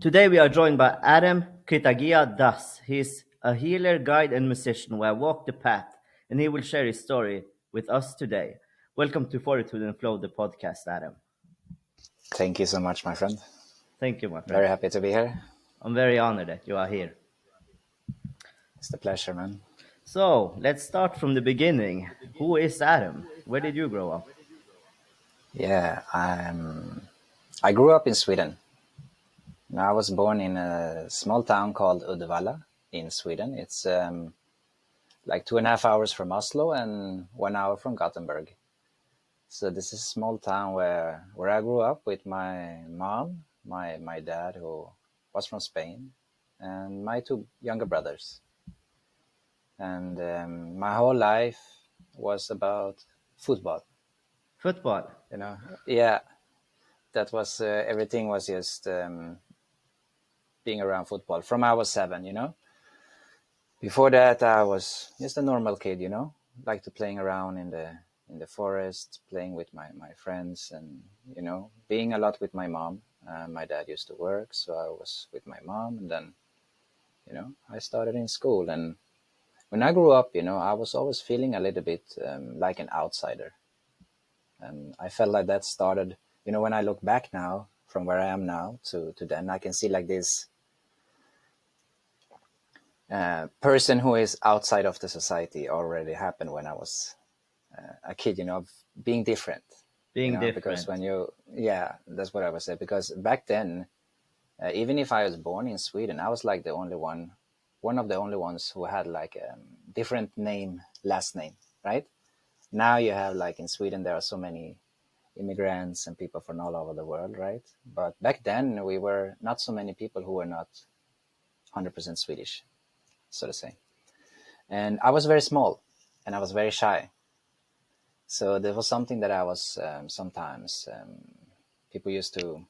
Today we are joined by Adam Kritagia Das. He's a healer, guide, and musician who have walked the path, and he will share his story with us today. Welcome to Fortitude and Flow, the podcast, Adam. Thank you so much, my friend. Thank you, my friend. Very happy to be here. I'm very honored that you are here. It's a pleasure, man. So, let's start from the beginning. Who is Adam? Where did you grow up? Yeah, I grew up in Sweden. I was born in a small town called Uddevalla in Sweden. It's like 2.5 hours from Oslo and 1 hour from Gothenburg. So this is a small town where I grew up with my mom, my dad, who was from Spain, and my two younger brothers. And my whole life was about football. Football. Yeah, that was everything was just being around football from I was 7. Before that, I was just a normal kid, like to playing around in the forest, playing with my friends, and being a lot with my mom. My dad used to work, so I was with my mom, and then I started in school. And when I grew up, I was always feeling a little bit like an outsider. And I felt like that started, when I look back now from where I am now to then, I can see like this person who is outside of the society already happened when I was a kid, of being different. Being different. Because that's what I was saying. Because back then, even if I was born in Sweden, I was like one of the only ones who had like a different last name, right? Now you have, like in Sweden, there are so many immigrants and people from all over the world, right? But back then we were not so many people who were not 100% Swedish, so to say. And I was very small and I was very shy. So there was something that I was sometimes people used to,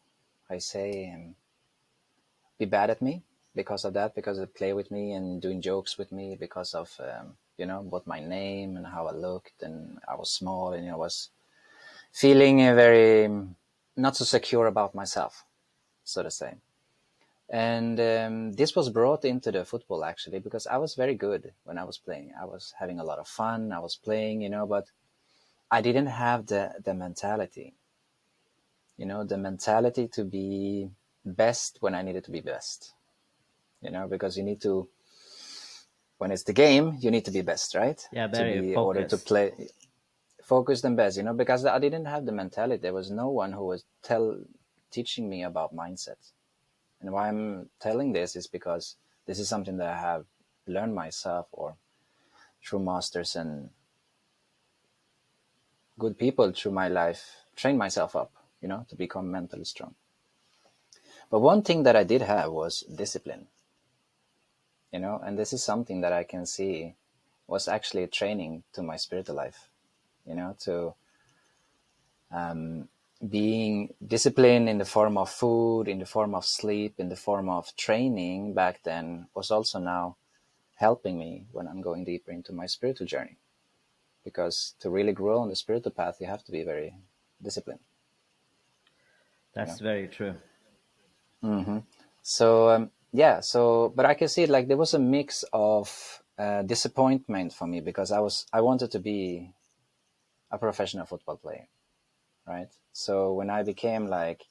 be bad at me because of that, because they play with me and doing jokes with me because of, what my name and how I looked, and I was small and I was feeling very not so secure about myself, so to say. And this was brought into the football actually because I was very good when I was playing. I was having a lot of fun. I was playing, but I didn't have the mentality, the mentality to be best when I needed to be best, because you need to, when it's the game, you need to be best, right? Yeah, to very be focused. ordered to play focused and best, because I didn't have the mentality. There was no one who was teaching me about mindset. And why I'm telling this is because this is something that I have learned myself or through masters and good people through my life, train myself up, to become mentally strong. But one thing that I did have was discipline, and this is something that I can see was actually a training to my spiritual life, to being disciplined in the form of food, in the form of sleep, in the form of training back then was also now helping me when I'm going deeper into my spiritual journey. Because to really grow on the spiritual path, you have to be very disciplined. That's very true. Mm-hmm. So, but I can see it like there was a mix of disappointment for me because I wanted to be a professional football player, right? So when I became like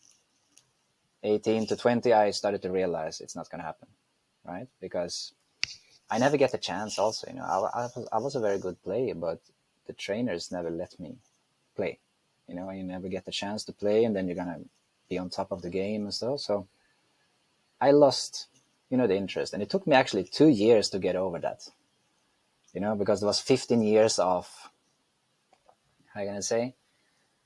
18 to 20, I started to realize it's not going to happen, right? Because I never get the chance also, I was a very good player, but the trainers never let me play, you never get the chance to play, and then you're going to be on top of the game and stuff. So I lost, the interest, and it took me actually 2 years to get over that, because it was 15 years of, how can I say,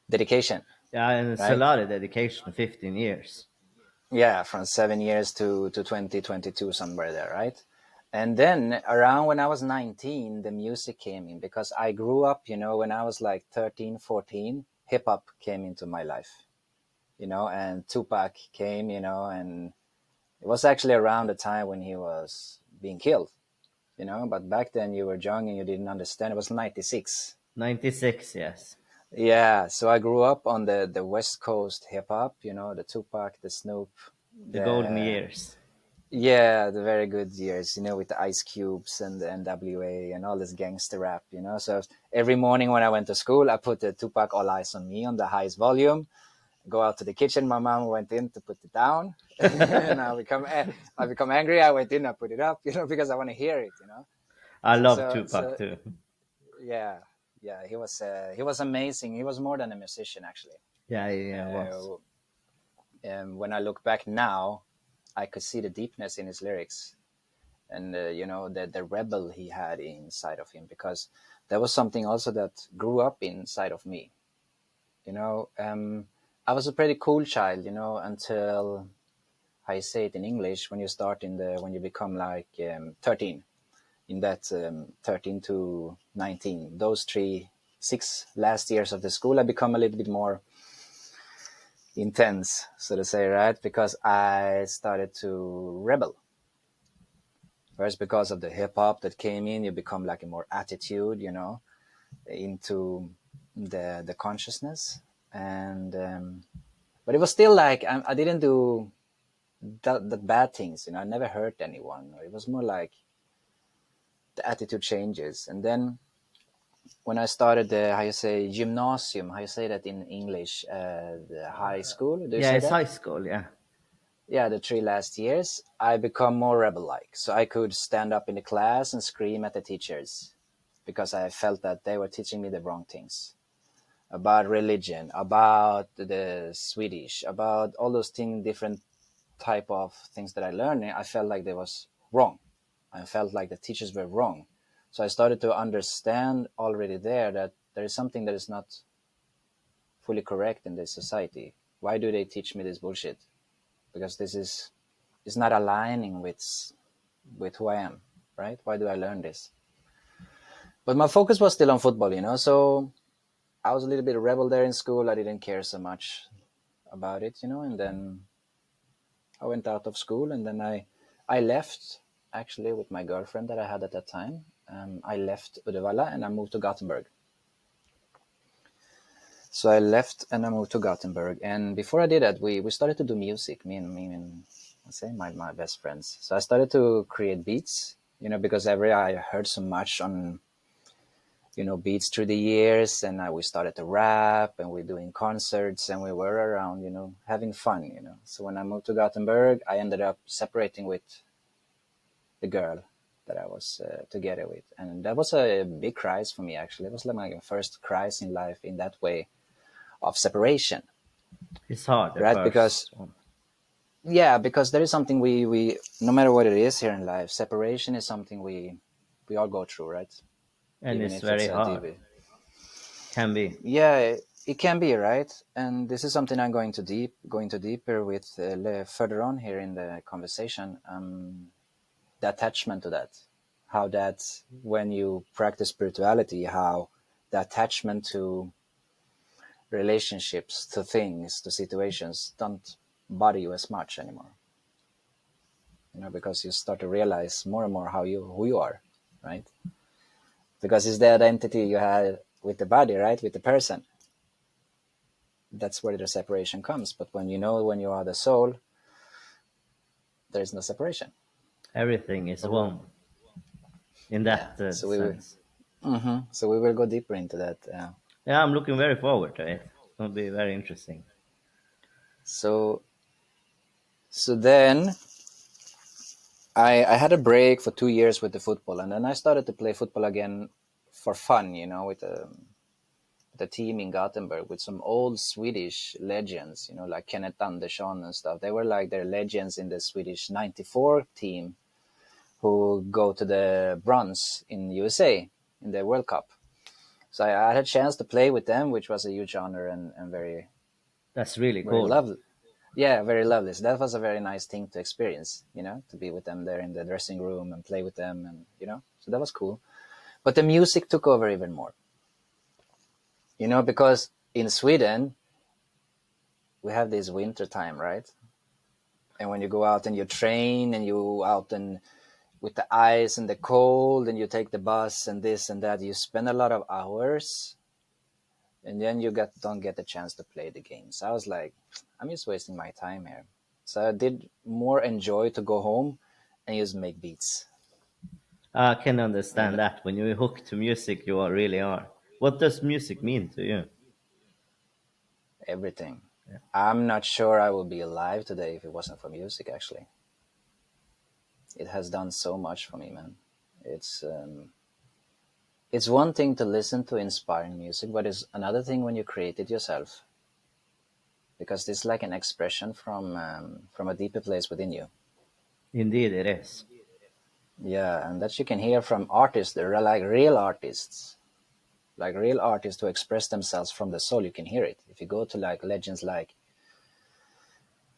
dedication. Yeah, and it's a Right? lot of dedication, 15 years. Yeah, from 7 years to 2022, somewhere there, right? And then around when I was 19, the music came in because I grew up, when I was like 13, 14, hip hop came into my life, and Tupac came, and it was actually around the time when he was being killed, but back then you were young and you didn't understand. It was 96. 96, yes. Yeah, so I grew up on the West Coast hip hop, the Tupac, the Snoop, The golden the years. yeah, the very good years, with the Ice Cubes and the NWA and all this gangster rap. So every morning when I went to school, I put the Tupac All Eyes on Me on the highest volume. Go out to the kitchen. My mom went in to put it down, and I become angry. I went in, I put it up, because I want to hear it. I So love so Tupac so too. yeah, yeah. He was amazing. He was more than a musician, actually. Yeah, yeah, it was. Uh, and when I look back now, I could see the deepness in his lyrics, and the rebel he had inside of him, because there was something also that grew up inside of me. You know, I was a pretty cool child, until, how you say it in English, when you become like 13, in that 13 to 19, those 6 last years of the school, I become a little bit more intense, so to say, right? Because I started to rebel. First, because of the hip hop that came in, you become like a more attitude, into the consciousness, and but it was still like I didn't do the bad things. I never hurt anyone. It was more like the attitude changes, and then when I started the, how you say, gymnasium, how you say that in English, the high school. Do you Yeah, say it's that? high school. Yeah, Yeah, the 3 last years, I become more rebel-like. So I could stand up in the class and scream at the teachers because I felt that they were teaching me the wrong things about religion, about the Swedish, about all those things, different type of things that I learned. I felt like they was wrong. I felt like the teachers were wrong. So I started to understand already there that there is something that is not fully correct in this society. Why do they teach me this bullshit? Because this is not aligning with who I am, right? Why do I learn this? But my focus was still on football. So I was a little bit a rebel there in school. I didn't care so much about it. And then I went out of school, and then I left, actually, with my girlfriend that I had at that time. I left Uddevalla and I moved to Gothenburg. So I left and I moved to Gothenburg. And before I did that, we started to do music, me and I say my best friends. So I started to create beats, because I heard so much on beats through the years, and we started to rap, and we're doing concerts, and we were around, having fun. So when I moved to Gothenburg, I ended up separating with the girl that I was together with, and that was a big crisis for me. Actually, it was like my first crisis in life in that way of separation, it's hard at right? first, Because yeah, because there is something we no matter what it is here in life, separation is something we all go through, right? and Even it's if it's very a hard. DV. Can be. Yeah, it can be, right? And this is something I'm going to deeper with further on here in the conversation. The attachment to that, how that when you practice spirituality, how the attachment to relationships, to things, to situations don't bother you as much anymore. Because you start to realize more and more who you are, right? Because it's the identity you had with the body, right? With the person. That's where the separation comes. But when you are the soul, there is no separation. Everything is But we, one in yeah, that so sense. so we will go deeper into that. Yeah, I'm looking very forward to it. It'll be very interesting. So then I had a break for 2 years with the football, and then I started to play football again for fun, with the team in Gothenburg with some old Swedish legends, like Kenneth Andersson and stuff. They were like their legends in the Swedish '94 team who go to the bronze in USA in the World Cup. So I had a chance to play with them, which was a huge honor and very, That's really very cool. lovely. Yeah, very lovely. So that was a very nice thing to experience, to be with them there in the dressing room and play with them, and. So that was cool. But the music took over even more, because in Sweden we have this winter time, right? And when you go out and you train and you out and with the ice and the cold and you take the bus and this and that, you spend a lot of hours, and then you don't get the chance to play the games. I was like, I'm just wasting my time here. So I did more enjoy to go home and just make beats. I can And understand that. When you hook to music, you really are. What does music mean to you? everything. I'm not sure I would be alive today if it wasn't for music. Actually, it has done so much for me, man. It's um, it's one thing to listen to inspiring music, but it's another thing when you create it yourself, because it's like an expression from a deeper place within you. Indeed, it is. Yeah, and that you can hear from artists. They're like real artists, like real artists who express themselves from the soul. You can hear it if you go to like legends like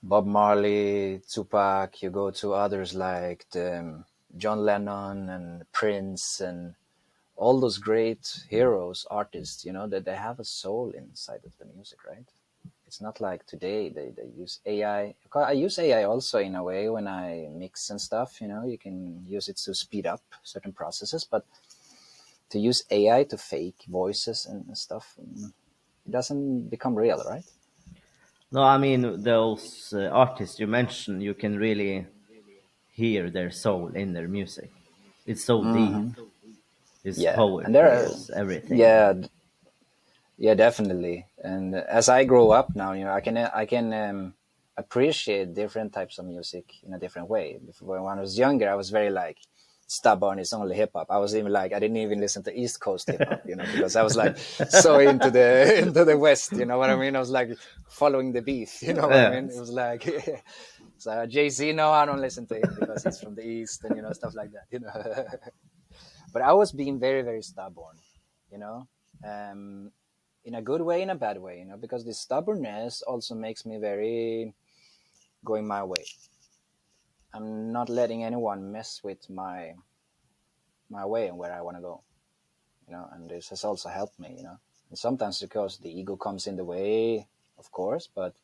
Bob Marley, Tupac. You go to others like John Lennon and Prince and all those great heroes, artists. You know that they have a soul inside of the music, right? It's not like today they use AI. I use AI also in a way when I mix and stuff. You know, you can use it to speed up certain processes, but to use AI to fake voices and stuff, it doesn't become real, right? No, I mean those artists you mentioned, you can really hear their soul in their music. It's so deep. Hmm. His Yeah, and there poetry are, is everything. yeah, yeah, definitely. And as I grow up now, you know, I can appreciate different types of music in a different way. Before, when I was younger, I was very like stubborn. It's only hip hop. I was even like I didn't even listen to East Coast hip hop, you know, because I was like so into the into the West. You know what I mean? I was like following the beat. You know what I mean? It Yes. was like so Jay Z. No, I don't listen to him because he's from the East, and you know stuff like that. You know, but I was being very very stubborn. You know. Um, in a good way, in a bad way, you know, because this stubbornness also makes me very going my way. I'm not letting anyone mess with my way and where I want to go, you know, and this has also helped me, you know. And sometimes because the ego comes in the way, of course, but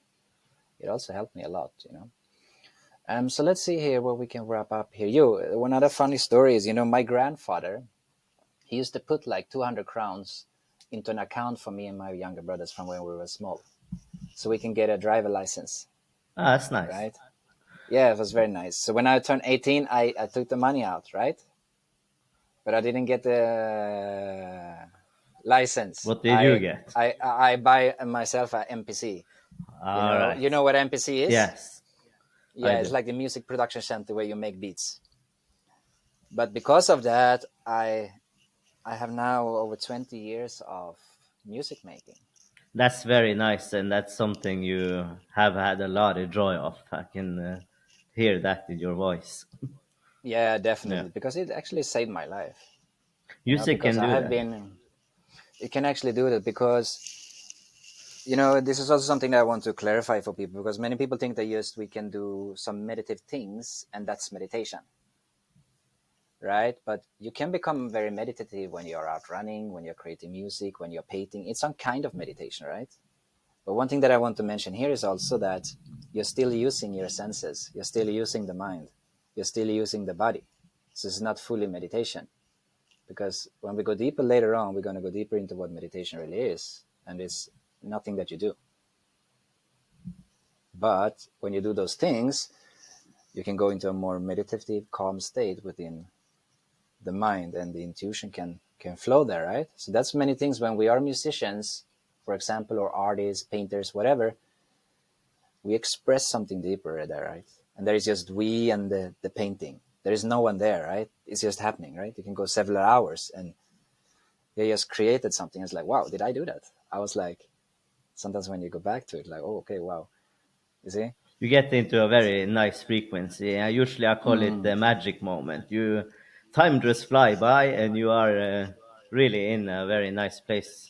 it also helped me a lot, you know. So let's see here where we can wrap up here. One other funny story is, you know, my grandfather, he used to put like 200 crowns into an account for me and my younger brothers from when we were small, so we can get a driver license, Ah, that's nice. right? Yeah, it was very nice. So when I turned 18, I took the money out, right? But I didn't get the license. What did you get? I buy myself a MPC. All You right. know what MPC is? Yes, I Yeah, it's do. like the music production center where you make beats. But because of that, I have now over 20 years of music making. That's very nice, and that's something you have had a lot of joy of. I can hear that in your voice. Yeah, Yeah, definitely, because it actually saved my life. You know, music because can I do have that. been. It can actually do that because this is also something that I want to clarify for people, because many people think that just we can do some meditative things and that's meditation, right? But you can become very meditative when you're out running, when you're creating music, when you're painting. It's some kind of meditation, right? But one thing that I want to mention here is also that you're still using your senses, you're still using the mind, you're still using the body. So it's not fully meditation, because when we go deeper later on, we're going to go deeper into what meditation really is, and it's nothing that you do. But when you do those things, you can go into a more meditative, calm state within the mind, and the intuition can flow there, right? So that's many things when we are musicians, for example, or artists, painters, whatever. We express something deeper there, right? And there is just we and the painting. There is no one there, right? It's just happening, right? You can go several hours and you just created something. It's like, wow, did I do that? I was like, sometimes when you go back to it, like, oh, okay, wow. You see? You get into a very nice frequency. Usually, I call it Mm, the magic moment. Time just fly by, and you are really in a very nice place.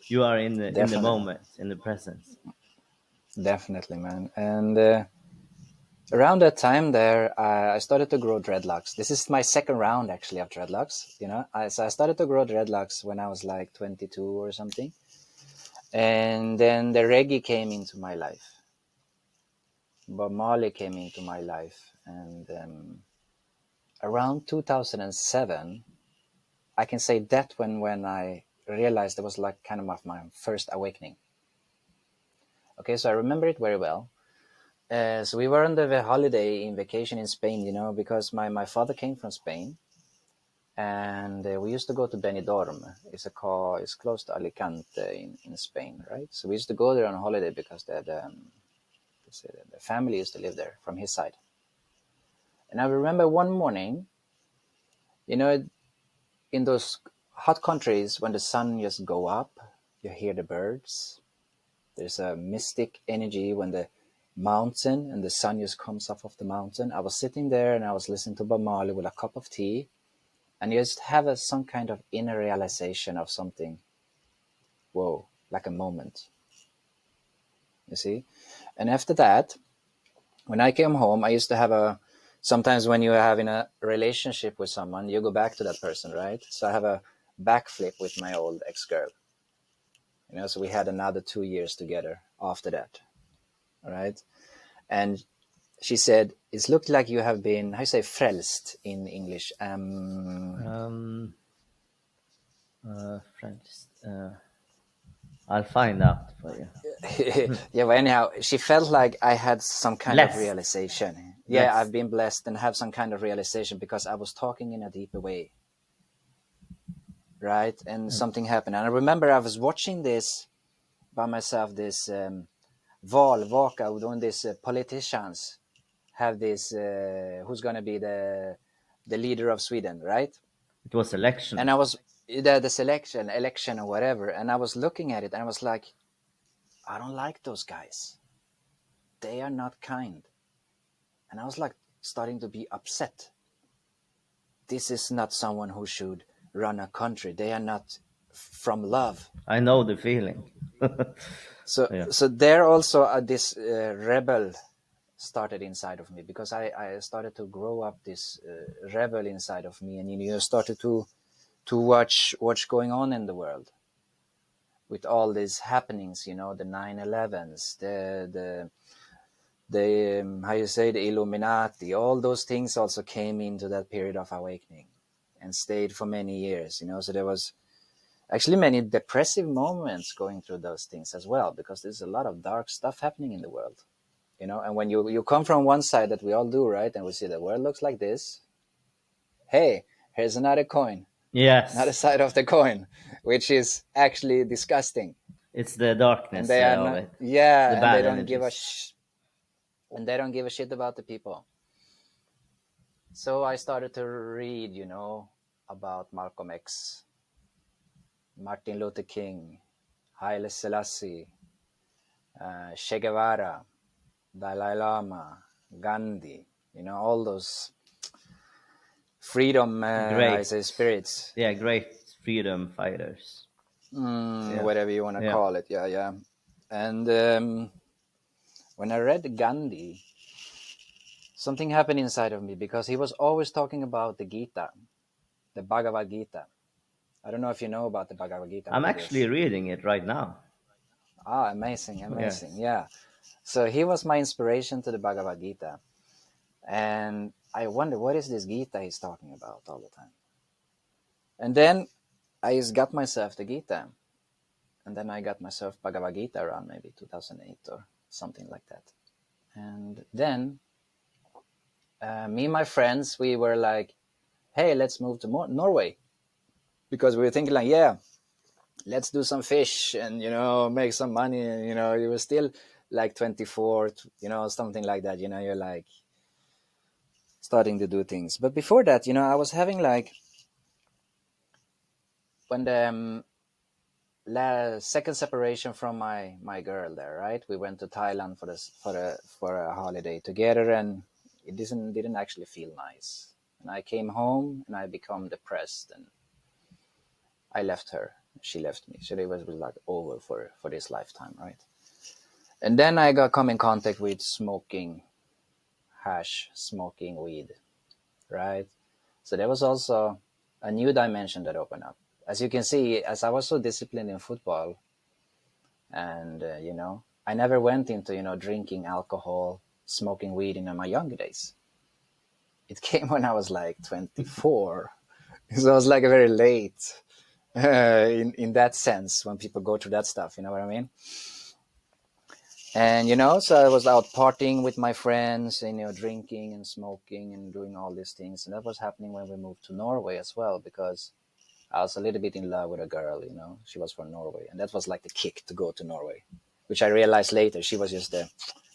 You are in the definitely. moment, in the presence. Definitely, man. And around that time there, I started to grow dreadlocks. This is my second round actually of dreadlocks. So I started to grow dreadlocks when I was like 22 or something, and then the reggae came into my life. Bob Marley came into my life, and around 2007, I can say that when I realized it was like kind of my first awakening. Okay, so I remember it very well. So we were on the holiday in vacation in Spain, because my father came from Spain, and we used to go to Benidorm. It's close to Alicante in Spain, right? So we used to go there on holiday because the family used to live there from his side. And I remember one morning, you know, in those hot countries, when the sun just go up, you hear the birds. There's a mystic energy when the mountain and the sun just comes off of the mountain. I was sitting there and I was listening to Bob Marley with a cup of tea, and you just have some kind of inner realization of something. Whoa, like a moment, you see. And after that, when I came home, I used to have sometimes when you are having a relationship with someone, you go back to that person, right? So I have a backflip with my old ex-girl, so we had another 2 years together after that, right? And she said, "It's looked like you have been, how you say, frälst in English." Um, Friends. I'll find out for you. Yeah, but anyhow, she felt like I had some kind of Blessed. realization. Yeah, I've Blessed. been blessed and have some kind of realization because I was talking in a deeper way, right? And something happened. And I remember I was watching this by myself, this valvaka, doing this politicians have this, who's going to be the leader of Sweden, right? It was And election. I was the selection, election or whatever, and I was looking at it and I was like, I don't like those guys. They are not kind. And I was like starting to be upset. This is not someone who should run a country. They are not from love. I know the feeling. So Yeah. so there also this rebel started inside of me, because I started to grow up this rebel inside of me, and started to watch what's going on in the world with all these happenings, the 9/11s, the how you say, the Illuminati, all those things also came into that period of awakening and stayed for many years, so there was actually many depressive moments going through those things as well, because there's a lot of dark stuff happening in the world, and when you come from one side, that we all do, right, and we see the world looks like this, hey, here's another coin, another Yes. side of the coin, which is actually disgusting. It's the And darkness they are of not, it. The yeah, and they bad don't give a energies. and they don't give a shit about the people. So I started to read, about Malcolm X, Martin Luther King, Haile Selassie, Che Guevara, Dalai Lama, Gandhi, all those freedom, I Great. say, spirits, Yeah, great freedom fighters. Yeah. whatever you want to Yeah. call it. Yeah, yeah. And when I read Gandhi, something happened inside of me, because he was always talking about the Gita, the Bhagavad Gita. I don't know if you know about the Bhagavad Gita, I'm what it actually is. reading it right now. Ah, amazing, amazing. Yes. Yeah. So he was my inspiration to the Bhagavad Gita. And I wonder, what is this Gita he's talking about all the time? And then I just got myself the Gita. And then I got myself Bhagavad Gita around maybe 2008 or something like that. And then me and my friends, we were like, hey, let's move to Norway. Because we were thinking like, yeah, let's do some fish and, make some money. And, you were still like 24, something like that. You're like starting to do things. But before that, I was having like, when the second separation from my girl there, right? We went to Thailand for a holiday together, and it didn't actually feel nice. And I came home and I become depressed, and I left her. She left me. So it was like over for this lifetime, right? And then I got come in contact with smoking hash, smoking weed, right? So there was also a new dimension that opened up. As you can see, as I was so disciplined in football, and I never went into drinking alcohol, smoking weed in my younger days. It came when I was like 24. So I was like a very late, in that sense, when people go through that stuff, you know what I mean? And so I was out partying with my friends, and drinking and smoking and doing all these things. And that was happening when we moved to Norway as well, because I was a little bit in love with a girl. She was from Norway, and that was like the kick to go to Norway, which I realized later she was just the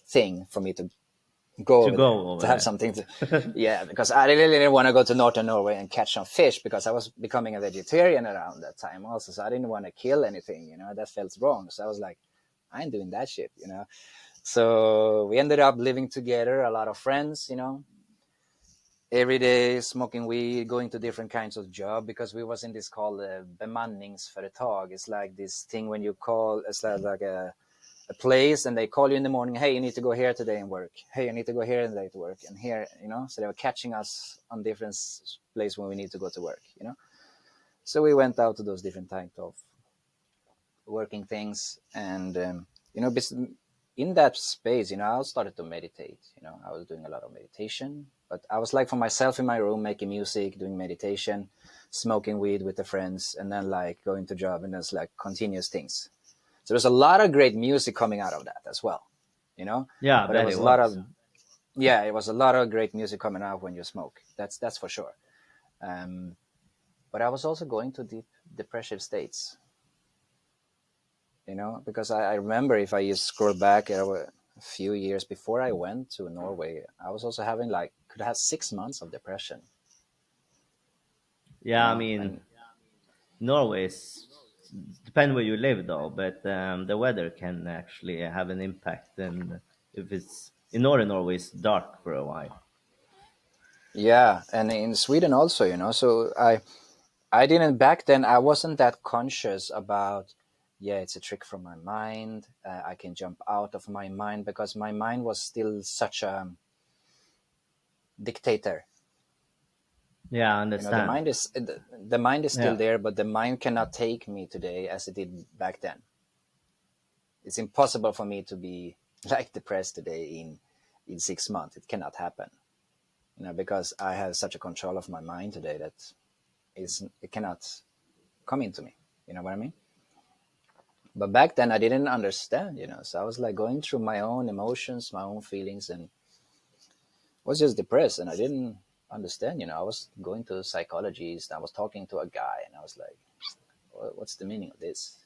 thing for me to go To over there, go over to have there. something to. Yeah, because I really didn't want to go to northern Norway and catch some fish, because I was becoming a vegetarian around that time also, so I didn't want to kill anything. That felt wrong. So I was like, I ain't doing that shit. So we ended up living together, a lot of friends, every day smoking weed, going to different kinds of job, because we was in this called bemanningsföretag. It's like this thing when you call, it's like a place, and they call you in the morning. Hey, you need to go here today and work. Hey, you need to go here today to work, and here, So they were catching us on different places when we need to go to work. So we went out to those different types of working things, and in that space, I started to meditate. I was doing a lot of meditation, but I was like for myself in my room, making music, doing meditation, smoking weed with the friends, and then like going to job, and it's like continuous things. So there's a lot of great music coming out of that as well, you know. Yeah, I But it bet was it a lot was. of yeah, it was a lot of great music coming out when you smoke. That's for sure. Um, but I was also going to deep depressive states, because I remember, if I just scroll back a few years before I went to Norway, I was also having like could have 6 months of depression, Yeah, I mean, and Norway is depend where you live though, but the weather can actually have an impact. And if it's in northern Norway, it's dark for a while. yeah, and in Sweden also, So I didn't back then. I wasn't that conscious about. Yeah, it's a trick from my mind. I can jump out of my mind, because my mind was still such a dictator. Yeah, I The understand. mind is the mind is still Yeah, there, but the mind cannot take me today as it did back then. It's impossible for me to be like depressed today in 6 months. It cannot happen, because I have such a control of my mind today that it cannot come into me. You know what I mean? But back then I didn't understand, so I was like going through my own emotions, my own feelings, and was just depressed, and I didn't understand. I was going to a psychologist, I was talking to a guy, and I was like, what's the meaning of this?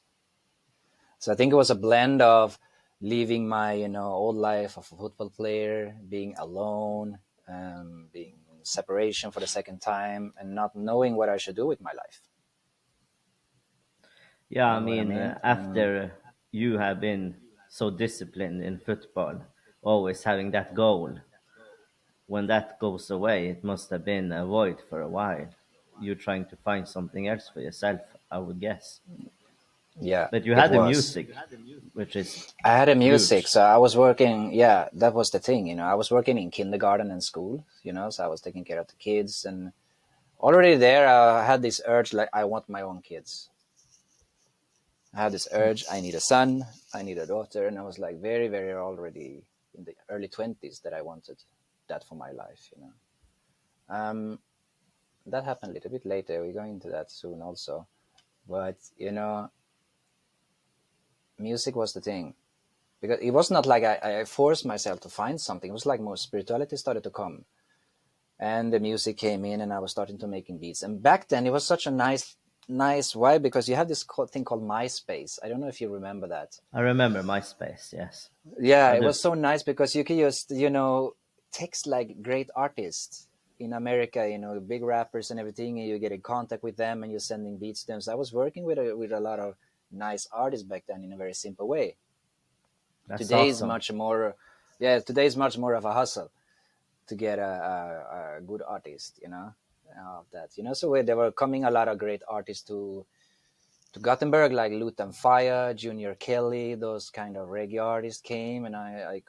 So I think it was a blend of leaving my old life of a football player, being alone, being in separation for the second time, and not knowing what I should do with my life. yeah. You I know what I mean, mean? after you have been so disciplined in football, always having that goal, when that goes away, it must have been a void for a while. You're trying to find something else for yourself, I would guess. Yeah, But you it had the was. music, which is I had a music, huge. so I was working. Yeah, that was the thing. I was working in kindergarten and school. So I was taking care of the kids, and already there, I had this urge, like I want my own kids. I had this urge. I need a son. I need a daughter, and I was like very, very already in the early 20s that I wanted that for my life. Um, that happened a little bit later. We're going into that soon, also. But music was the thing, because it was not like I forced myself to find something. It was like more spirituality started to come, and the music came in, and I was starting to making beats. And back then, it was such a nice vibe, because you had this thing called MySpace. I don't know if you remember that. I remember MySpace, yes. Yeah, I it do. was so nice, because you could just text like great artists in America, big rappers and everything, and you get in contact with them, and you're sending beats to them. So I was working with a lot of nice artists back then in a very simple way. That's Today is awesome. much more, yeah, today is much more of a hustle to get a good artist, of that, so there were coming a lot of great artists to Gothenburg, like Lutan Fire, Junior Kelly, those kind of reggae artists came, and I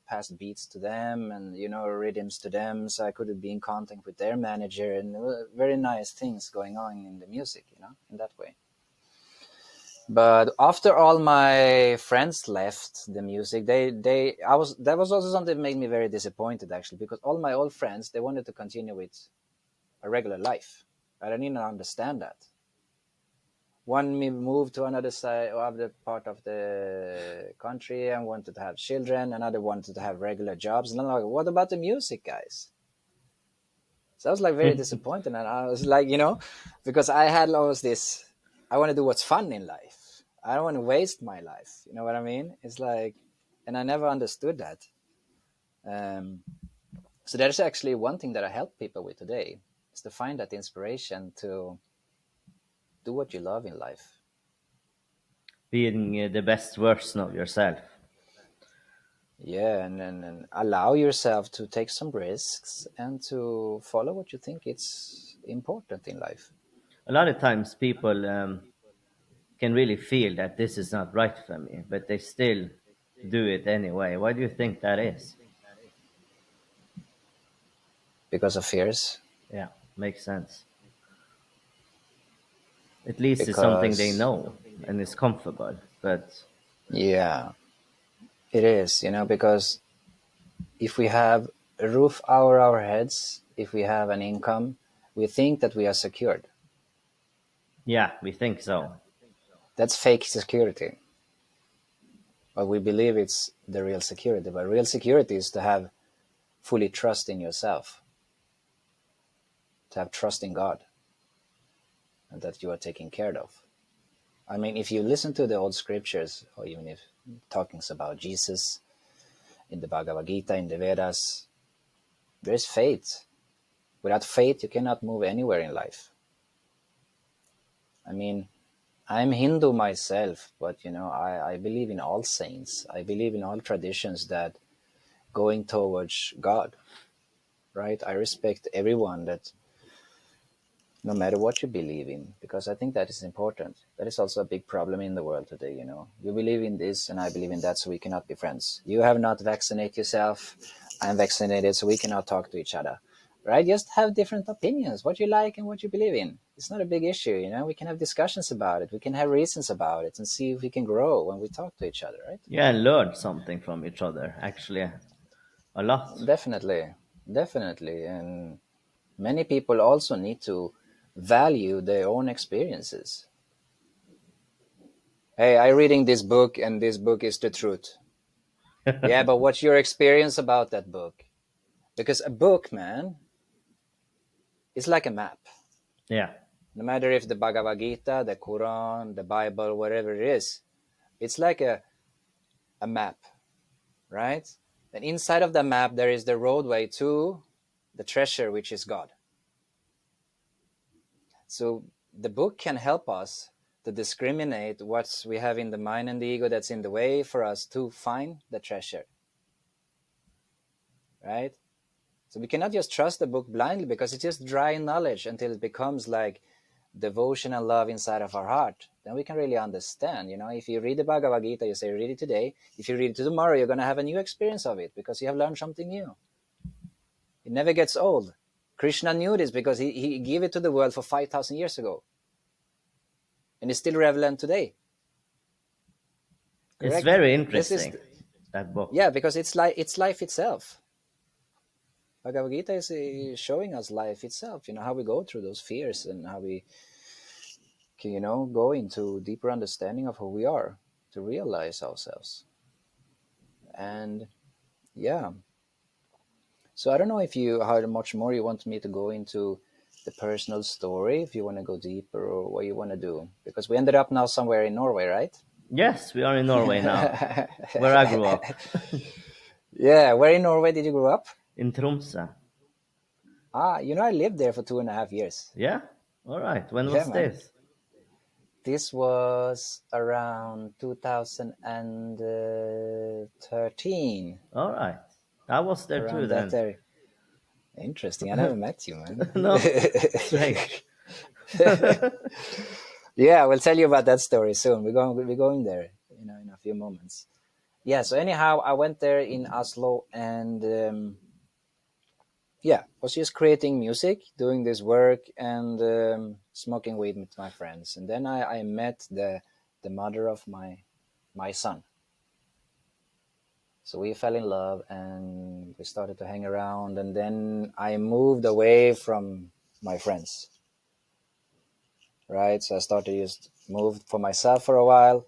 passed beats to them, and rhythms to them, so I could be in contact with their manager, and there were very nice things going on in the music, in that way. But after all my friends left the music, they I was that was also something that made me very disappointed, actually, because all my old friends, they wanted to continue with a regular life. I didn't even understand that. One moved to another side or other part of the country and wanted to have children. Another wanted to have regular jobs. And I'm like, what about the music, guys? So I was like very disappointed, and I was like, because I had always this, I want to do what's fun in life. I don't want to waste my life. You know what I mean? It's like, and I never understood that. Um, so that is actually one thing that I help people with today, is to find that inspiration to do what you love in life. Being the best version of yourself. Yeah, and allow yourself to take some risks and to follow what you think it's important in life. A lot of times people can really feel that this is not right for me, but they still do it anyway. Why do you think that is? Because of fears. Yeah, makes sense. At least it's something they Because, know and is comfortable. But yeah, it is, because if we have a roof over our heads, if we have an income, we think that we are secured. yeah, we think so. That's fake security. But we believe it's the real security. But real security is to have fully trust in yourself, to have trust in God, and that you are taken care of. I mean, if you listen to the old scriptures, or even if talkings about Jesus in the Bhagavad Gita, in the Vedas, there's faith. Without faith, you cannot move anywhere in life. I mean, I'm Hindu myself, but I believe in all saints. I believe in all traditions that going towards God, right? I respect everyone, that no matter what you believe in, because I think that is important. That is also a big problem in the world today. You believe in this and I believe in that, so we cannot be friends. You have not vaccinated yourself, I'm vaccinated, so we cannot talk to each other, right? Just have different opinions, what you like and what you believe in. It's not a big issue. We can have discussions about it, we can have reasons about it, and see if we can grow when we talk to each other, right? Yeah, and learn something from each other, actually, a lot. Definitely, definitely. And many people also need to value their own experiences. Hey, I'm reading this book and this book is the truth. Yeah, but what's your experience about that book? Because a book, man, is like a map. Yeah, No matter if the Bhagavad Gita, the Quran, the Bible, whatever it is, it's like a map, right? And inside of the map, there is the roadway to the treasure, which is God. So the book can help us to discriminate what we have in the mind and the ego that's in the way for us to find the treasure, right? So we cannot just trust the book blindly, because it's just dry knowledge until it becomes like devotion and love inside of our heart. Then we can really understand. If you read the Bhagavad Gita, you say, read it today. If you read it tomorrow, you're going to have a new experience of it, because you have learned something new. It never gets old. Krishna knew this because he gave it to the world for 5,000 years ago. And it's still relevant today. it's Correct? very This is, interesting, that book. yeah, because it's life itself. Bhagavad Gita is showing us life itself, how we go through those fears and how we can, go into deeper understanding of who we are, to realize ourselves. And yeah, so I don't know if how much more you want me to go into the personal story, if you want to go deeper, or what you want to do, because we ended up now somewhere in Norway, right? Yes, we are in Norway now, where I grew up, Yeah, where in Norway did you grow up? in Tromsø. I lived there for 2.5 years. Yeah? Alright, when Yeah, was man. this? This was around 2013, Alright. I was there too around that then. area. Interesting. I never met you, man. No, strange. Yeah, we'll tell you about that story soon. We're going there, in a few moments. Yeah. So anyhow, I went there in Oslo, and yeah, was just creating music, doing this work, and smoking weed with my friends. And then I met the mother of my son. So we fell in love and we started to hang around. And then I moved away from my friends. right? So I started just moved for myself for a while,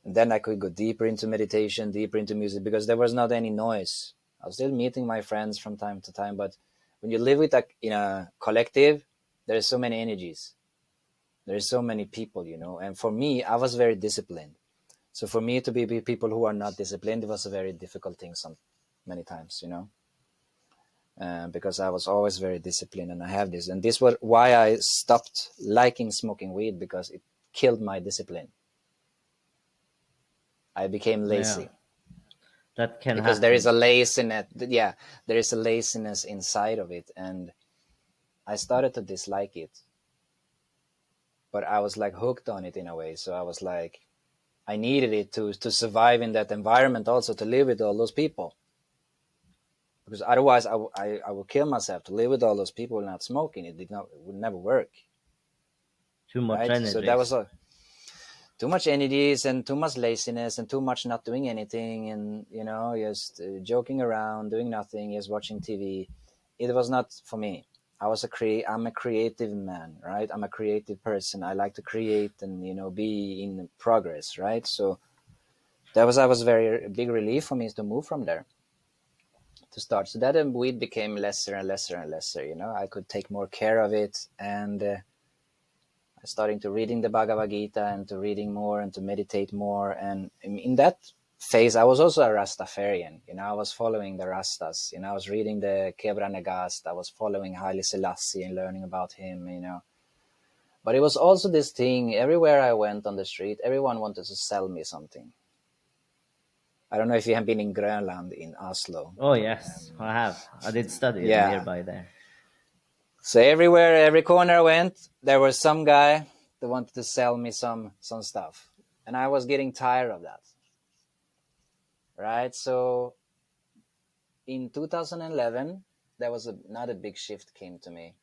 and then I could go deeper into meditation, deeper into music, because there was not any noise. I was still meeting my friends from time to time, but when you live with in a collective, there is so many energies, there is so many people, and for me, I was very disciplined. So for me to be with people who are not disciplined, it was a very difficult thing many times, because I was always very disciplined, and I have this, and this was why I stopped liking smoking weed, because it killed my discipline. I became Yeah, lazy that can because there is happen. a laziness. Yeah, there is a laziness inside of it, and I started to dislike it. But I was like hooked on it in a way. So I was like, I needed it to survive in that environment, also to live with all those people. Because otherwise, I would kill myself to live with all those people not smoking. It would never work, Too much right? So that was energies. too much energies and too much laziness and too much not doing anything, and just joking around, doing nothing, just watching TV. It was not for me. I'm a creative man, right? I'm a creative person. I like to create and be in progress, right? So that was very big relief for me to move from there, to start. So that weed became lesser and lesser and lesser. I could take more care of it, and starting to reading the Bhagavad Gita and to reading more and to meditate more. And in that phase, I was also a Rastafarian. I was following the Rastas. I was reading the Kebra Nagast. I was following Haile Selassie and learning about him. But it was also this thing, everywhere I went on the street, everyone wanted to sell me something. I don't know if you have been in Grönland, in Oslo. Oh yes, I have. I did study Yeah. nearby there. So everywhere, every corner I went, there was some guy that wanted to sell me some stuff. And I was getting tired of that. Right? So in 2011, there was another big shift came to me.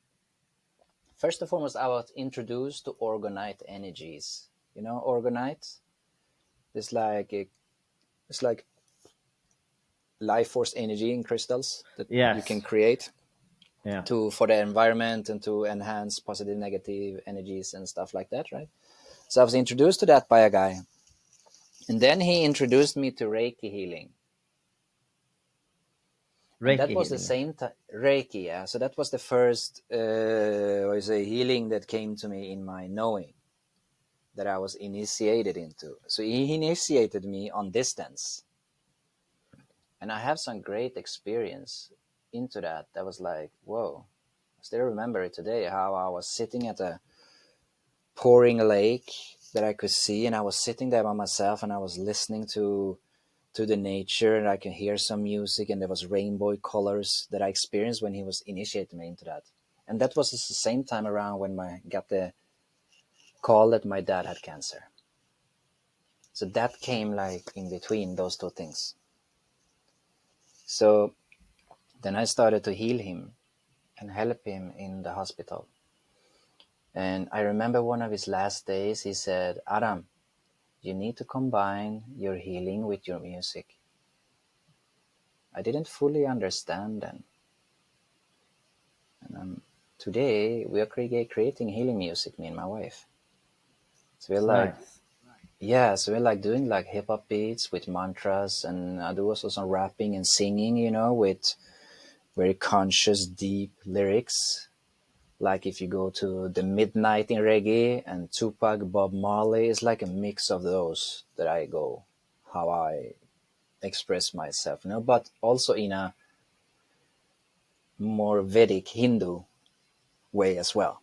First and foremost, I was introduced to orgonite energies. Orgonite? It's like it's like life force energy in crystals that you can Yes. create Yeah. to for the environment and to enhance positive, negative energies and stuff like that, right? So I was introduced to that by a guy, and then he introduced me to Reiki healing. And that Reiki was the healing. same time Reiki, yeah. So that was the first was a healing that came to me in my knowing, that I was initiated into. So he initiated me on distance, and I have some great experience into that. That was like, whoa! I still remember it today. How I was sitting at a pouring lake that I could see, and I was sitting there by myself, and I was listening to the nature, and I can hear some music, and there was rainbow colors that I experienced when he was initiating me into that. And that was the same time around when I got the call that my dad had cancer. So that came like in between those two things. So then I started to heal him and help him in the hospital. And I remember one of his last days, he said, Adam, you need to combine your healing with your music. I didn't fully understand then. And today we are creating healing music, me and my wife. So we're like, Nice. yeah, so we're like doing like hip hop beats with mantras, and I do also some rapping and singing, with very conscious, deep lyrics. Like if you go to the Midnight in Reggae and Tupac, Bob Marley, it's like a mix of those that I go, how I express myself, but also in a more Vedic Hindu way as well.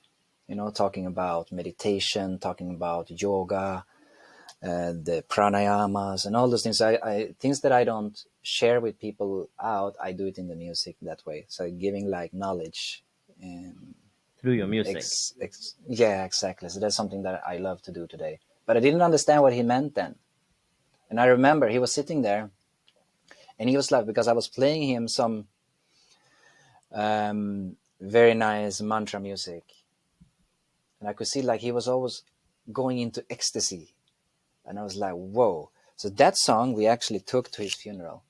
Talking about meditation, talking about yoga, the pranayamas, and all those things. Things that I don't share with people out, I do it in the music that way. So giving like knowledge. Um, Through your music. yeah, exactly. So that's something that I love to do today. But I didn't understand what he meant then. And I remember he was sitting there, and he was like, because I was playing him some very nice mantra music, and I could see like he was always going into ecstasy. And I was like, whoa. So that song we actually took to his funeral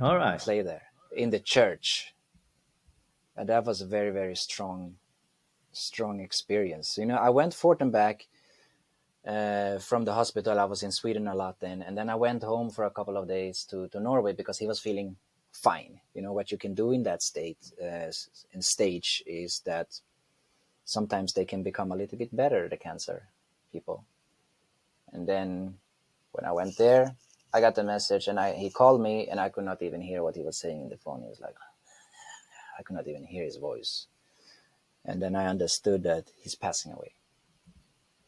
All and right. played there in the church. And that was a very, very strong strong experience. I went forth and back from the hospital. I was in Sweden a lot then, and then I went home for a couple of days to Norway because he was feeling fine. What you can do in that in stage is that sometimes they can become a little bit better, the cancer people. And then when I went there, I got the message, and he called me, and I could not even hear what he was saying in the phone. He was like, I could not even hear his voice. And then I understood that he's passing away.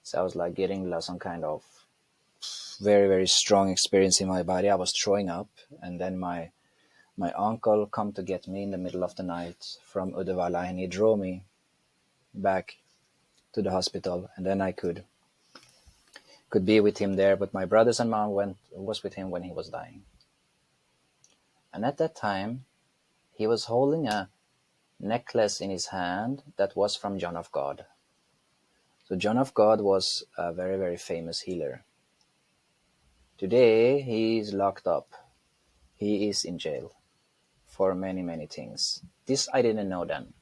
So I was like getting some kind of very, very strong experience in my body. I was throwing up, and then my uncle come to get me in the middle of the night from Uddevalla, and he drove me back to the hospital, and then I could be with him there. But my brothers and mom was with him when he was dying. And at that time, he was holding a necklace in his hand that was from John of God. So John of God was a very, very famous healer. Today, he is locked up. He is in jail for many, many things. This I didn't know then.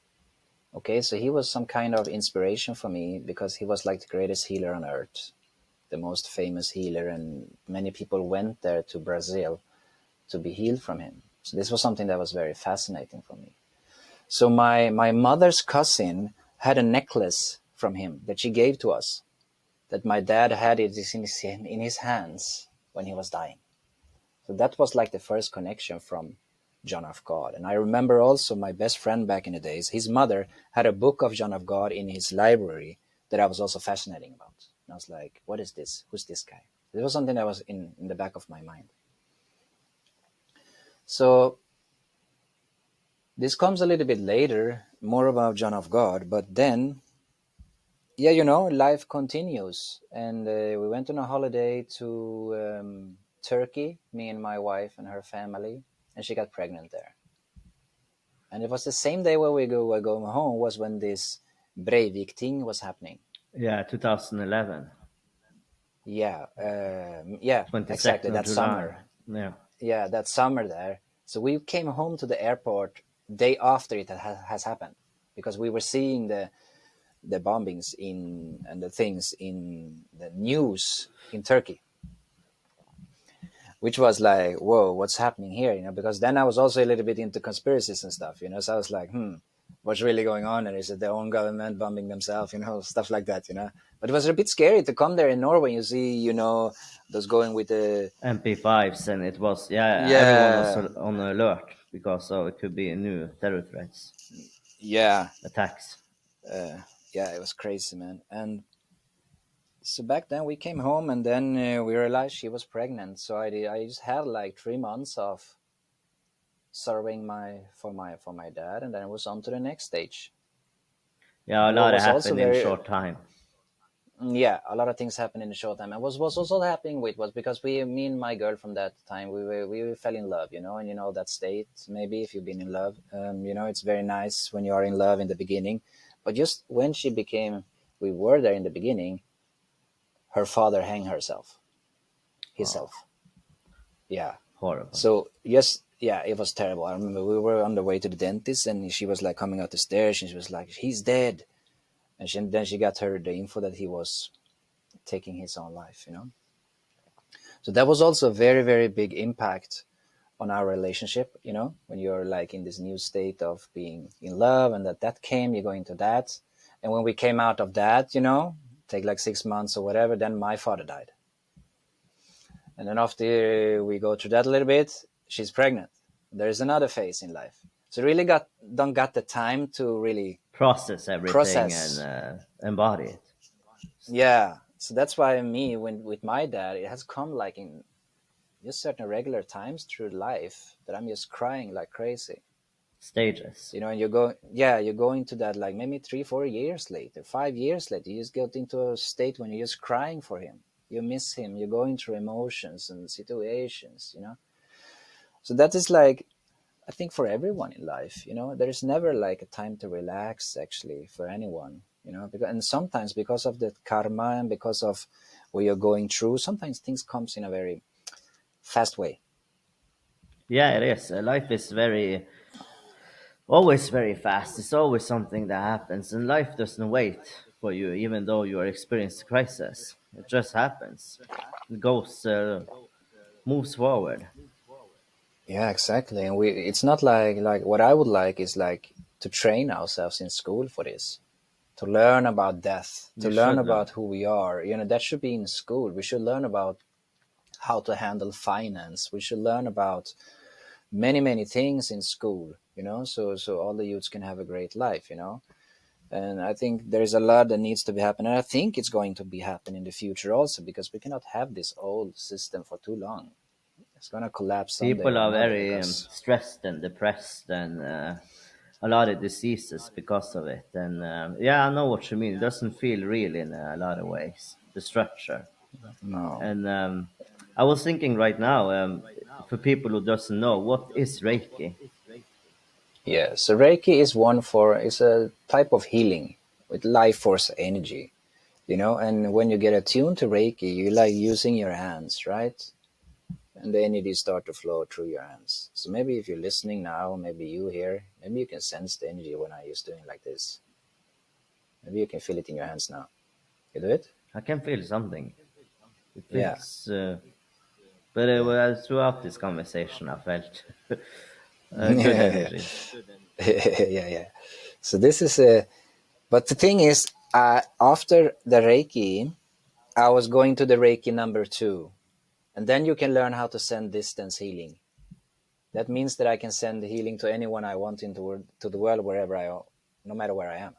Okay, so he was some kind of inspiration for me because he was like the greatest healer on earth, the most famous healer, and many people went there to Brazil to be healed from him. So this was something that was very fascinating for me. So my mother's cousin had a necklace from him that she gave to us, that my dad had it in his hands when he was dying. So that was like the first connection from John of God. And I remember also my best friend back in the days, his mother had a book of John of God in his library that I was also fascinating about. And I was like, what is this? Who's this guy? It was something that was in the back of my mind. So this comes a little bit later, more about John of God, but then, yeah, life continues. And we went on a holiday to Turkey, me and my wife and her family, and she got pregnant there. And it was the same day where were going home was when this Breivik thing was happening. Yeah, 2011, Yeah, exactly, 22nd of that July. summer. Yeah. Yeah, that summer there. So we came home to the airport day after it has happened, because we were seeing the bombings and the things in the news in Turkey, which was like, whoa, what's happening here? Because then I was also a little bit into conspiracies and stuff, so I was like, what's really going on? And is it their own government bombing themselves, stuff like that. But it was a bit scary to come there in Norway. You see, those going with the, MP5s, and it was, yeah, everyone was yeah, on alert because it could be new terror threats, yeah, attacks. yeah, it was crazy, man. And so back then we came home, and then we realized she was pregnant. So I just had like 3 months of serving for my dad, and then it was on to the next stage. Yeah, a And what lot was also happened in a very, short time. yeah, a lot of things happened in a short time. And was also happening with was because me and my girl from that time, we fell in love, and that state. Maybe if you've been in love, it's very nice when you are in love in the beginning, but just when we were there in the beginning, her father hanged Oh, himself. Yeah. horrible. So yes, yeah, it was terrible. I remember we were on the way to the dentist, and she was like coming out the stairs, and she was like, "He's dead," and then she got the info that he was taking his own life. So that was also a very, very big impact on our relationship. When you're like in this new state of being in love, and that came, you go into that, and when we came out of that, take like 6 months or whatever, then my father died, and then after we go through that a little bit, she's pregnant. There's another phase in life. So really don't got the time to really Process everything and process. embody it. Yeah. So that's why when with my dad, it has come like in just certain regular times through life that I'm just crying like crazy. Stages. And you go into that like maybe 3, 4 years later, 5 years later, you just get into a state when you're just crying for him. You miss him. You're going through emotions and situations. So that is like, I think for everyone in life, there's never like a time to relax actually for anyone. And sometimes because of the karma and because of what you're going through, sometimes things comes in a very fast way. Yeah, it is. Life is very always very fast. It's always something that happens, and life doesn't wait for you, even though you are experiencing crisis. It just happens. It goes, moves forward. Yeah, exactly. And we it's not like what I would like is like to train ourselves in school for this, to learn about death, to You learn should know. about who we are. That should be in school. We should learn about how to handle finance. We should learn about many things in school, so all the youths can have a great life. And I think there's a lot that needs to be happening. And I think it's going to be happening in the future also, because we cannot have this old system for too long. It's going to collapse someday People or are another very because stressed and depressed, and a lot of diseases because of it. And yeah, I know what you mean. It doesn't feel real in a lot of ways, the structure. no. And I was thinking right now, for people who doesn't know, what is Reiki? Yeah, so Reiki is a type of healing with life force energy. And when you get attuned to Reiki, you like using your hands, right? And the energy start to flow through your hands. So maybe if you're listening now, maybe you here, maybe you can sense the energy when I used doing like this. Maybe you can feel it in your hands now. You do it? I can feel something. It Yeah, feels, but yeah. throughout this conversation, I felt good Yeah, energy. yeah, yeah. So this is a, but the thing is, after the Reiki, I was going to the Reiki number two. And then you can learn how to send distance healing. That means that I can send healing to anyone I want to the world, wherever no matter where I am.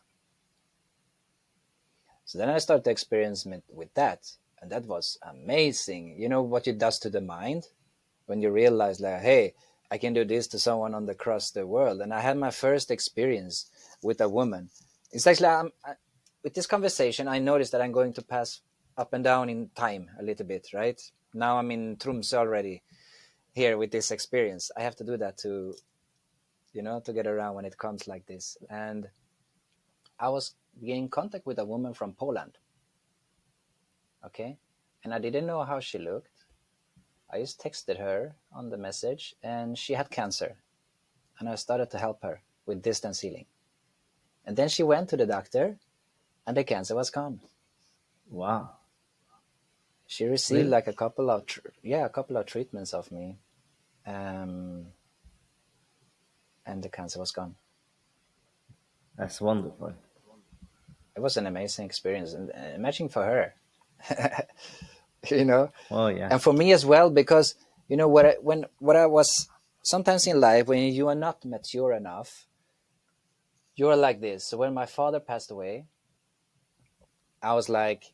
So then I started experiment with that, and that was amazing. You know what it does to the mind when you realize, like, hey, I can do this to someone on the across the world. And I had my first experience with a woman. It's actually with this conversation, I noticed that I'm going to pass up and down in time a little bit. Right now, I'm in Tromsø already here with this experience. I have to do that to get around when it comes like this. And I was in contact with a woman from Poland. Okay. And I didn't know how she looked. I just texted her on the message, and she had cancer. And I started to help her with distance healing. And then she went to the doctor, and the cancer was gone. Wow, She received really? like a couple of treatments of me, um, and the cancer was gone. That's wonderful. It was an amazing experience, and imagine for her, you know, Oh yeah. and for me as well, because what I was sometimes in life, when you are not mature enough, you are like this. So when my father passed away, I was like,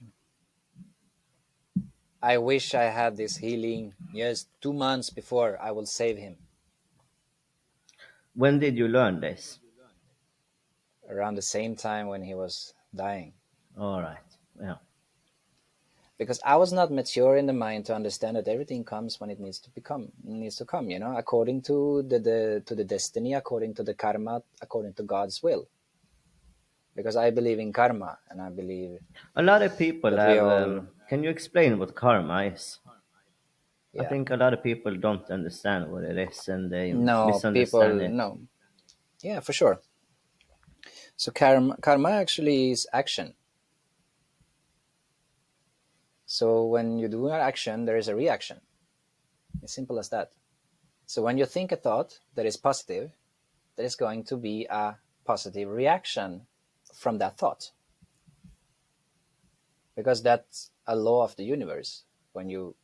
I wish I had this healing. Yes, 2 months before I will save him. When did you learn this? Around the same time when he was dying, All right. Yeah. because I was not mature in the mind to understand that everything comes when it needs to come. According to the destiny, according to the karma, according to God's will. Because I believe in karma, and I believe A lot of people that we have. all, Can you explain what karma is? I yeah. think a lot of people don't understand what it is, and they No, people, misunderstand it. no. Yeah, for sure. So karma actually is action. So when you do an action, there is a reaction. As simple as that. So when you think a thought that is positive, there is going to be a positive reaction from that thought, because that's a law of the universe. When you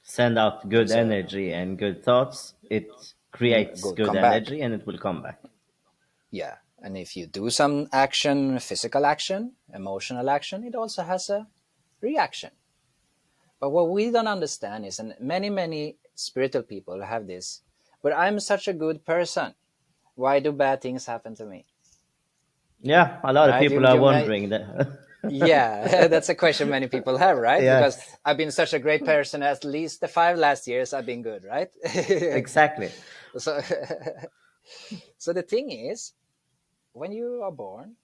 Send out when good so energy and good thoughts, it creates go good come back. energy and it will come back. Yeah, and if you do some action, physical action, emotional action, it also has a reaction. But what we don't understand is, and many spiritual people have this, but I'm such a good person. Why do bad things happen to me? Yeah, a lot of Right? You people are you may wondering that. Yeah, that's a question many people have, right? Because Yes, I've been such a great person. At least the 5 last years, I've been good, right? exactly. so, so the thing is, when you are born,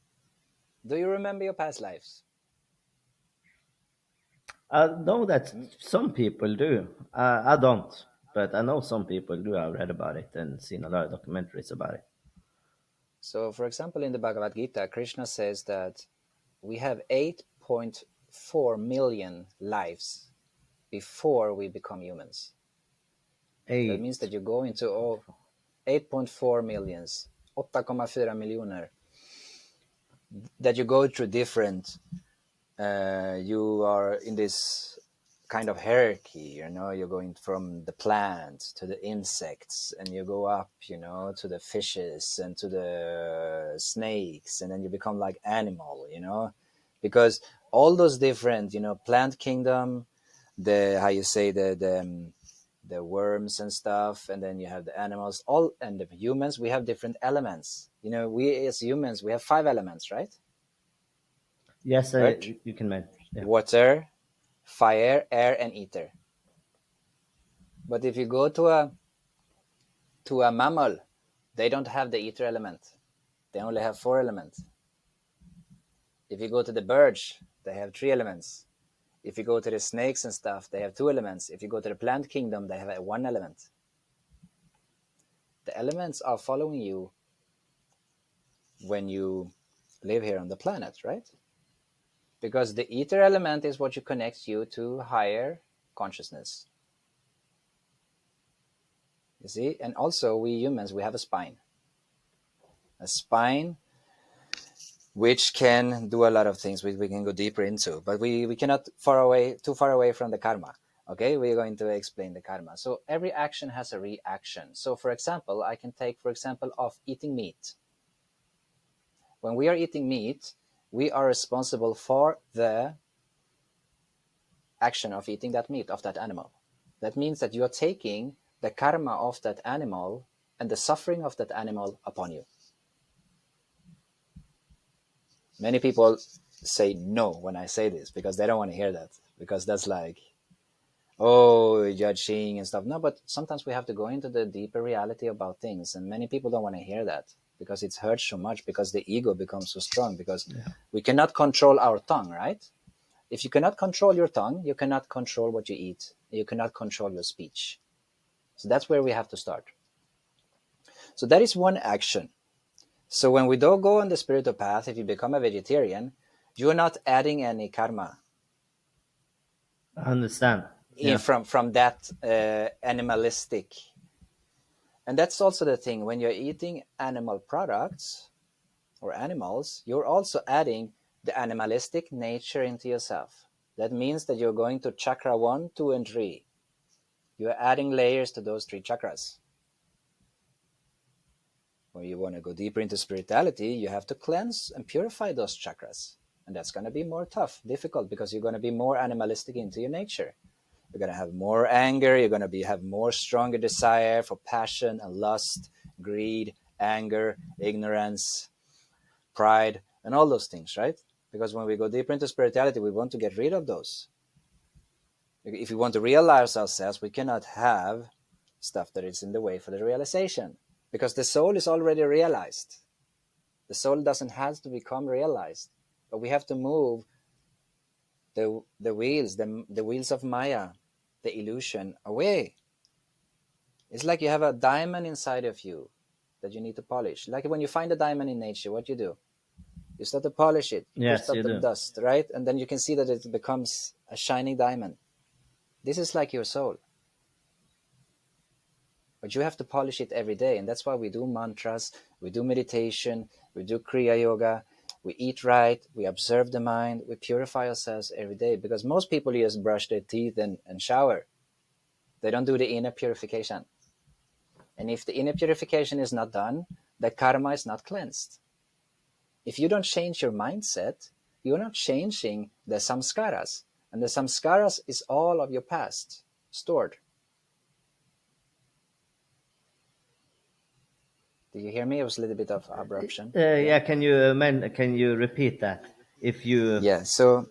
do you remember your past lives? I know that Mm, some people do. I don't, but I know some people do. I've read about it and seen a lot of documentaries about it. So, for example, in the Bhagavad Gita, Krishna says that we have 8.4 million lives before we become humans. That means that you go into 8.4 millions, 8,4 miljoner, that you go through different, you are in this kind of hierarchy, you're going from the plants to the insects, and you go up, to the fishes and to the snakes, and then you become like animal, because all those different, plant kingdom, the, how you say, the worms and stuff, and then you have the animals, all, and the humans, we have different elements. We as humans, we have 5 elements, right? Yes, Earth, you can mention. Yeah. water, fire, air, and ether. But if you go to a mammal, they don't have the ether element. They only have 4 elements. If you go to the birds, they have 3 elements. If you go to the snakes and stuff, they have 2 elements. If you go to the plant kingdom, they have 1 element. The elements are following you when you live here on the planet, right? Because the ether element is what you connects you to higher consciousness. You see? And also, we humans, we have a spine. A spine which can do a lot of things which we can go deeper into, but we cannot too far away from the karma. Okay, we're going to explain the karma. So every action has a reaction. So for example, I can take, for example, of eating meat. When we are eating meat, we are responsible for the action of eating that meat, of that animal. That means that you are taking the karma of that animal and the suffering of that animal upon you. Many people say no when I say this because they don't want to hear that, because that's like, oh, judging and stuff. No, but sometimes we have to go into the deeper reality about things, and many people don't want to hear that because it hurts so much, because the ego becomes so strong, because we cannot control our tongue, right? If you cannot control your tongue, you cannot control what you eat. You cannot control your speech. So that's where we have to start. So that is one action. So when we don't go on the spiritual path, if you become a vegetarian, you're not adding any karma I understand. Yeah. from that animalistic. And that's also the thing. When you're eating animal products or animals, you're also adding the animalistic nature into yourself. That means that you're going to chakra 1, 2, and 3. You're adding layers to those 3 chakras. When you want to go deeper into spirituality, you have to cleanse and purify those chakras. And that's going to be more tough, difficult, because you're going to be more animalistic into your nature. You're going to have more anger. You're going to have more stronger desire for passion and lust, greed, anger, ignorance, pride, and all those things, right? Because when we go deeper into spirituality, we want to get rid of those. If we want to realize ourselves, we cannot have stuff that is in the way for the realization, because the soul is already realized. The soul doesn't have to become realized, but we have to move the wheels of Maya, the illusion, away. It's like you have a diamond inside of you that you need to polish. Like when you find a diamond in nature, what you do? You start to polish it, you push Yes, out you the do. dust, right? And then you can see that it becomes a shining diamond. This is like your soul. But you have to polish it every day. And that's why we do mantras, we do meditation, we do Kriya Yoga, we eat right, we observe the mind, we purify ourselves every day. Because most people just brush their teeth and shower. They don't do the inner purification. And if the inner purification is not done, the karma is not cleansed. If you don't change your mindset, you're not changing the samskaras. And the samskaras is all of your past stored. Did you hear me? It was a little bit of abruption. Yeah. Can you repeat that? If you Yeah. So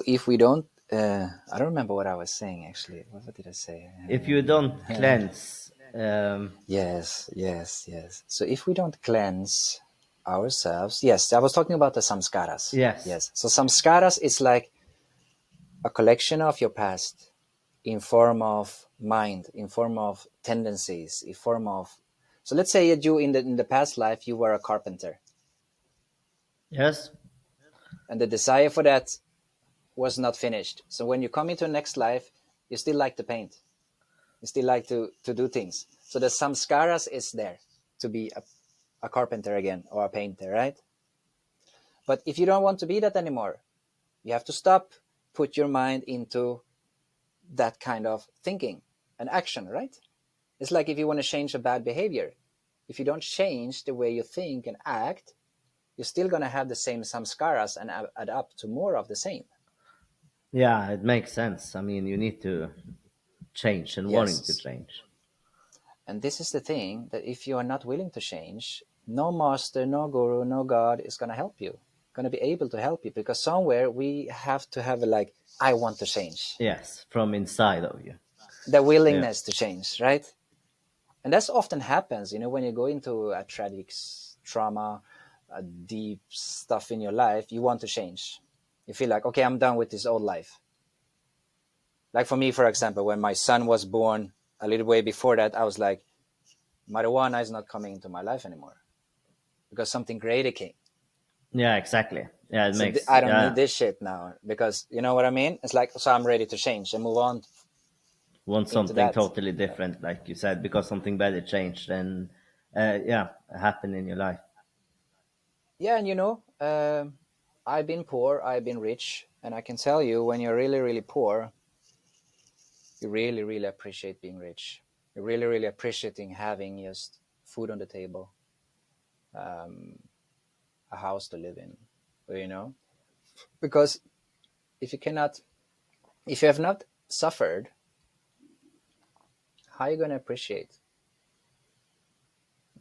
if we don't, I don't remember what I was saying actually. What did I say? if you don't cleanse, Yes. So if we don't cleanse ourselves, yes, I was talking about the samskaras. yes, Yes. So samskaras is like a collection of your past in form of mind, in form of tendencies, in form of So let's say that you in the past life you were a carpenter, Yes. and the desire for that was not finished. So when you come into the next life, you still like to paint. You still like to do things. So the samskaras is there to be a carpenter again or a painter, right? But if you don't want to be that anymore, you have to stop, put your mind into that kind of thinking and action, right? It's like if you want to change a bad behavior. If you don't change the way you think and act, you're still going to have the same samskaras and add up to more of the same. Yeah, it makes sense. I mean, you need to change and wanting to Yes. change. And this is the thing that if you are not willing to change, no master, no guru, no God is going to help you, going to be able to help you because somewhere we have to have a like, I want to change, Yes, from inside of you. the Yeah. willingness to change, right? And that's often happens, when you go into a tragic trauma, a deep stuff in your life, you want to change. You feel like, okay, I'm done with this old life. Like for me, for example, when my son was born, a little way before that, I was like, marijuana is not coming into my life anymore because something greater came. Yeah, exactly. Yeah, it So makes, I don't need yeah, this shit now because you know what I mean. It's like so I'm ready to change and move on want into something that. totally different, like you said, because something better changed and, yeah, happened in your life. Yeah, and I've been poor, I've been rich, and I can tell you when you're really really poor, you really really appreciate being rich. You're really really appreciating having just food on the table, um, a house to live in, because if you cannot, if you have not suffered, how are you going to appreciate?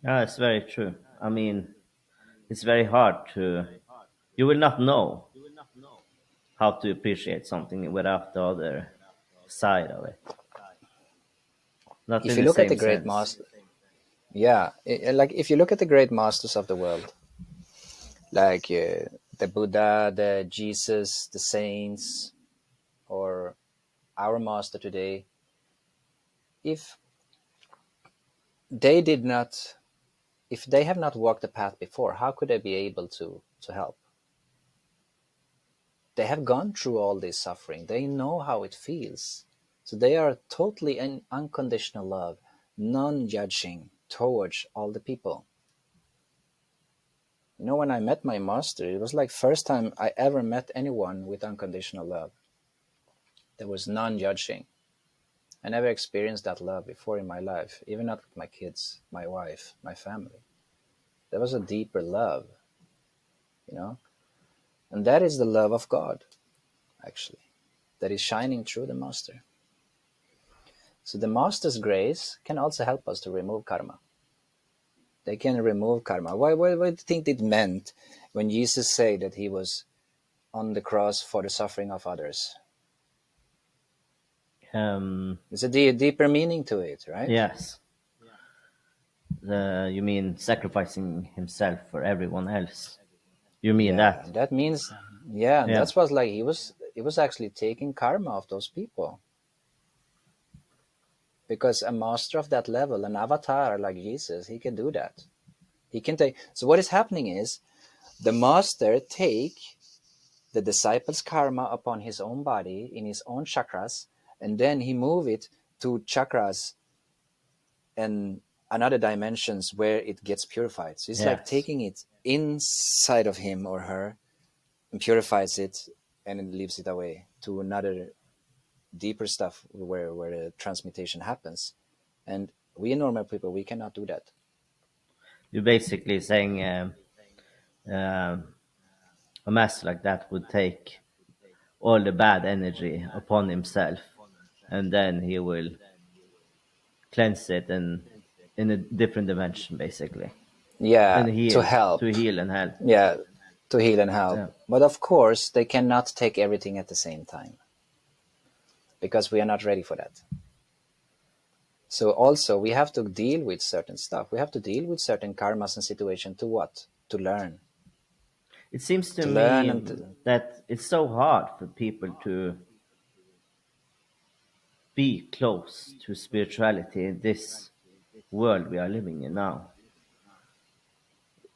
Yeah, it's very true. I mean, it's very hard to, you will not know how to appreciate something without the other side of it. Not If in you the look at same the great sense. master, yeah, like if you look at the great masters of the world, like the Buddha, the Jesus, the saints, or our master today, if they did not, if they have not walked the path before, how could they be able to help? They have gone through all this suffering. They know how it feels. So they are totally in unconditional love, non-judging towards all the people. When I met my master, it was like first time I ever met anyone with unconditional love. There was non-judging. I never experienced that love before in my life, even not with my kids, my wife, my family. There was a deeper love, you know, and that is the love of God, actually, that is shining through the master. So the master's grace can also help us to remove karma. They can remove karma. What do you think it meant when Jesus said that he was on the cross for the suffering of others? Um, There's a deeper meaning to it, right? yes. You mean sacrificing himself for everyone else? You mean Yeah, that? and that means, yeah, and Yeah. that's what like he was actually taking karma of those people because a master of that level, an avatar like Jesus, he can do that. He can take. So what is happening is the master take the disciple's karma upon his own body in his own chakras, and then he move it to chakras and another dimensions where it gets purified. So it's like Yes. taking it inside of him or her and purifies it and it leaves it away to another deeper stuff where the transmutation happens. And we normal people, we cannot do that. You're basically saying um, a master like that would take all the bad energy upon himself, and then he will cleanse it and in a different dimension, basically, Yeah, and to heal, help. to heal and help. Yeah, to heal and help. Yeah. But of course, they cannot take everything at the same time because we are not ready for that. So also we have to deal with certain stuff. We have to deal with certain karmas and situation to what? To learn. It seems to To learn me and to, that it's so hard for people to be close to spirituality in this world we are living in now.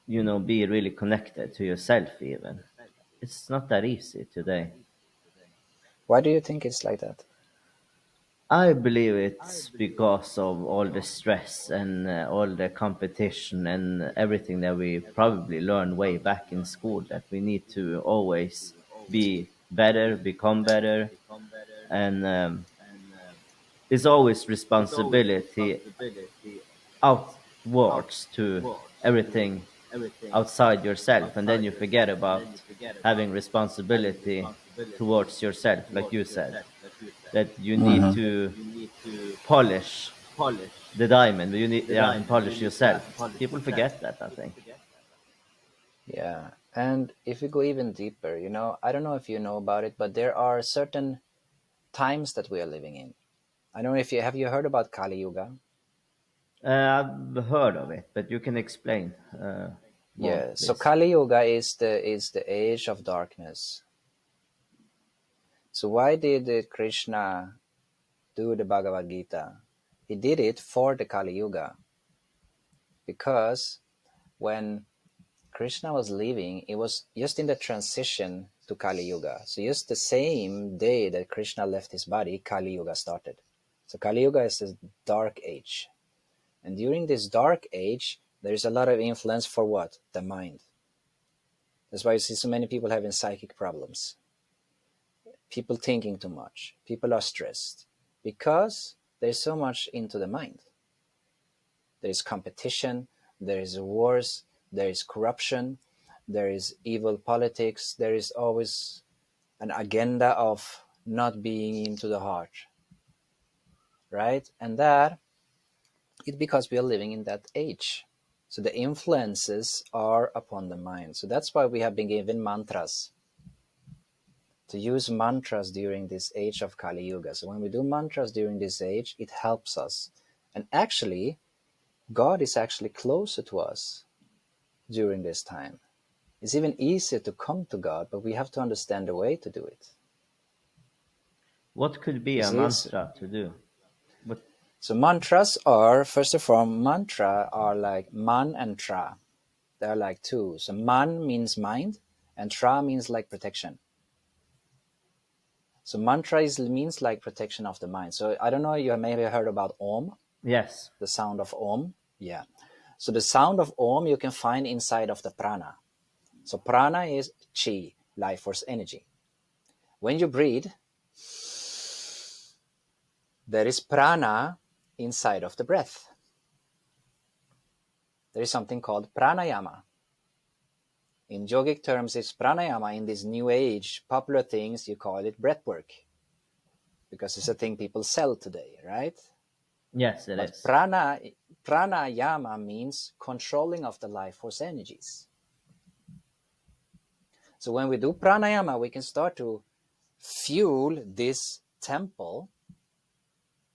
Be really connected to yourself even. It's not that easy today. Why do you think it's like that? I believe it's because of all the stress and all the competition and everything that we probably learned way back in school, that we need to always be better, become better, and it's always responsibility outwards to everything outside yourself, and then you forget about having responsibility towards yourself, like you said, that you need Hmm. to polish the diamond, you need, yeah, and polish yourself. People forget that, I think. Yeah. And if we go even deeper, I don't know if you know about it, but there are certain times that we are living in. I don't know if you have you heard about Kali Yuga? I've heard of it, but you can explain more, Yeah. So please. Kali Yuga is the age of darkness. So why did Krishna do the Bhagavad Gita? He did it for the Kali Yuga because when Krishna was leaving, it was just in the transition to Kali Yuga. So just the same day that Krishna left his body, Kali Yuga started. So Kali Yuga is this dark age. And during this dark age, there is a lot of influence for what? The mind. That's why you see so many people having psychic problems. People thinking too much. People are stressed because there's so much into the mind. There is competition, there is wars, there is corruption, there is evil politics, there is always an agenda of not being into the heart, right? And that it's because we are living in that age. So the influences are upon the mind. So that's why we have been given mantras, to use mantras during this age of Kali Yuga. So when we do mantras during this age, it helps us. And actually, God is actually closer to us during this time. It's even easier to come to God, but we have to understand the way to do it. What could be You a see, it's, mantra to do? What? so mantras are, first of all, mantra are like man and tra. They're like two. So man means mind, and tra means like protection. So mantra means like protection of the mind. So I don't know, you have maybe heard about Om, Yes. the sound of Om. Yeah. So the sound of Om you can find inside of the prana. So prana is chi, life force energy. When you breathe, there is prana inside of the breath. There is something called pranayama. In yogic terms, it's pranayama. In this new age, popular things, you call it breath work because it's a thing people sell today, right? Yes, it But is. pranayama means controlling of the life force energies. So when we do pranayama, we can start to fuel this temple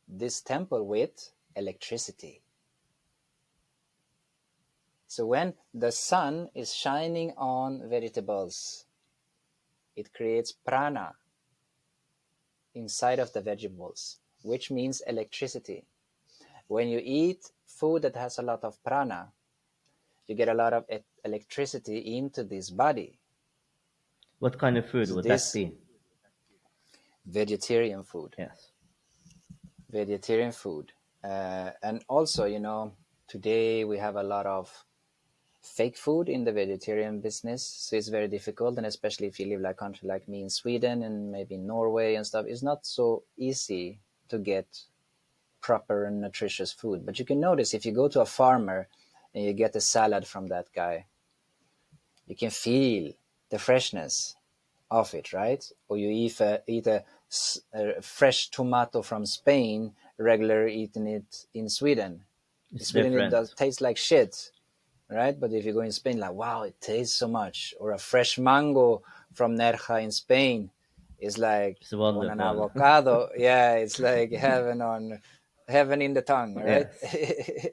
with electricity. So when the sun is shining on vegetables, it creates prana inside of the vegetables, which means electricity. When you eat food that has a lot of prana, you get a lot of electricity into this body. What kind of food So would that this be? vegetarian food, Yes. vegetarian food, and also, today we have a lot of fake food in the vegetarian business, so it's very difficult, and especially if you live like a country like me in Sweden and maybe Norway and stuff, it's not so easy to get proper and nutritious food. But you can notice if you go to a farmer and you get a salad from that guy, you can feel the freshness of it, right? Or you eat a fresh tomato from Spain, regular eating it in Sweden. In It's Sweden, it does different. taste like shit, right? But if you go in Spain, like, wow, it tastes so much. Or a fresh mango from Nerja in Spain is like It's on an wonderful. avocado. Yeah, it's like heaven in the tongue, right? Yes.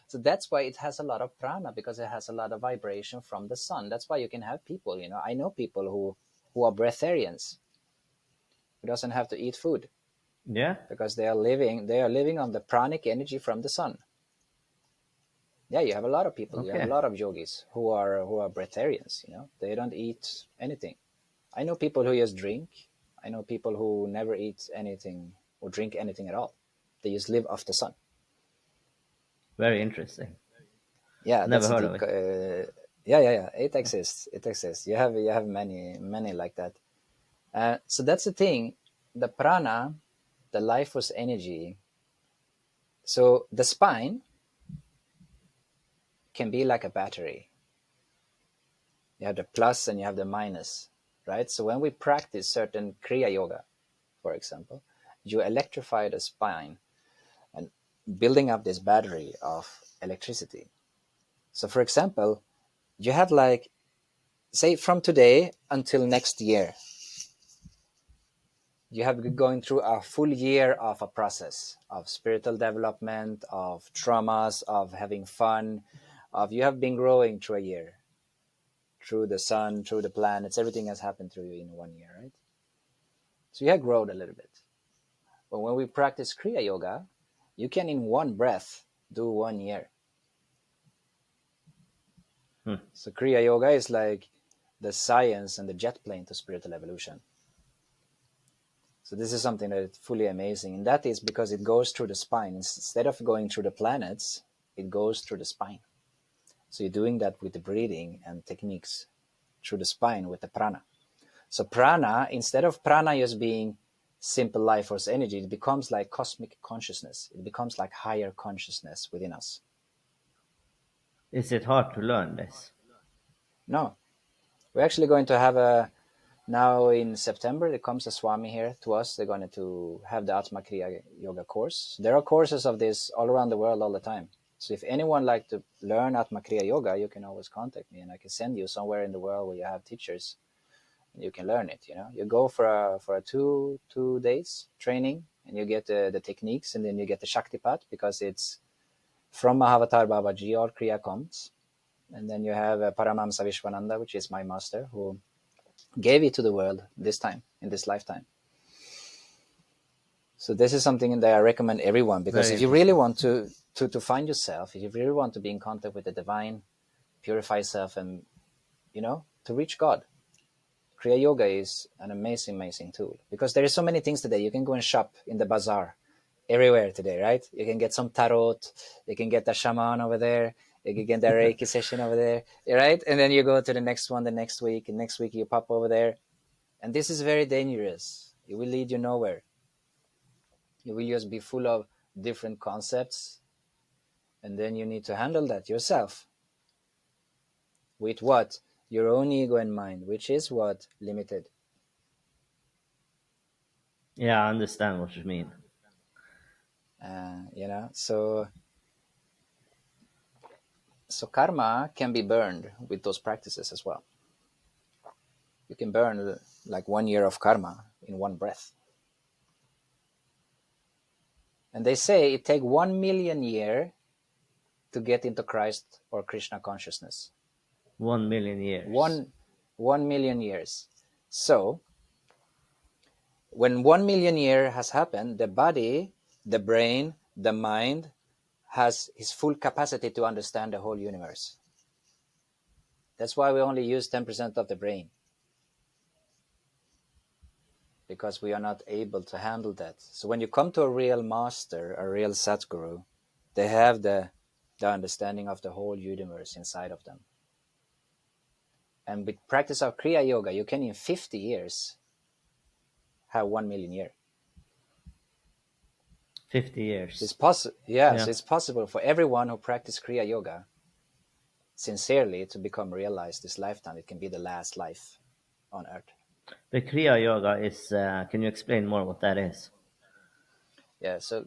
So that's why it has a lot of prana, because it has a lot of vibration from the sun. That's why you can have people, I know people who are breatharians, who doesn't have to eat food Yeah. because they are living on the pranic energy from the sun. Yeah, you have a lot of people. You have a Okay, lot of yogis who are breatharians. They don't eat anything. I know people who just drink. I know people who never eat anything or drink anything at all. They just live off the sun. very interesting. Yeah, Never that's a heard of deep. it. Yeah. It exists. It exists. You have many like that. So that's the thing. The prana, the life force energy. So the spine can be like a battery. You have the plus and you have the minus, right? So when we practice certain Kriya Yoga, for example, you electrify the spine and building up this battery of electricity. So, for example, you have like, say, from today until next year, you have going through a full year of a process of spiritual development, of traumas, of having fun, of you have been growing through a year, through the sun, through the planets, everything has happened through you in 1 year, right? So you have grown a little bit. But when we practice Kriya Yoga, you can in one breath do 1 year. Hmm. So Kriya Yoga is like the science and the jet plane to spiritual evolution. So this is something that is fully amazing, and that is because it goes through the spine. Instead of going through the planets, it goes through the spine. So you're doing that with the breathing and techniques through the spine with the prana. So prana, instead of prana just being simple life force energy, it becomes like cosmic consciousness. It becomes like higher consciousness within us. Is it hard to learn this? No, we're actually going to have a now in September. There comes a Swami here to us. They're going to have the Atma Kriya Yoga course. There are courses of this all around the world all the time. So if anyone like to learn Atma Kriya Yoga, you can always contact me, and I can send you somewhere in the world where you have teachers and you can learn it. You go for a two days training, and you get the techniques, and then you get the Shaktipat because it's from Mahavatar Babaji. All Kriya comes, and then you have Paramamsa Vishwananda, which is my master, who gave it to the world this time in this lifetime. So this is something that I recommend everyone, because Very if you really interesting. want to find yourself, if you really want to be in contact with the divine, purify yourself, and to reach God, Kriya Yoga is an amazing tool, because there is so many things today. You can go and shop in the bazaar everywhere today, right? You can get some tarot, you can get the shaman over there, you can get the Reiki session over there, right? And then you go to the next one the next week, and next week you pop over there. And this is very dangerous. It will lead you nowhere. You will just be full of different concepts, and then you need to handle that yourself. With what? Your own ego and mind, which is what? Limited. Yeah, I understand what you mean. So karma can be burned with those practices as well. You can burn like 1 year of karma in one breath. And they say it takes 1 million years to get into Christ or Krishna consciousness. 1 million years. One million years. So when 1 million year has happened, the body, the brain, the mind has his full capacity to understand the whole universe. That's why we only use 10% of the brain, because we are not able to handle that. So when you come to a real master, a real Satguru, they have the understanding of the whole universe inside of them. And with practice of Kriya Yoga, you can in 50 years have 1 million year. 50 So it's years. possible. Yeah, Yeah. so it's possible for everyone who practice Kriya Yoga sincerely to become realized this lifetime. It can be the last life on earth. The Kriya Yoga is, can you explain more what that is? Yeah, so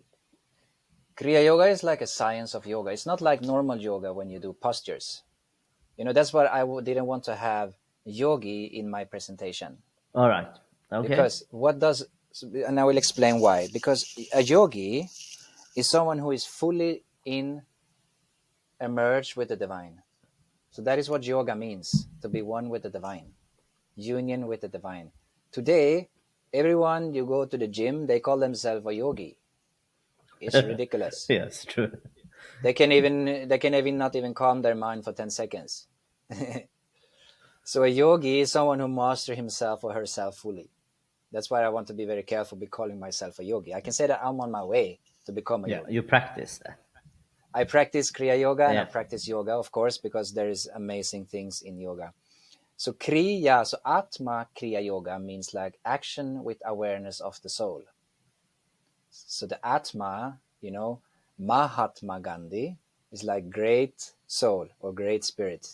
Kriya Yoga is like a science of yoga. It's not like normal yoga when you do postures. That's why didn't want to have yogi in my presentation, All right. Okay. because and I will explain why. Because a yogi is someone who is fully in emerged with the divine. So that is what yoga means, to be one with the divine, union with the divine. Today, everyone you go to the gym, they call themselves a yogi. It's ridiculous. Yes, true. They can even not even calm their mind for 10 seconds. So a yogi is someone who masters himself or herself fully. That's why I want to be very careful with calling myself a yogi. I can say that I'm on my way to become a Yeah, yogi. you practice that. I practice Kriya Yoga and I Yeah. practice yoga, of course, because there is amazing things in yoga. So Kriya, so Atma Kriya Yoga means like action with awareness of the soul. So the Atma, Mahatma Gandhi is like great soul or great spirit.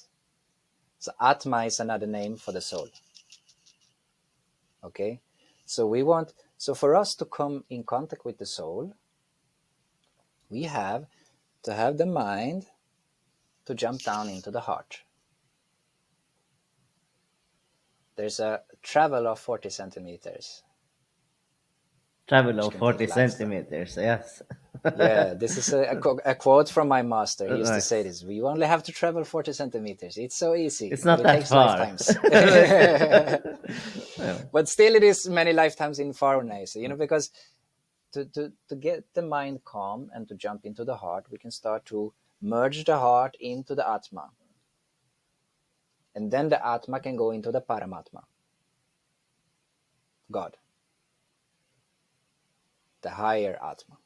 So Atma is another name for the soul. Okay? So for us to come in contact with the soul, we have to have the mind to jump down into the heart. There's a travel of 40 centimeters, Travel which of can take 40 lifetime. centimeters, yes. Yeah, this is a quote from my master. He used to say Nice. this: "We only have to travel 40 centimeters. It's so easy, It's but not it that takes far. lifetimes." Yeah. But still, it is many lifetimes in foreigners, because to get the mind calm and to jump into the heart, we can start to merge the heart into the Atma. And then the Atma can go into the Paramatma, God, the higher Atma.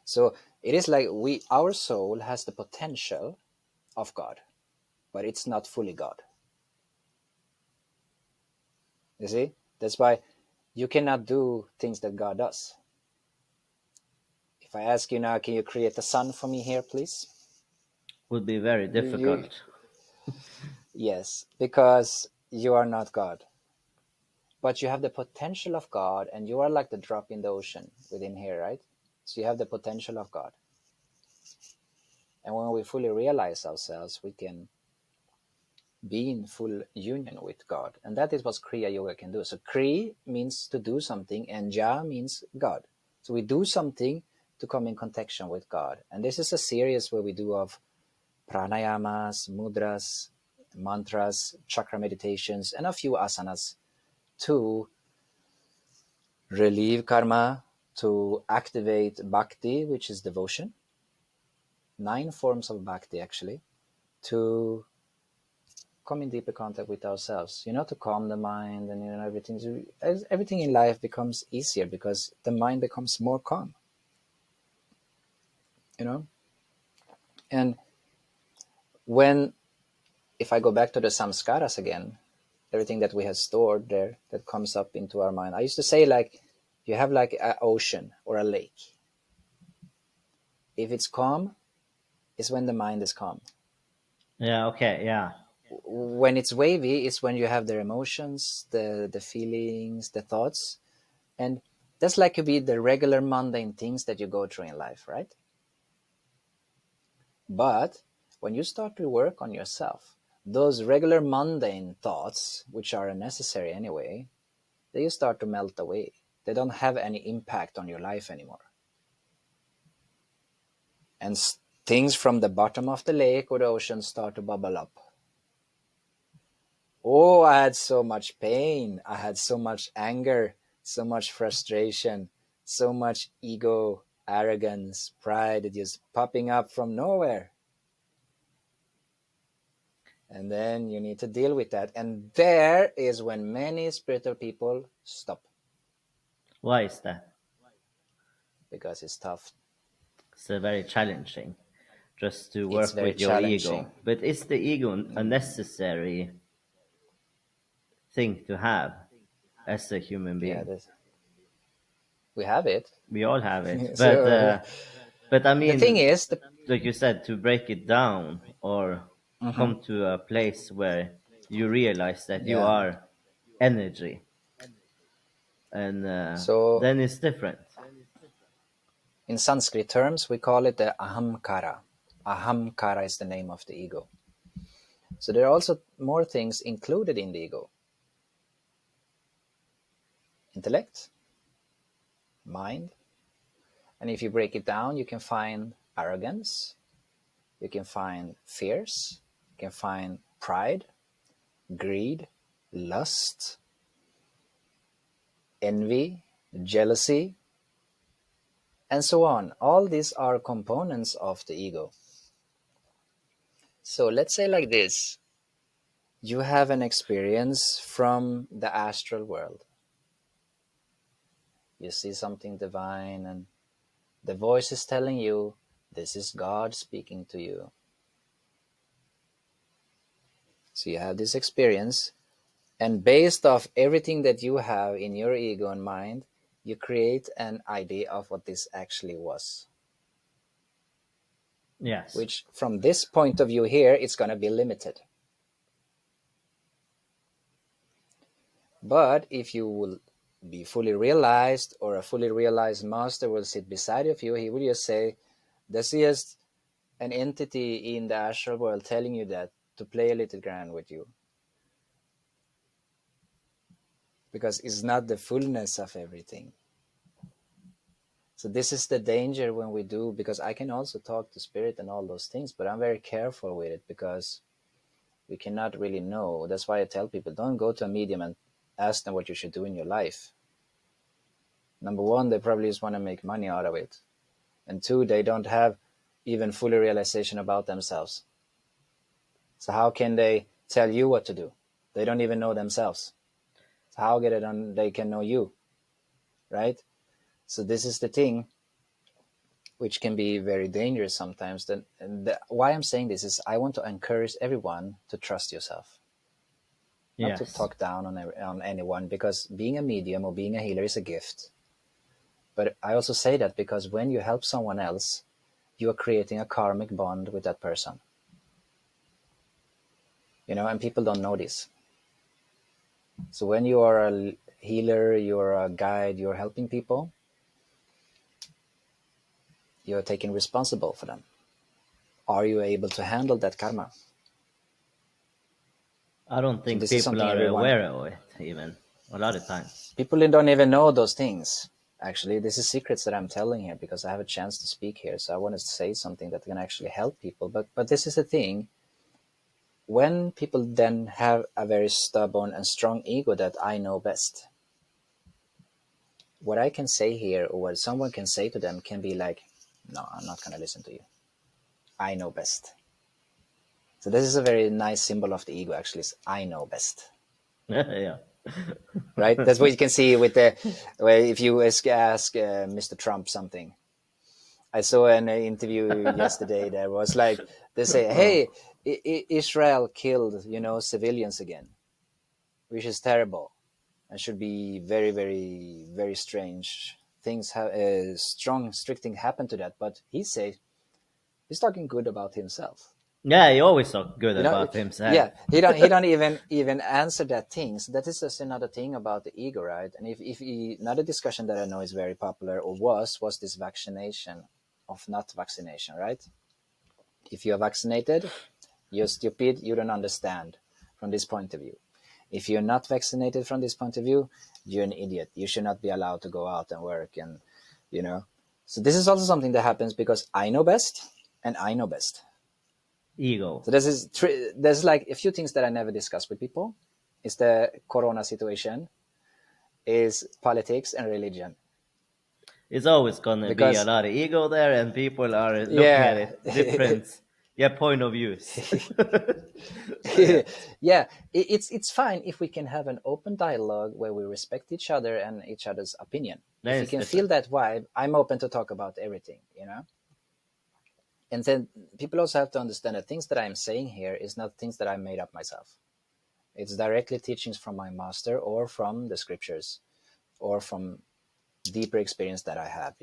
So it is like our soul has the potential of God, but it's not fully God. You see? That's why you cannot do things that God does. If I ask you now, can you create a sun for me here, please? Would be very You difficult. yes, because you are not God. But you have the potential of God, and you are like the drop in the ocean within here, right? So you have the potential of God. And when we fully realize ourselves, we can be in full union with God. And that is what Kriya Yoga can do. So Kri means to do something, and Ja means God. So we do something to come in connection with God. And this is a series where we do of pranayamas, mudras, mantras, chakra meditations, and a few asanas to relieve karma, to activate bhakti, which is devotion, 9 forms of bhakti actually, to come in deeper contact with ourselves, to calm the mind, and everything in life becomes easier because the mind becomes more calm, you know. And when if I go back to the samskaras again, everything that we have stored there that comes up into our mind, I used to say, like, you have like an ocean or a lake. If it's calm, it's when the mind is calm. Yeah, okay, yeah. When it's wavy, it's when you have the emotions, the feelings, the thoughts. And that's like to be the regular mundane things that you go through in life, right? But when you start to work on yourself, those regular mundane thoughts, which are unnecessary anyway, they start to melt away. They don't have any impact on your life anymore. And things from the bottom of the lake or the ocean start to bubble up. Oh, I had so much pain. I had so much anger, so much frustration, so much ego, arrogance, pride just popping up from nowhere. And then you need to deal with that. And there is when many spiritual people stop Why is that? because it's tough. It's very challenging just to It's work very with your ego. challenging. But is the ego a necessary thing to have as a human Yeah, being? we have it. We all have it. So But I the thing mean, is, like you said, to break it down or Mhm. come to a place where you realize that you Yeah. are energy, and So then it's different. in Sanskrit terms, we call it the ahamkara. Ahamkara is the name of the ego. So there are also more things included in the ego: intellect, mind, and if you break it down, you can find arrogance, you can find fears, you can find pride, greed, lust, envy, jealousy, and so on. All these are components of the ego. So let's say like this: you have an experience from the astral world. You see something divine, and the voice is telling you this is God speaking to you. So you have this experience, and based off everything that you have in your ego and mind, you create an idea of what this actually was. Yes. Which, from this point of view here, it's going to be limited. But if you will be fully realized, or a fully realized master will sit beside of you, he will just say, this is an entity in the astral world telling you that to play a little grand with you. Because it's not the fullness of everything. So this is the danger when we do, because I can also talk to spirit and all those things, but I'm very careful with it because we cannot really know. That's why I tell people, don't go to a medium and ask them what you should do in your life. Number one, they probably just want to make money out of it. And two, they don't have even fully realization about themselves. So how can they tell you what to do? They don't even know themselves. So how get it on? They can know you, right? So this is the thing, which can be very dangerous sometimes. Why I'm saying this is I want to encourage everyone to trust yourself, not to Yes. talk down on anyone, because being a medium or being a healer is a gift. But I also say that because when you help someone else, you are creating a karmic bond with that person. And people don't know this. So when you are a healer, you're a guide, you're helping people, you're taking responsible for them. Are you able to handle that karma? I don't So think this is people something are everyone, aware of it, even a lot of times. people don't even know those things. Actually, this is secrets that I'm telling here because I have a chance to speak here. So I want to say something that can actually help people. But this is the thing. When people then have a very stubborn and strong ego that I know best, what I can say here or what someone can say to them can be like, no, I'm not going to listen to you. I know best. So this is a very nice symbol of the ego, actually, is I know best. Yeah. Right? That's what you can see with if you ask Mr. Trump something. I saw an interview yesterday that was like, they say, Oh. hey, Israel killed, civilians again, which is terrible and should be very, very, very strange. Things have strong, strict thing happen to that. But he's talking good about himself. Yeah, he always talk good You know, about himself. yeah, he don't even answer that thing. So that is just another thing about the ego, right? And another discussion that I know is very popular or was this vaccination of not vaccination, right? If you're vaccinated, you're stupid, you don't understand from this point of view. If you're not vaccinated from this point of view, you're an idiot. You should not be allowed to go out and work, and you know. So this is also something that happens because I know best and I know best. Ego. So there's like a few things that I never discuss with people. Is the corona situation, is politics and religion. It's always gonna be a Because lot of ego there, and people are looking at yeah, it different, yeah, point of views. So yeah, yeah, it's fine if we can have an open dialogue where we respect each other and each other's opinion. then If we it's can feel different. that vibe, I'm open to talk about everything. And then people also have to understand that things that I'm saying here is not things that I made up myself. It's directly teachings from my master or from the scriptures or from deeper experience that I have.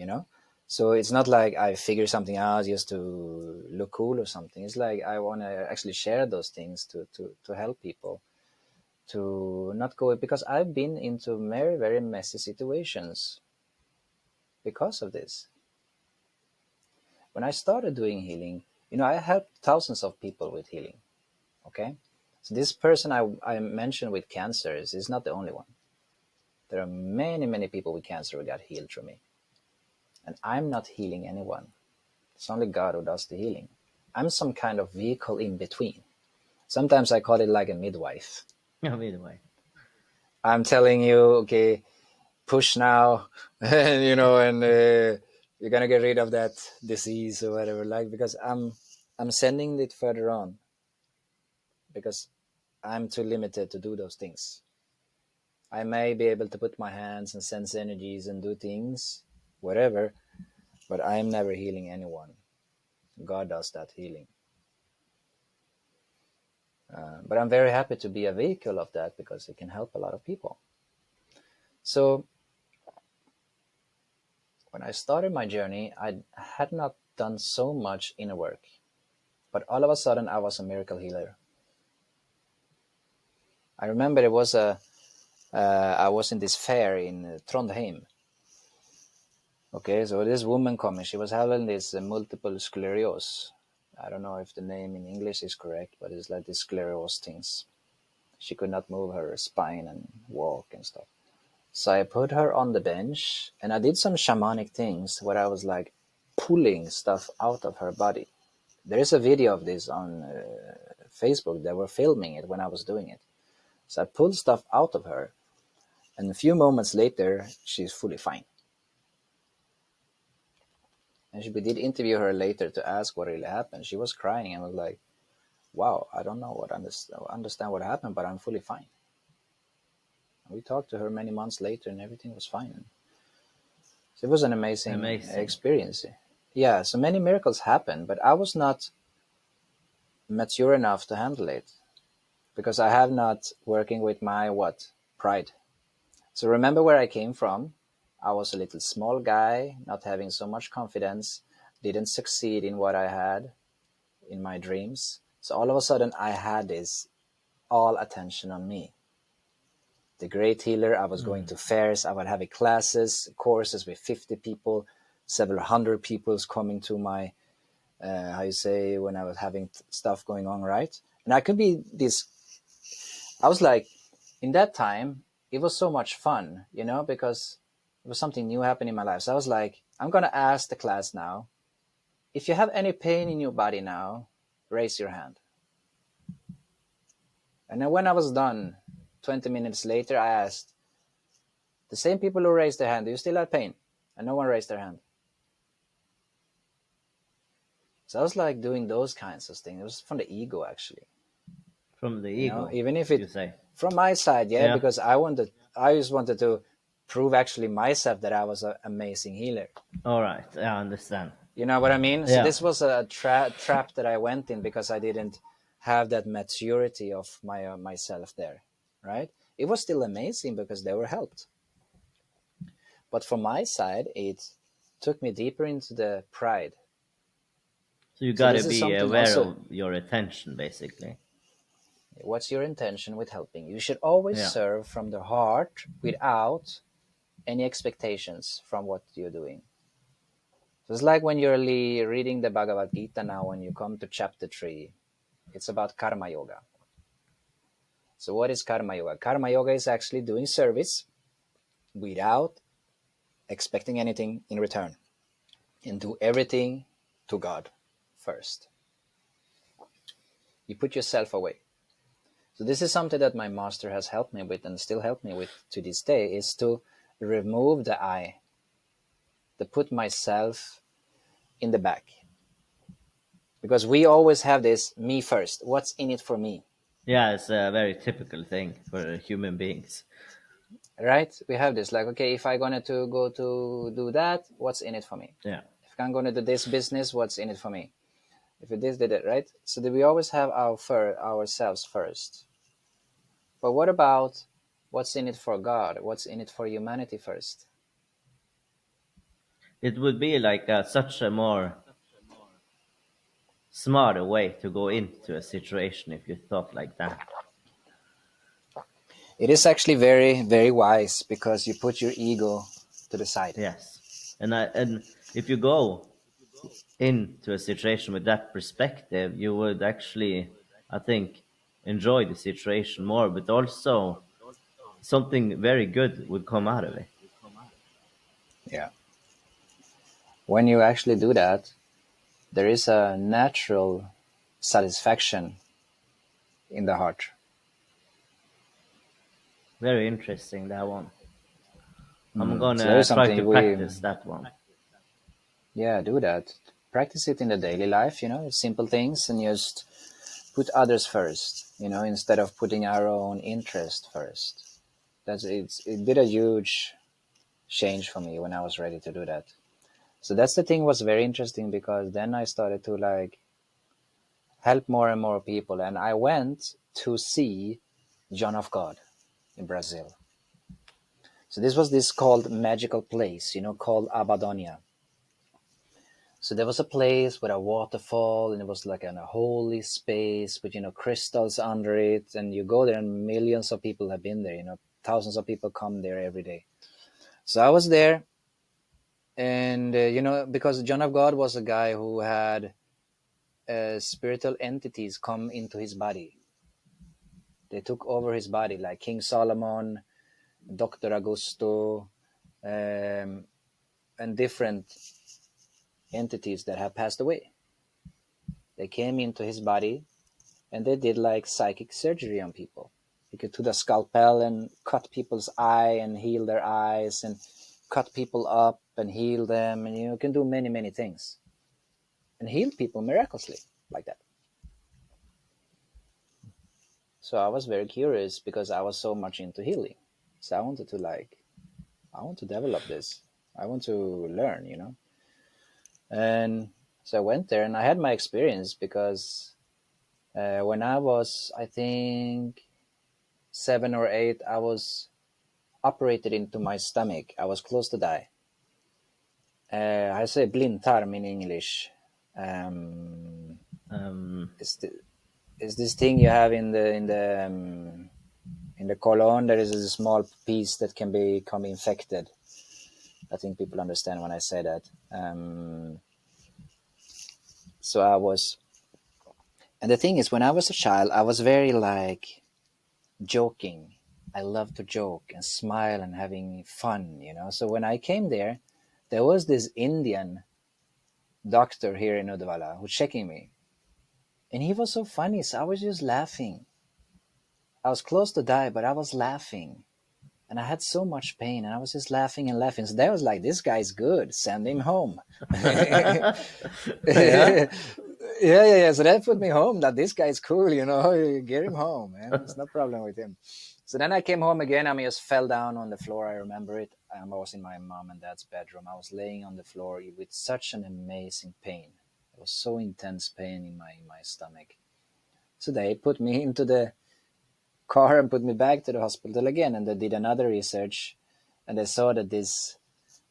So it's not like I figure something out just to look cool or something. It's like I want to actually share those things to help people to not go, because I've been into very, very messy situations because of this. When I started doing healing, I helped thousands of people with healing. Okay. So this person I mentioned with cancer is not the only one. There are many, many people with cancer who got healed through me. And I'm not healing anyone. It's only God who does the healing. I'm some kind of vehicle in between. Sometimes I call it like a midwife. Yeah, either way. I'm telling you, okay, push now, and you're gonna get rid of that disease or whatever, like, because I'm sending it further on because I'm too limited to do those things. I may be able to put my hands and sense energies and do things, whatever, but I'm never healing anyone. God does that healing. But I'm very happy to be a vehicle of that because it can help a lot of people. So when I started my journey, I had not done so much inner work, but all of a sudden I was a miracle healer. I remember I was in this fair in Trondheim. Okay, so this woman coming, she was having this multiple sclerosis. I don't know if the name in English is correct, but it's like this sclerosis things. She could not move her spine and walk and stuff. So I put her on the bench and I did some shamanic things where I was like pulling stuff out of her body. There is a video of this on Facebook. They were filming it when I was doing it. So I pulled stuff out of her, and a few moments later, she's fully fine. And we did interview her later to ask what really happened. She was crying and was like, "Wow, I don't know what understand what happened, but I'm fully fine." We talked to her many months later, and everything was fine. So it was an amazing Amazing. experience. Yeah, so many miracles happened, but I was not mature enough to handle it because I have not working with my what pride. So remember where I came from. I was a little small guy, not having so much confidence, didn't succeed in what I had in my dreams. So all of a sudden, I had this all attention on me. The great healer, I was going Mm. to fairs, I would have classes, courses with 50 people, several hundred people coming to my, how you say, when I was having stuff going on, right? And I could be this, I was like, in that time, it was so much fun, because it was something new happening in my life. So I was like, I'm going to ask the class now, if you have any pain in your body now, raise your hand. And then when I was done, 20 minutes later, I asked the same people who raised their hand, do you still have pain? And no one raised their hand. So I was like doing those kinds of things. It was from the ego, actually. From the ego, Even if you it, say? from my side, yeah, Yeah. because I just wanted to prove actually myself that I was an amazing healer. All right. I understand. You know what I mean? So Yeah. this was a trap that I went in because I didn't have that maturity of myself there, right? It was still amazing because they were helped. But from my side, it took me deeper into the pride. So you So gotta this is be something aware also. of your attention, basically. What's your intention with helping? You should always Yeah. serve from the heart without any expectations from what you're doing. So it's like when you're reading the Bhagavad Gita now, when you come to chapter 3, it's about karma yoga. So what is karma yoga? Karma yoga is actually doing service without expecting anything in return and do everything to God first. You put yourself away. So this is something that my master has helped me with and still help me with to this day, is to remove the I, to put myself in the back. Because we always have this me first. What's in it for me? Yeah, it's a very typical thing for human beings. Right? We have this like, okay, if I'm going to go to do that, what's in it for me? Yeah. If I'm going to do this business, what's in it for me? If it is, did it, right? So that we always have ourselves first. But what about what's in it for God? What's in it for humanity first? It would be like such a more smarter way to go into a situation if you thought like that. It is actually very, very wise because you put your ego to the side. Yes. And if you go into a situation with that perspective, you would actually, I think, enjoy the situation more, but also something very good would come out of it. Yeah. When you actually do that, there is a natural satisfaction in the heart. Very interesting, that one. I'm So there gonna is try to something we practice that one. Yeah, do that. Practice it in the daily life, simple things, and just put others first, instead of putting our own interest first. It did a huge change for me when I was ready to do that. So that's the thing was very interesting because then I started to like help more and more people, and I went to see John of God in Brazil. So this was this called magical place, called Abadonia. So there was a place with a waterfall, and it was like a holy space with crystals under it. And you go there, and millions of people have been there. Thousands of people come there every day. So I was there, and because John of God was a guy who had spiritual entities come into his body. They took over his body, like King Solomon, Doctor Augusto, and different entities that have passed away. They came into his body and they did like psychic surgery on people. You could do the scalpel and cut people's eye and heal their eyes, and cut people up and heal them, and you can do many, many things and heal people miraculously like that. So I was very curious because I was so much into healing. So I want to develop this. I want to learn. And so I went there and I had my experience because when I was, I think, 7 or 8, I was operated into my stomach. I was close to die. I say blindtarm in English. Um, Um, it's this thing you have in the colon. There is a small piece that can become infected. I think people understand when I say that. So I was, and the thing is, when I was a child, I was very like joking. I love to joke and smile and having fun. So when I came there was this Indian doctor here in Uddevalla who was checking me, and he was so funny. So I was just laughing. I was close to die, but I was laughing, and I had so much pain, and I was just laughing and laughing. So they was like, "This guy's good. Send him home." yeah, yeah. yeah. So that put me home. That this guy's cool. Get him home, man. There's no problem with him. So then I came home again. I just fell down on the floor. I remember it. I was in my mom and dad's bedroom. I was laying on the floor with such an amazing pain. It was so intense pain in my stomach. So they put me into the car and put me back to the hospital again. And they did another research, and they saw that this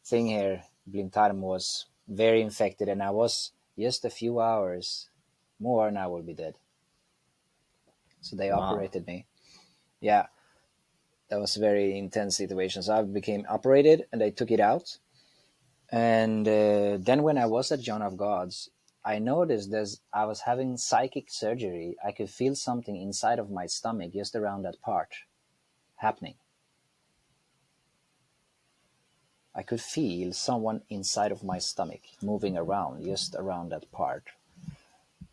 thing here, Blintarm, was very infected, and I was just a few hours more, and I will be dead. So they Wow. operated me. Yeah, that was a very intense situation. So I became operated, and they took it out. And then when I was at John of God's, I noticed I was having psychic surgery. I could feel something inside of my stomach, just around that part, happening. I could feel someone inside of my stomach moving around, just around that part.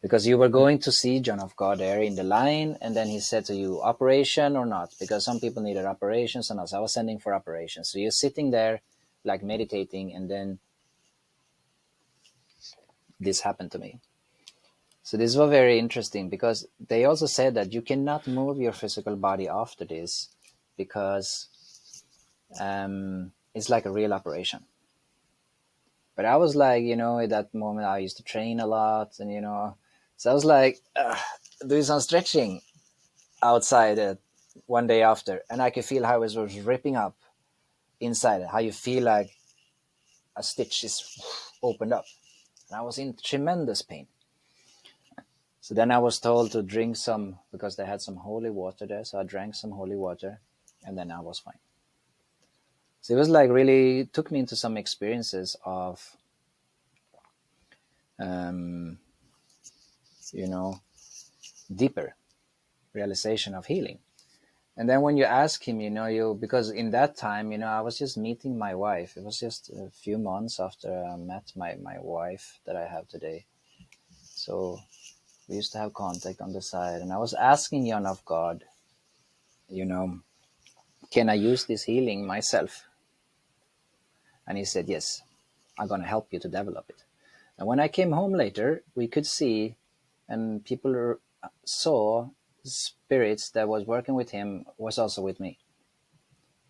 Because you were going to see John of God there in the line, and then he said to you, operation or not? Because some people needed operations, and I was sending for operations. So you're sitting there, like meditating, and then this happened to me. So this was very interesting because they also said that you cannot move your physical body after this because it's like a real operation. But I was like, at that moment I used to train a lot, and so I was like doing some stretching outside one day after, and I could feel how it was ripping up inside, how you feel like a stitch is opened up, and I was in tremendous pain. So then I was told to drink some, because they had some holy water there. So I drank some holy water, and then I was fine. So it was like really took me into some experiences of, um, you know, deeper realization of healing. And then when you ask him, because in that time, I was just meeting my wife. It was just a few months after I met my wife that I have today. So we used to have contact on the side. And I was asking Jan of God, you know, can I use this healing myself? And he said, yes. I'm going to help you to develop it. And when I came home later, we could see, and people saw spirits that was working with him was also with me.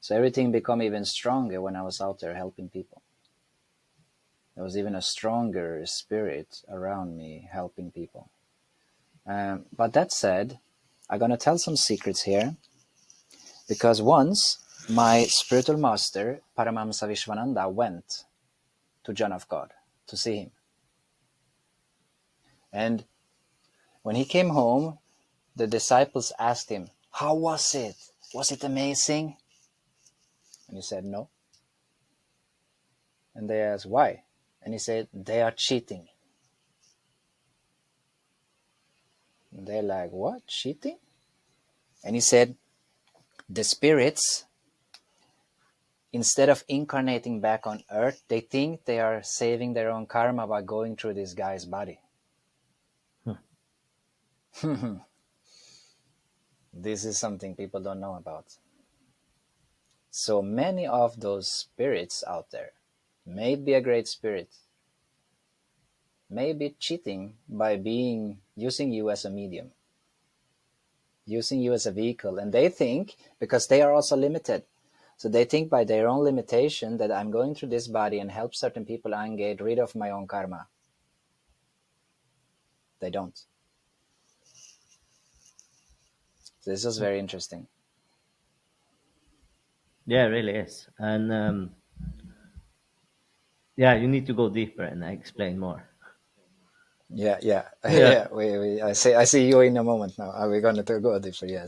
So everything became even stronger when I was out there helping people. There was even a stronger spirit around me helping people. But that said, I'm going to tell some secrets here, because once my spiritual master, Paramahamsa Vishwananda, went to John of God to see him. And when he came home, the disciples asked him, "How was it? Was it amazing?" And he said, "No." And they asked, "Why?" And he said, "They are cheating." And they're like, "What? Cheating?" And he said, "The spirits, instead of incarnating back on earth, they think they are saving their own karma by going through this guy's body." This is something people don't know about. So many of those spirits out there may be a great spirit, may be cheating by using you as a medium, using you as a vehicle. And they think, because they are also limited, so they think by their own limitation that I'm going through this body and help certain people and get rid of my own karma. They don't. So this is very interesting. Yeah, it really is. And yeah, you need to go deeper and explain more. Yeah, yeah, Yeah, yeah. I see you in a moment now. We're going to go deeper. Yeah.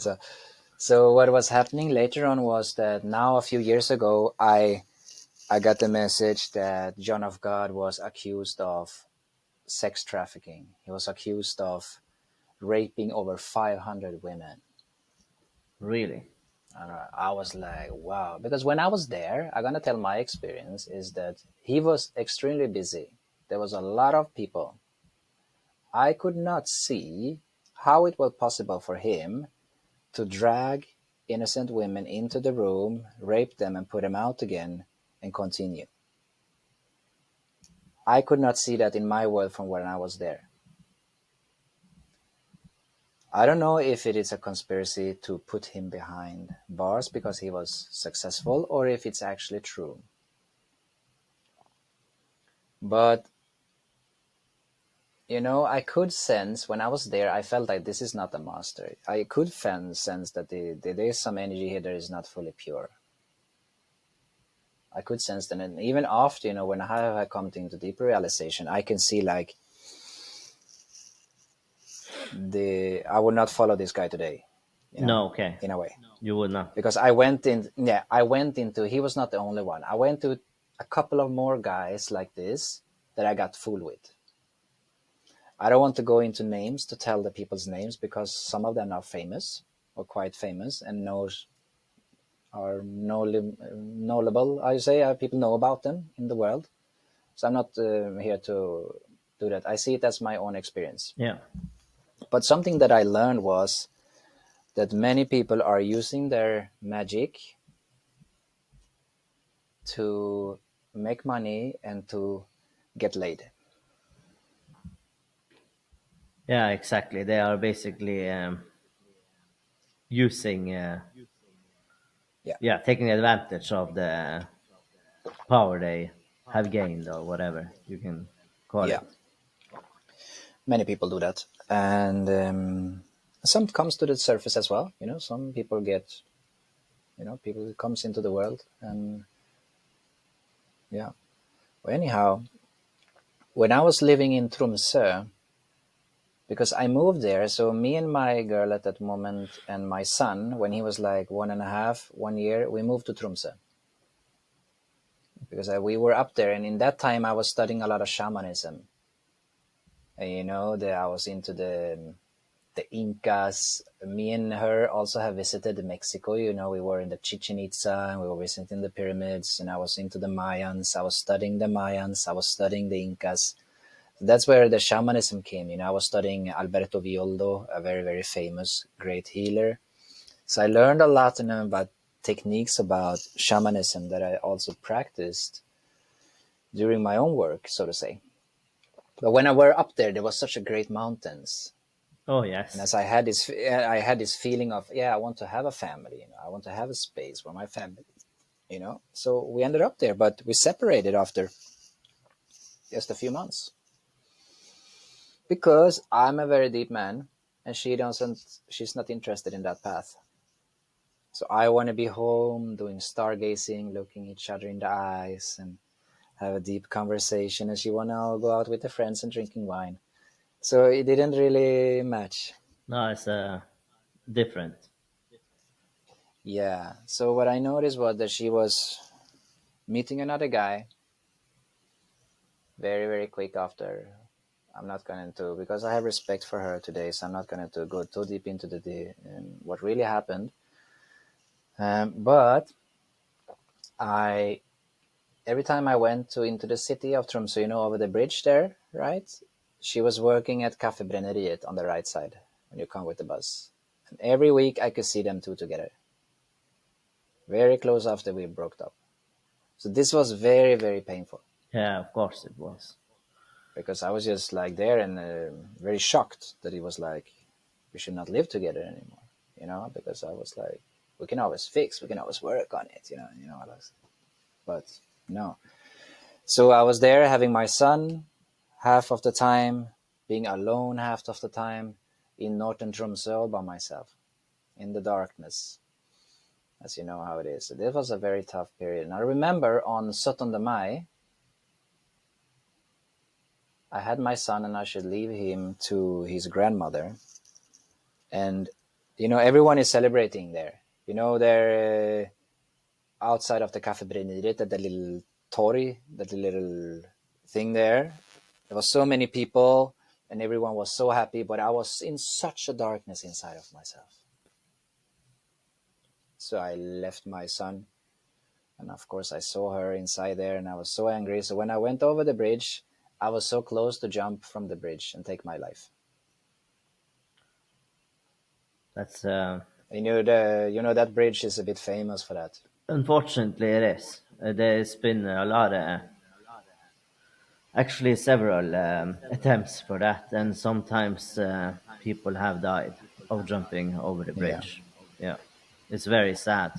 So what was happening later on was that now a few years ago, I got the message that John of God was accused of sex trafficking. He was accused of raping over 500 women. really. And I was like, wow. Because when I was there, I'm going to tell my experience is that he was extremely busy. There was a lot of people. I could not see how it was possible for him to drag innocent women into the room, rape them, and put them out again and continue. I could not see that in my world from when I was there. I don't know if it is a conspiracy to put him behind bars because he was successful, or if it's actually true. But I could sense when I was there, I felt like this is not a master. I could sense that there is some energy here that is not fully pure. I could sense that, and even after, when I have come into deeper realization, I can see like I would not follow this guy today, No, okay. in a way. You would not. Because I went into, he was not the only one. I went to a couple of more guys like this that I got fooled with. I don't want to go into names to tell the people's names because some of them are famous or quite famous and are knowable. I say people know about them in the world. So I'm not here to do that. I see it as my own experience. Yeah. But something that I learned was that many people are using their magic to make money and to get laid. Yeah, exactly. They are basically using, Yeah, yeah, taking advantage of the power they have gained or whatever you can call yeah. it. Many people do that, and some comes to the surface as well. Some people get, people comes into the world, and yeah. Well, anyhow, when I was living in Tromsø, because I moved there, so me and my girl at that moment and my son, when he was like 1.5, 1 year, we moved to Tromsø because we were up there, and in that time I was studying a lot of shamanism. And I was into the Incas. Me and her also have visited Mexico. We were in the Chichen Itza and we were visiting the pyramids, and I was into the Mayans. I was studying the Mayans. I was studying the Incas. That's where the shamanism came. I was studying Alberto Violdo, a very, very famous, great healer. So I learned a lot about techniques about shamanism that I also practiced during my own work, so to say. But when I were up there, there was such a great mountains, Oh and yes. as I had this feeling of, yeah, I want to have a family. I want to have a space for my family. So we ended up there, but we separated after just a few months because I'm a very deep man, and she's not interested in that path. So I want to be home doing stargazing, looking each other in the eyes, and have a deep conversation, and she want to go out with the friends and drinking wine. So it didn't really match. No, it's different. Yeah. So what I noticed was that she was meeting another guy very, very quick after. I'm not going to, because I have respect for her today, so I'm not going to go too deep into what really happened. But I every time I went to into the city of Tromsø, over the bridge there, right? She was working at Cafe Brenneriet on the right side when you come with the bus. And every week I could see them two together, very close after we broke up. So this was very, very painful Yeah, of course it was. because I was just like there and very shocked that it was like, we should not live together anymore, because I was like, we can always work on it, but no. So I was there having my son half of the time, being alone half of the time in northern Tromsø all by myself in the darkness, as you know how it is. So this was a very tough period. And I remember on 17 Mai, I had my son and I should leave him to his grandmother. And, everyone is celebrating there. They're outside of the Cafe Brenneriet at the little tori, that little thing there. There was so many people and everyone was so happy, but I was in such a darkness inside of myself. So I left my son, and of course I saw her inside there, and I was so angry. So when I went over the bridge, I was so close to jump from the bridge and take my life. That's That bridge is a bit famous for that. unfortunately it is. There's been a lot of actually several attempts for that, and sometimes people have died of jumping over the Yeah, bridge. Yeah, it's very sad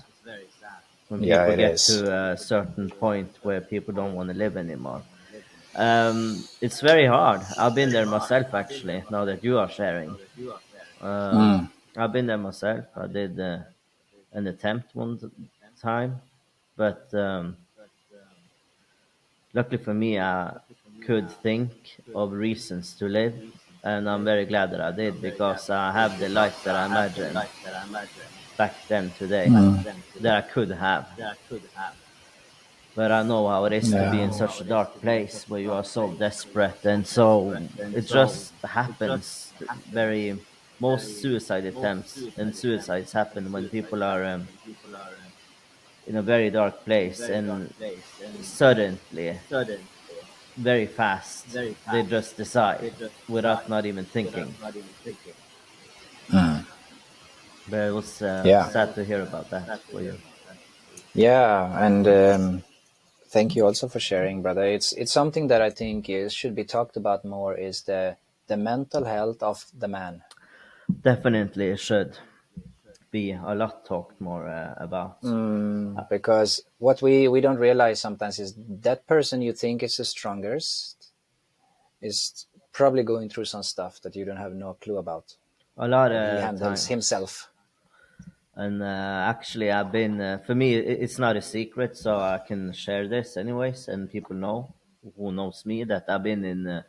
when yeah, people it get is. to a certain point where people don't want to live anymore. It's very hard. I've been there myself, actually. Now that you are sharing, Mm, I've been there myself. I did an attempt one time, but luckily for me, I could think of reasons to live, and I'm very glad that I did because I have the life that I imagined back then today mm, that I could have. But I know how it is to be yeah, in such a dark place where you are so desperate, and so it just happens. Very most suicide attempts and suicides happen when people are in a very dark place, and suddenly, very fast, they just decide without not even thinking. mm, But it was yeah, sad to hear about that for you. yeah, and thank you also for sharing, brother. It's something that I think is should be talked about more. Is the mental health of the man. Definitely, it should be a lot talked more about. Because what we don't realize sometimes is that person you think is the strongest is probably going through some stuff that you don't have no clue about, A lot or he of handles times. himself. And actually, I've been, for me, it's not a secret, so I can share this anyways, and people know who knows me that I've been in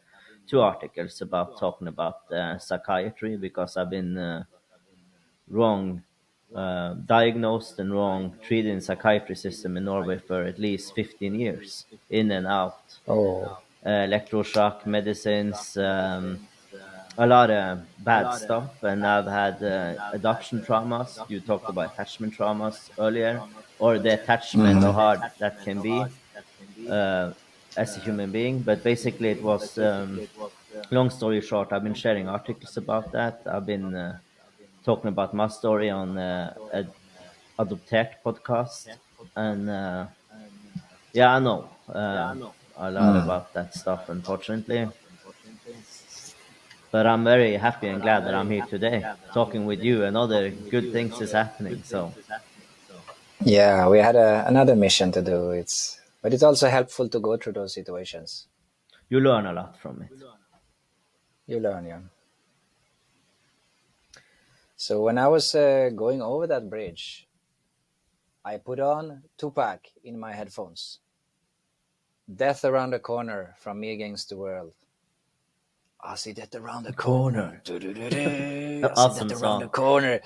two articles about talking about psychiatry because I've been wrong diagnosed and wrong treated in psychiatry system in Norway for at least 15 years, in and out, Oh, electroshock medicines, a lot of bad stuff, and I've had adoption traumas. You talked about attachment traumas earlier, or the attachment, how hard that can be uh, as a human being. But basically, it was long story short. I've been sharing articles about that. I've been talking about my story on a Adoptert podcast, and yeah, I know. a lot Mm. about that stuff, unfortunately. But I'm very happy and glad that I'm here today, talking with you, and other good things is happening. So Yeah, we had another mission to do. But it's also helpful to go through those situations. you learn a lot from it. You learn, yeah. So when I was going over that bridge, I put on Tupac in my headphones. Death around the corner from me against the world. I see that around the corner. Corner, I see that awesome around the song. corner.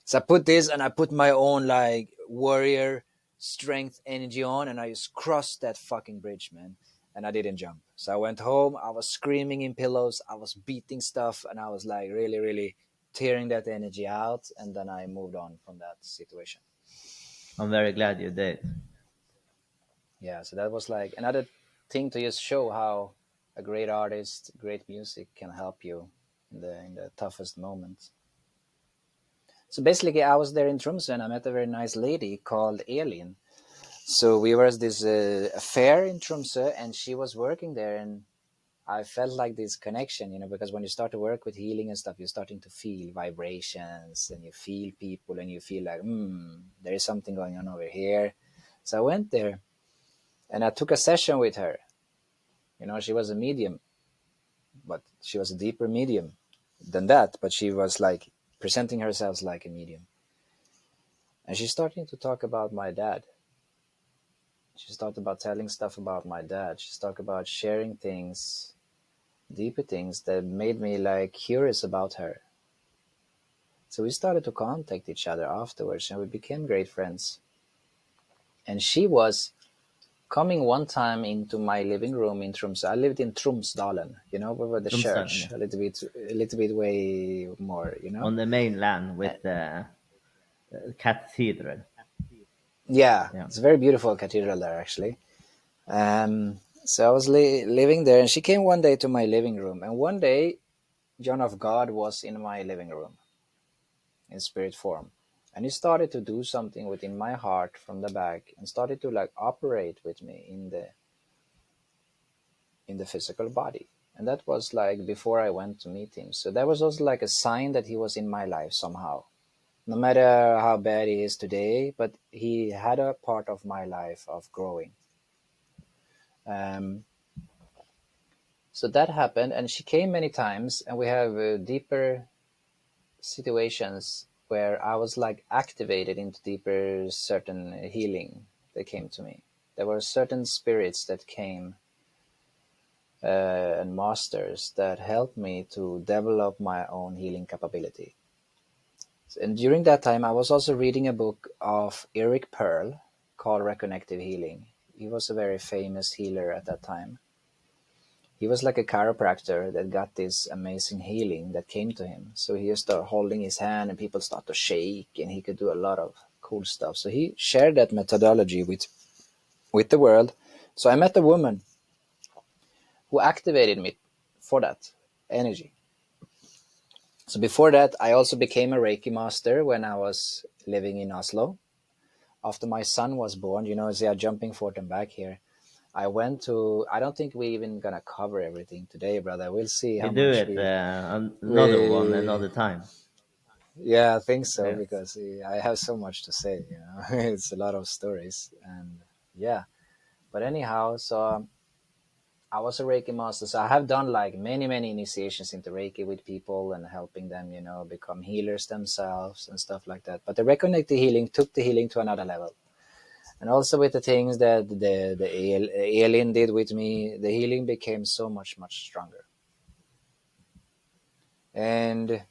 So I put this and I put my own like warrior strength energy on and I just crossed that fucking bridge, man. And I didn't jump. So I went home. I was screaming in pillows. I was beating stuff and I was like really, really tearing that energy out. And then I moved on from that situation. I'm very glad you did. Yeah. So that was like another thing to just show how a great artist, great music can help you in the toughest moments. So basically, I was there in Tromsø and I met a very nice lady called Elin. So we were at this fair in Tromsø, and she was working there, and I felt like this connection, because when you start to work with healing and stuff, you're starting to feel vibrations, and you feel people, and you feel like, there is something going on over here. So I went there, and I took a session with her. She was a medium, but she was a deeper medium than that. But she was like presenting herself like a medium, and she's starting to talk about my dad. She's talked about telling stuff about my dad. She's talked about sharing things, deeper things that made me like curious about her. So we started to contact each other afterwards and we became great friends. And she was coming one time into my living room in Tromsø. I lived in Tromsdalen, where the Tromsø, church, yeah. a little bit way more. On the mainland Uh, with the cathedral. yeah, Yeah. it's a very beautiful cathedral there actually. So I was living there, and she came one day to my living room, and one day John of God was in my living room in spirit form. And he started to do something within my heart from the back and started to like operate with me in the physical body. And that was like before I went to meet him. So that was also like a sign that he was in my life somehow. No matter how bad he is today, but he had a part of my life of growing. Um, so that happened, and she came many times, and we have deeper situations where I was like activated into deeper certain healing that came to me. There were certain spirits that came and masters that helped me to develop my own healing capability. And during that time, I was also reading a book of Eric Pearl called Reconnective Healing. He was a very famous healer at that time. He was like a chiropractor that got this amazing healing that came to him. So he just started holding his hand and people start to shake and he could do a lot of cool stuff. So he shared that methodology with the world. So I met a woman who activated me for that energy. So before that, I also became a Reiki master when I was living in Oslo. After my son was born, as they are jumping forth and back here, I don't think we even gonna cover everything today, brother. We'll see We how do much it another one we another time. yeah, I think so Yes. because I have so much to say. It's a lot of stories, and yeah. But anyhow, so I was a Reiki master, so I have done like many, many initiations into Reiki with people and helping them, become healers themselves and stuff like that. But the reconnected healing took the healing to another level, and also with the things that the alien did with me, the healing became so much, much stronger. And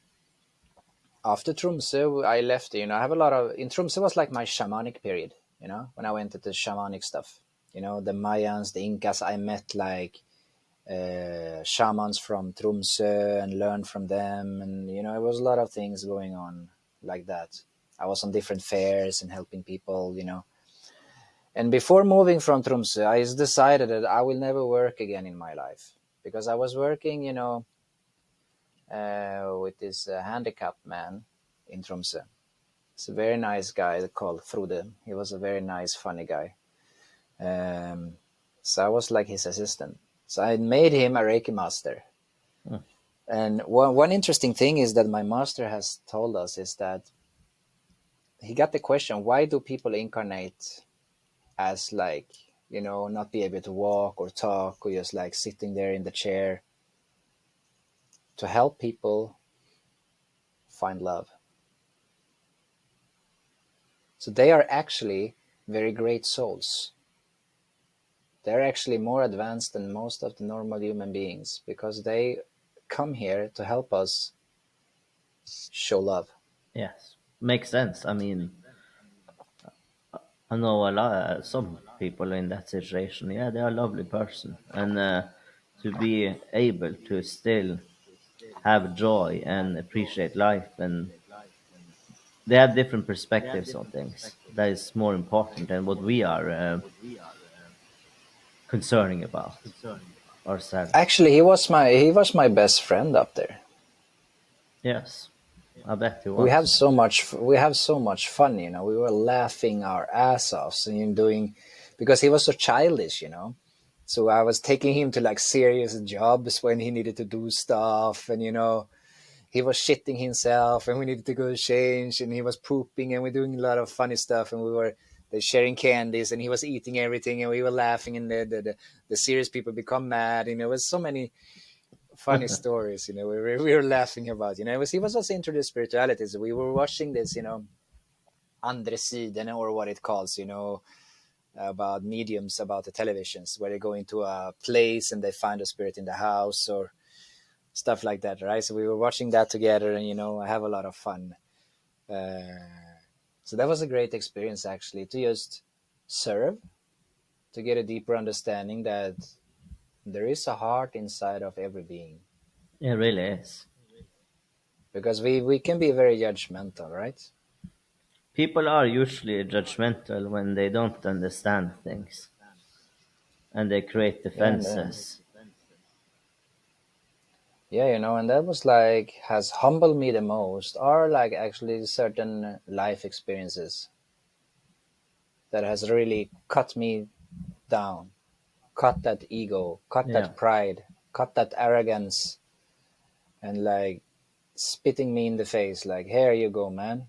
after Tromsø, I left. I have a lot of in Tromsø was like my shamanic period. When I went into shamanic stuff. The Mayans, the Incas. I met like shamans from Tromsø and learned from them, and it was a lot of things going on like that. I was on different fairs and helping people. And before moving from Tromsø, I just decided that I will never work again in my life because I was working, with this handicapped man in Tromsø. It's a very nice guy called Frode. He was a very nice, funny guy. Um, So I was like his assistant. So I made him a Reiki master. Mm. And one interesting thing is that my master has told us is that he got the question, why do people incarnate as like, not be able to walk or talk or just like sitting there in the chair? To help people find love. So they are actually very great souls. They're actually more advanced than most of the normal human beings because they come here to help us show love. Yes, makes sense. I mean, I know a lot, some people in that situation. Yeah, they are a lovely person, and to be able to still have joy and appreciate life, and they have different perspectives on things. That is more important than what we are concerning about ourselves. Actually, he was my best friend up there. Yes, I bet he We have was. so much we have so much fun. We were laughing our ass off and doing because he was so childish. So I was taking him to like serious jobs when he needed to do stuff, and he was shitting himself and we needed to go change, and he was pooping and we're doing a lot of funny stuff, and we were sharing candies and he was eating everything and we were laughing, and the serious people become mad. It was so many funny stories. We were laughing about. He was also into the spirituality. So we were watching this, andre siden, or what it calls, about mediums, about the televisions where they go into a place and they find a spirit in the house or stuff like that, right? So we were watching that together, and I have a lot of fun. So that was a great experience, actually, to just serve, to get a deeper understanding that there is a heart inside of every being, It really is. because we can be very judgmental, right? People are usually judgmental when they don't understand things, and they create Yeah, and defenses. yeah, and that was like has humbled me the most are like actually certain life experiences that has really cut me down, cut that ego, cut Yeah. that pride, cut that arrogance, and like spitting me in the face, like, here you go, man.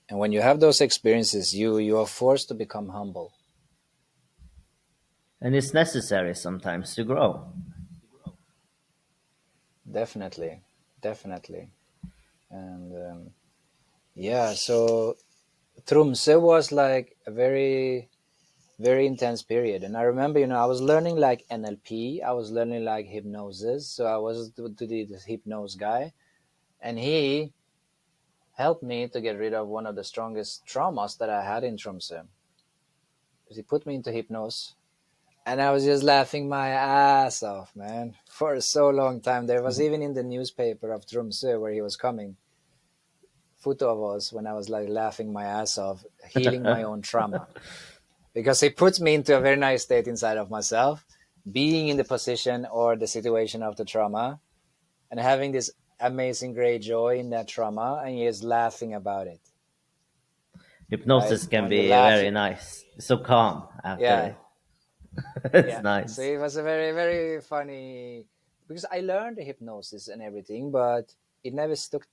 And when you have those experiences, you are forced to become humble. And it's necessary sometimes to grow. Definitely, definitely. And yeah, so Tromsø was like a very very intense period. And I remember, I was learning like NLP, I was learning like hypnosis. So I was to the hypnose guy, and he helped me to get rid of one of the strongest traumas that I had in Tromsø. Because he put me into hypnosis, and I was just laughing my ass off, man, for so long time. There was even in the newspaper of Tromsø where he was coming, photo of us when I was like laughing my ass off, healing my own trauma. Because he puts me into a very nice state inside of myself, being in the position or the situation of the trauma, and having this amazing great joy in that trauma, and just laughing about it, right? Hypnosis And can when you be laugh, very nice. So calm after yeah, it. It's yeah. So nice. it was a very very funny, because I learned the hypnosis and everything, but it never stuck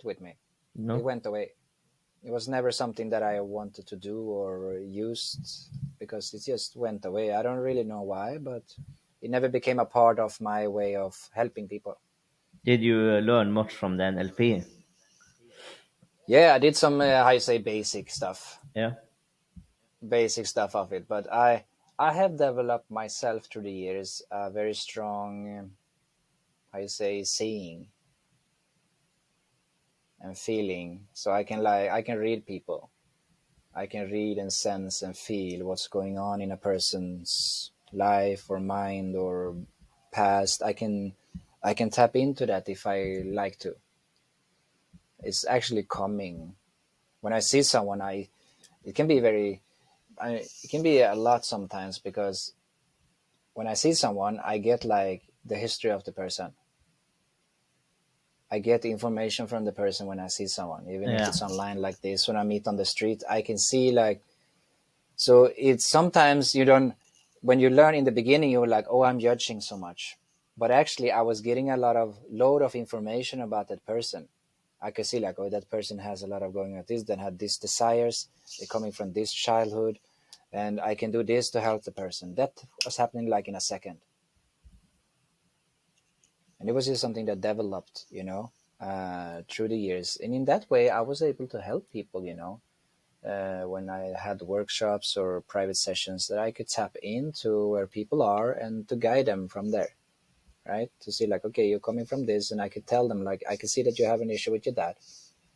with me. It No? went away. It was never something that I wanted to do or used, because it just went away. I don't really know why, but it never became a part of my way of helping people. Did you learn much from the NLP? Yeah, I did some, how you say, Yeah. basic stuff of it, but I have developed myself through the years a very strong, how you say, seeing and feeling. So I can read people. I can read and sense and feel what's going on in a person's life or mind or past. I can tap into that if I like to. It's actually coming. When I see someone, it can be it can be a lot sometimes, because when I see someone, I get like the history of the person. I get the information from the person when I see someone, even if Yeah. it's online like this. When I meet on the street, I can see like So it's sometimes you don't, when you learn in the beginning, you're like, oh, I'm judging so much. But actually, I was getting a lot of load of information about that person. I could see like, oh, that person has a lot of going at this, then had these desires, they're coming from this childhood, and I can do this to help the person. That was happening like in a second. And it was just something that developed, through the years. And in that way, I was able to help people, when I had workshops or private sessions, that I could tap into where people are and to guide them from there, right? To see like, okay, you're coming from this, and I could tell them like, I could see that you have an issue with your dad,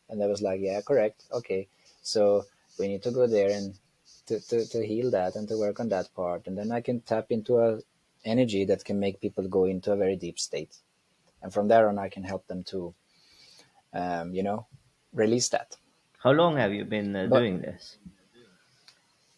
and they was like, yeah, correct, okay, so we need to go there and to heal that and to work on that part, and then I can tap into a energy that can make people go into a very deep state, and from there on, I can help them to, release that. How long have you been But doing this?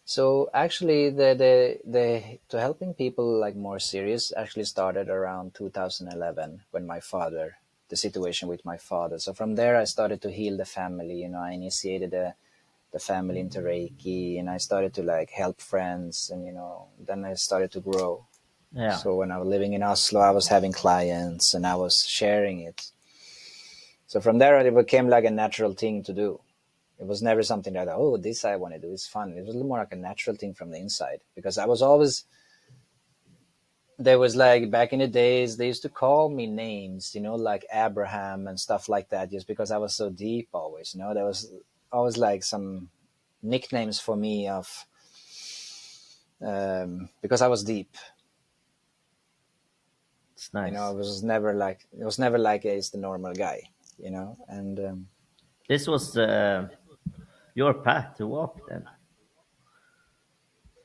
so actually, the to helping people like more serious actually started around 2011 when the situation with my father. So from there, I started to heal the family. I initiated the family into Reiki, and I started to like help friends, and then I started to grow. Yeah. So when I was living in Oslo, I was having clients and I was sharing it. So from there, it became like a natural thing to do. It was never something that, oh, this I want to do. It's fun. It was a little more like a natural thing from the inside, because I was always, there was like back in the days, they used to call me names, like Abraham and stuff like that, just because I was so deep always. There was always like some nicknames for me of, because I was deep. It's nice. It was never like it's the normal guy, and This was your path to walk then.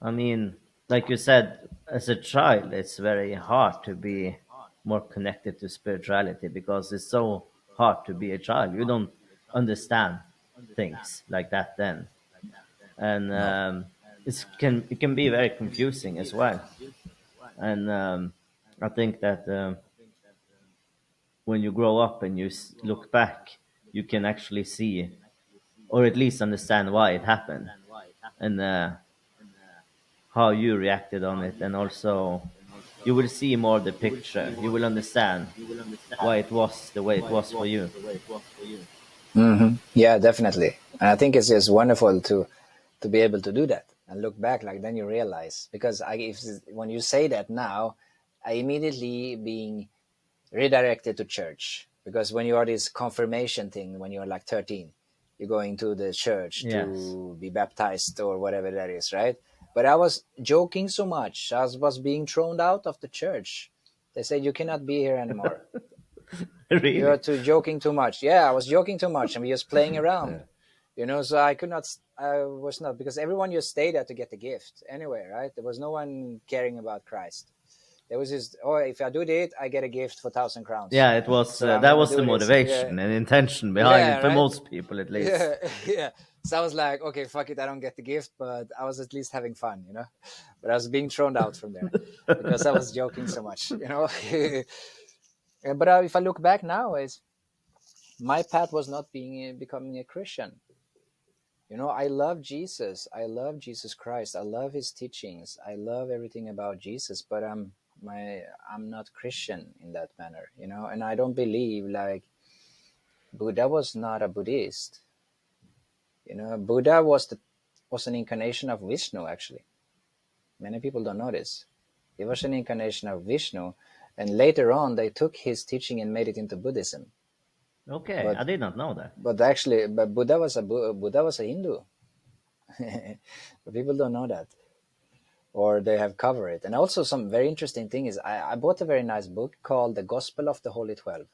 I mean, like you said, as a child, it's very hard to be more connected to spirituality because it's so hard to be a child. You don't understand things like that then, and no. it can be very confusing as well. And I think that when you grow up and you look back, you can actually see, or at least understand why it happened, and how you reacted on it, and also you will see more the picture. You will understand why it was the way it was for you. Yeah, definitely. And I think it's just wonderful to be able to do that and look back. Like then you realize, because when you say that now, I immediately being redirected to church, because when you are this confirmation thing, when you're like 13, you're going to the church Yes. to be baptized or whatever that is, right? But I was joking so much. I was being thrown out of the church. They said you cannot be here anymore. Really? You're too joking too much. Yeah, I was joking too much and we just playing around. So I could not, I was not, because everyone just stayed there to get the gift anyway, right? There was no one caring about Christ. There was just, oh, if I do that, I get a gift for 1,000 crowns. Yeah, it was So I'm that gonna was the do this. Yeah, motivation and intention behind yeah, it for right. most people, at least. Yeah, yeah. So I was like, okay, fuck it, I don't get the gift, but I was at least having fun. But I was being thrown out from there because I was joking so much. But if I look back now, is my path was not becoming a Christian. I love Jesus. I love Jesus Christ. I love his teachings. I love everything about Jesus, but I'm not Christian in that manner. And I don't believe like Buddha was not a Buddhist. Buddha was an incarnation of Vishnu actually. Many people don't know this. He was an incarnation of Vishnu, and later on they took his teaching and made it into Buddhism. Okay, But I did not know that. but Buddha was a Hindu. But people don't know that, or they have covered it. And also, some very interesting thing is I bought a very nice book called The Gospel of the Holy 12.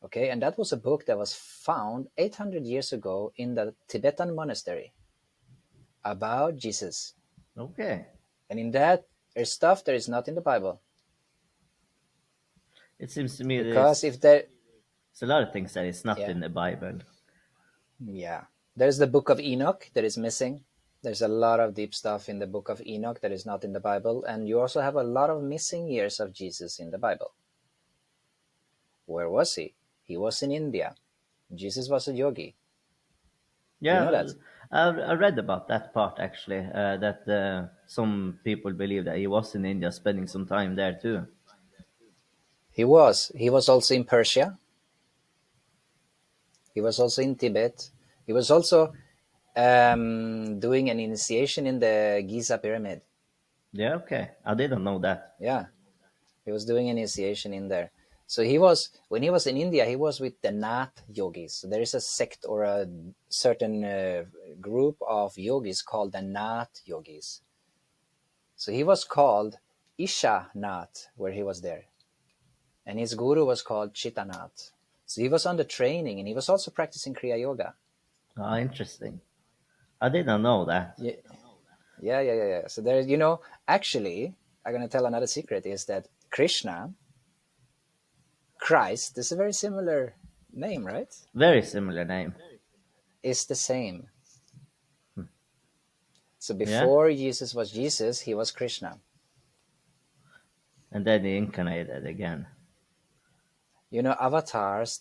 Okay, and that was a book that was found 800 years ago in the Tibetan monastery about Jesus. Okay, And in that, there's stuff that is not in the Bible. it seems to me Because if there, there's a lot of things that is not yeah, in the Bible. yeah, there's the book of Enoch that is missing. There's a lot of deep stuff in the book of Enoch that is not in the Bible. And you also have a lot of missing years of Jesus in the Bible. Where was he? He was in India. Jesus was a yogi. Do you know Yeah, that? I read about that part actually. That some people believe that he was in India, spending some time there too. He was also in Persia. He was also in Tibet. He was also doing an initiation in the Giza pyramid. Yeah, okay. I didn't know that. Yeah, he was doing an initiation in there. So he was, when he was in India, he was with the Nath yogis. So there is a sect or a certain group of yogis called the Nath yogis. So he was called Isha Nath where he was there, and his guru was called Chitanath. So he was under training, and he was also practicing Kriya Yoga. Ah, interesting. I didn't know that. Yeah, yeah. So there, actually, I'm gonna tell another secret is that Krishna, Christ, is a very similar name, right? Very similar name. Is the same. So Yeah, before Jesus was Jesus, he was Krishna. and then he incarnated again. Avatars,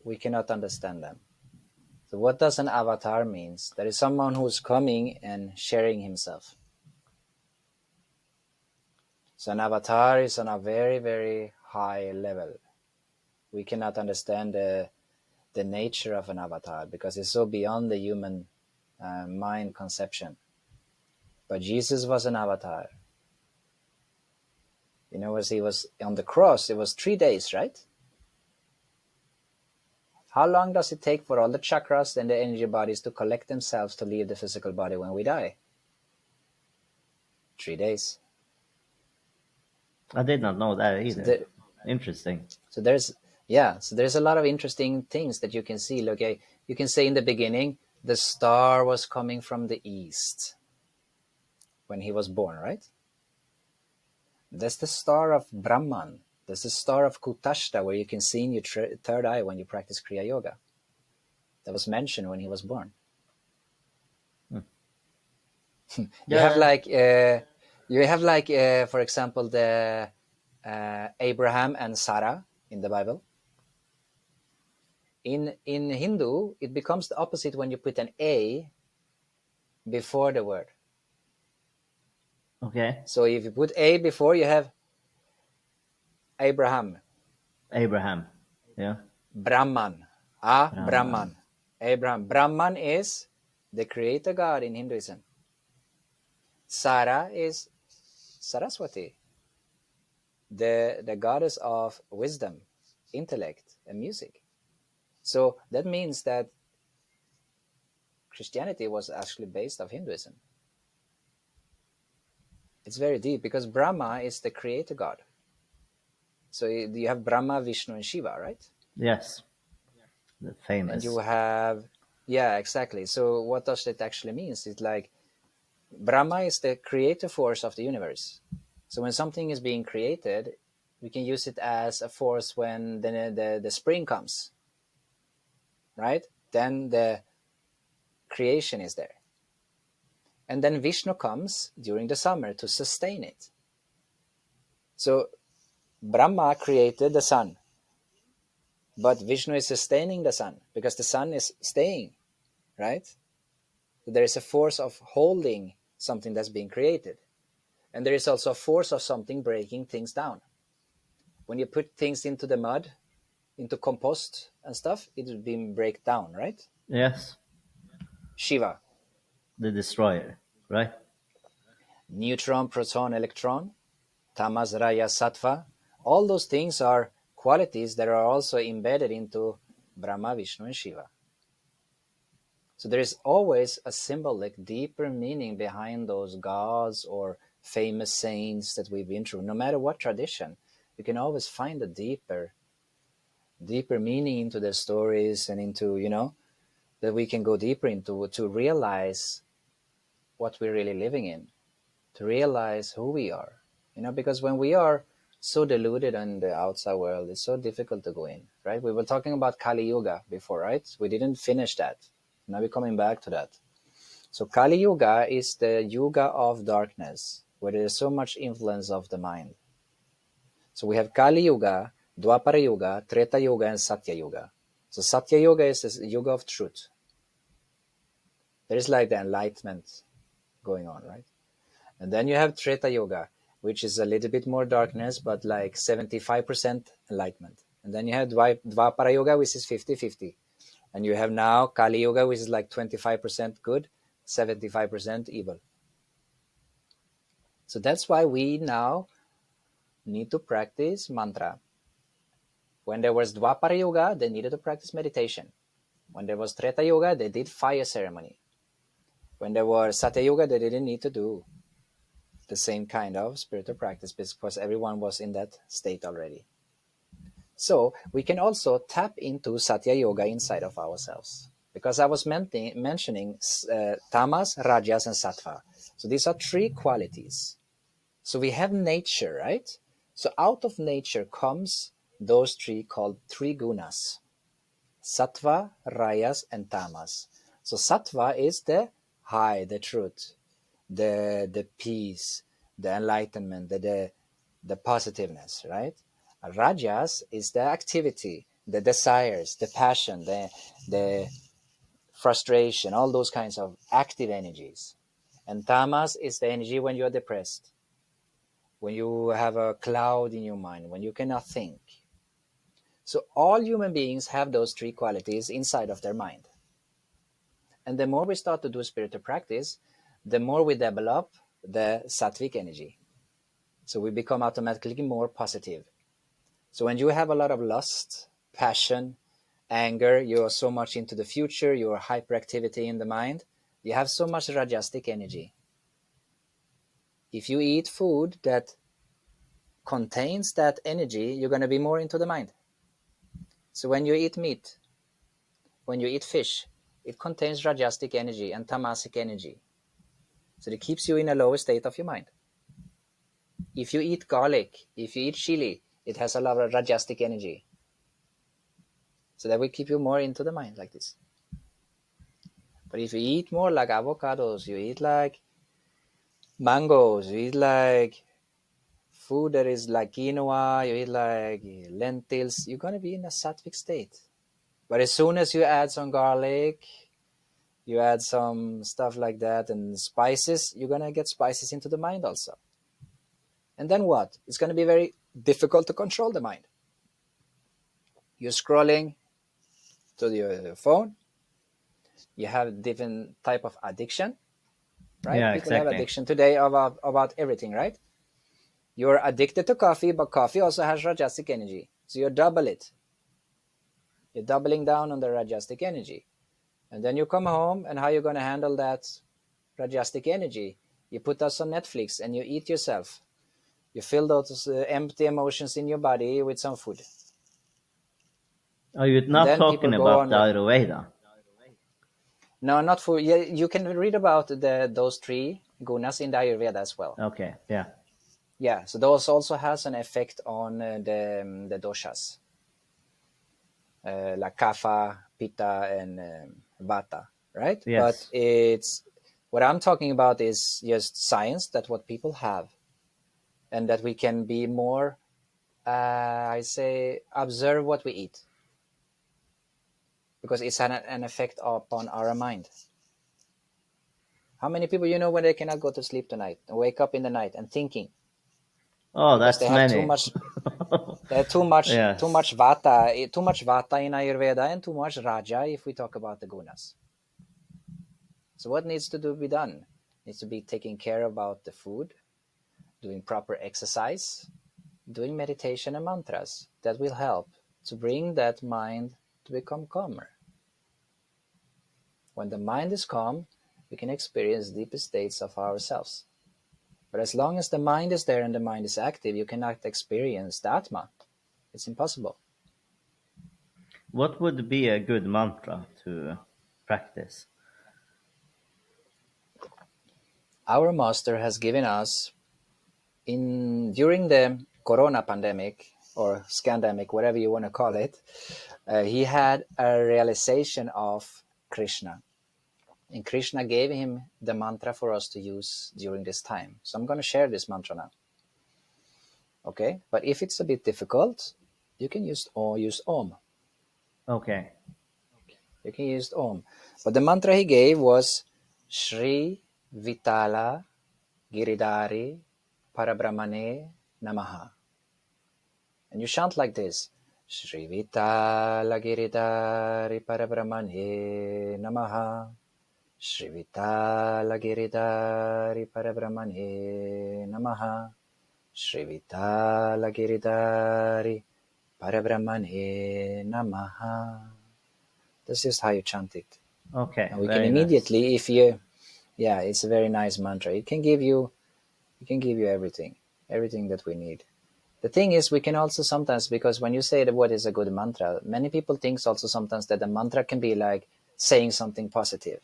we cannot understand them. So what does an avatar means? That is someone who's coming and sharing himself. So an avatar is on a very, very high level. We cannot understand the nature of an avatar because it's so beyond the human mind conception. But Jesus was an avatar. As he was on the cross, it was 3 days, right? How long does it take for all the chakras and the energy bodies to collect themselves to leave the physical body when we die? 3 days. I did not know that So, either. Interesting. so there's a lot of interesting things that you can see. Look, you can say in the beginning, the star was coming from the east when he was born, right? That's the star of Brahman. That's the star of Kutashta, where you can see in your third eye when you practice Kriya Yoga. That was mentioned when he was born. Hmm. You have Yeah. for example, the Abraham and Sarah in the Bible. In Hindu, it becomes the opposite when you put an A before the word. Okay. So if you put A before, you have Abraham, Abraham. Yeah. Brahman, Brahman. Brahman, Abraham. Brahman is the creator God in Hinduism. Sarah is Saraswati, the goddess of wisdom, intellect, and music. So that means that Christianity was actually based off Hinduism. It's very deep because Brahma is the creator god. So you have Brahma, Vishnu, and Shiva, right? Yes. The And you famous. have, yeah, exactly. So what does that actually mean? It's like Brahma is the creative force of the universe. So when something is being created, we can use it as a force when the spring comes, right? Then the creation is there. And then Vishnu comes during the summer to sustain it. So Brahma created the sun, but Vishnu is sustaining the sun because the sun is staying, right? So there is a force of holding something that's being created. And there is also a force of something breaking things down. When you put things into the mud, into compost and stuff, it will be break down, right? Yes. Shiva, The destroyer. Right. neutron, proton, electron, tamas, raya, sattva, all those things are qualities that are also embedded into Brahma, Vishnu, and Shiva. So there is always a symbolic, deeper meaning behind those gods or famous saints that we've been through. No matter what tradition, you can always find a deeper meaning into their stories and into, that we can go deeper into to realize what we're really living in, to realize who we are. Because when we are so deluded in the outside world, it's so difficult to go in, right? We were talking about Kali Yuga before, right? We didn't finish that. Now we're coming back to that. So Kali Yuga is the Yuga of darkness, where there is so much influence of the mind. So we have Kali Yuga, Dwapara Yuga, Treta Yuga, and Satya Yuga. So Satya Yuga is the Yuga of truth. There is like the enlightenment going on, right? And then you have Treta Yoga, which is a little bit more darkness, but like 75% enlightenment. And then you have Dvapara Yoga, which is 50-50. And you have now Kali Yoga, which is like 25% good, 75% evil. So that's why we now need to practice mantra. When there was Dvapara Yoga, they needed to practice meditation. When there was Treta Yoga, they did fire ceremony. When there was Satya Yoga, they didn't need to do the same kind of spiritual practice because everyone was in that state already. So we can also tap into Satya Yoga inside of ourselves. Because I was mentioning tamas, rajas, and sattva. So these are three qualities. So we have nature, right? So out of nature comes those three called three gunas: sattva, rajas, and tamas. So sattva is the high, the truth, the peace, the enlightenment, the positiveness, right? Rajas is the activity, the desires, the passion, the frustration, all those kinds of active energies. And tamas is the energy when you're depressed, when you have a cloud in your mind, when you cannot think. So all human beings have those three qualities inside of their mind. And the more we start to do spiritual practice, the more we develop the sattvic energy. So we become automatically more positive. So when you have a lot of lust, passion, anger, you are so much into the future, you are hyperactivity in the mind, you have so much rajasic energy. If you eat food that contains that energy, you're going to be more into the mind. So when you eat meat, when you eat fish, it contains rajasic energy and tamasic energy. So it keeps you in a lower state of your mind. If you eat garlic, if you eat chili, it has a lot of rajasic energy. So that will keep you more into the mind like this. But if you eat more like avocados, you eat like mangoes, you eat like food that is like quinoa, you eat like lentils, you're going to be in a sattvic state. But as soon as you add some garlic, you add some stuff like that and spices, you're going to get spices into the mind also. And then what? It's going to be very difficult to control the mind. You're scrolling to your phone, you have different type of addiction, right? Yeah, People have exactly. addiction today about everything, right? You're addicted to coffee, but coffee also has rajasic energy. So you double it. You're doubling down on the rajasic energy. And then you come home, and how are you going to handle that rajasic energy? You put us on Netflix and you eat yourself. You fill those empty emotions in your body with some food. Are you And not then people talking go about on the with, Ayurveda? no, not food. Yeah, you can read about those three gunas in the Ayurveda as well. Okay, yeah. Yeah, so those also has an effect on the doshas, like kapha, pitta, and vata, right? But Yes. it's what I'm talking about is just science, that what people have, and that we can be more, I say, observe what we eat, because it's an effect upon our mind. How many people you know when they cannot go to sleep tonight and wake up in the night and thinking Oh, because they that's have too many. much. They have Yes. too much vata in Ayurveda and too much raja if we talk about the gunas. So what needs to be done? Needs to be taking care about the food, doing proper exercise, doing meditation and mantras. That will help to bring that mind to become calmer. When the mind is calm, we can experience deeper states of ourselves. But as long as the mind is there and the mind is active, you cannot experience the Atma. It's impossible. What would be a good mantra to practice? Our master has given us in during the Corona pandemic or scandemic, whatever you want to call it, he had a realization of Krishna. And Krishna gave him the mantra for us to use during this time. So I'm going to share this mantra now. Okay? But if it's a bit difficult, you can use Om. Okay. You can use Om. But the mantra he gave was Shri Vitala Giridhari Parabrahmane Namaha. And you chant like this. Shri Vitala Giridhari Parabrahmane Namaha. Shri Vitala Giridhari Parabrahmane Namaha. Shri Vitala Giridhari Parabrahmane Namaha. That's just how you chant it. Okay, And we can very nice. immediately, if you, yeah, it's a very nice mantra. It can give you everything that we need. The thing is, we can also sometimes, because when you say that what is a good mantra, many people think also sometimes that the mantra can be like saying something positive,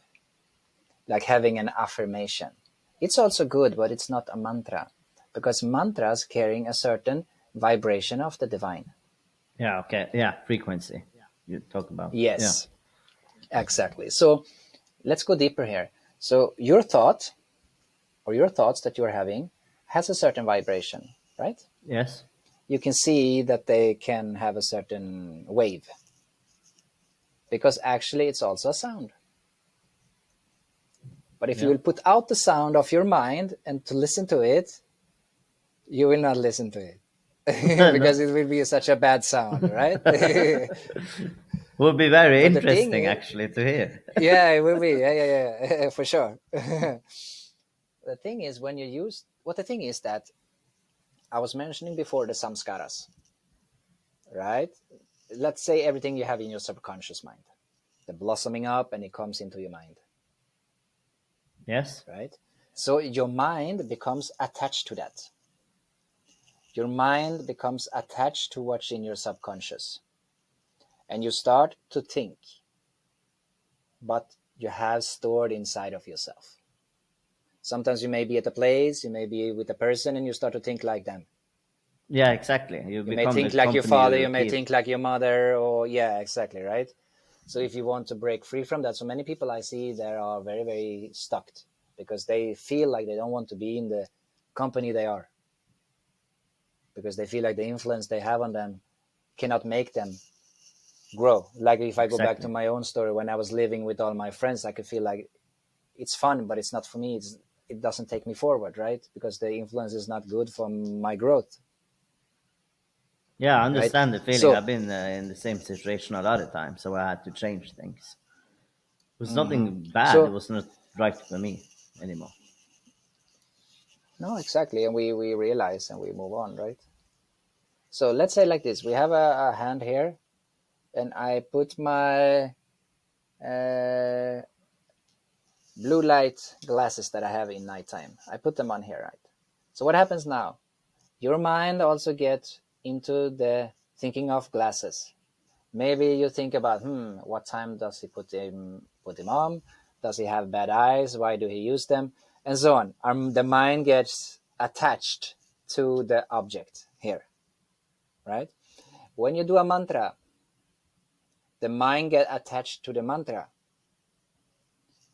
like having an affirmation. It's also good, but it's not a mantra, because mantras carrying a certain vibration of the divine. Yeah, okay. Yeah, frequency. You talk about. Yeah. Yes, exactly. So let's go deeper here. So your thought or your thoughts that you're having has a certain vibration, right? Yes. You can see that they can have a certain wave, because actually it's also a sound. But if you Yeah. will put out the sound of your mind and to listen to it, you will not listen to it No. because it will be such a bad sound, right? But Would be very the thing interesting is, actually to hear. yeah, it will be, yeah, for sure. The thing is, when you use, what the thing is that I was mentioning before, the samskaras, right? Let's say everything you have in your subconscious mind, the blossoming up and it comes into your mind, Yes. right? So your mind becomes attached to that. Your mind becomes attached to what's in your subconscious. And you start to think, but you have stored inside of yourself. Sometimes you may be at a place, you may be with a person, and you start to think like them. Yeah, exactly. You You may become the think like your company father, you you may keep. think like your mother, or yeah, exactly, right? So if you want to break free from that, so many people I see there are very, very stuck because they feel like they don't want to be in the company they are, because they feel like the influence they have on them cannot make them grow. Like if I go back to Exactly. my own story, when I was living with all my friends, I could feel like it's fun, but it's not for me. It doesn't take me forward, right? Because the influence is not good for my growth, Yeah, I right? understand the feeling. So, I've been in the same situation a lot of times, so I had to change things. It was mhm. nothing bad. It So was not right for me anymore. no, exactly, and we realize and we move on, right? So let's say like this: we have a hand here, and I put my uh, blue light glasses that I have in nighttime. I put them on here, right? So what happens now? Your mind also gets into the thinking of glasses. Maybe you think about, what time does he put him on? Does he have bad eyes? Why do he use them? And so on. The mind gets attached to the object here, right? When you do a mantra, the mind gets attached to the mantra.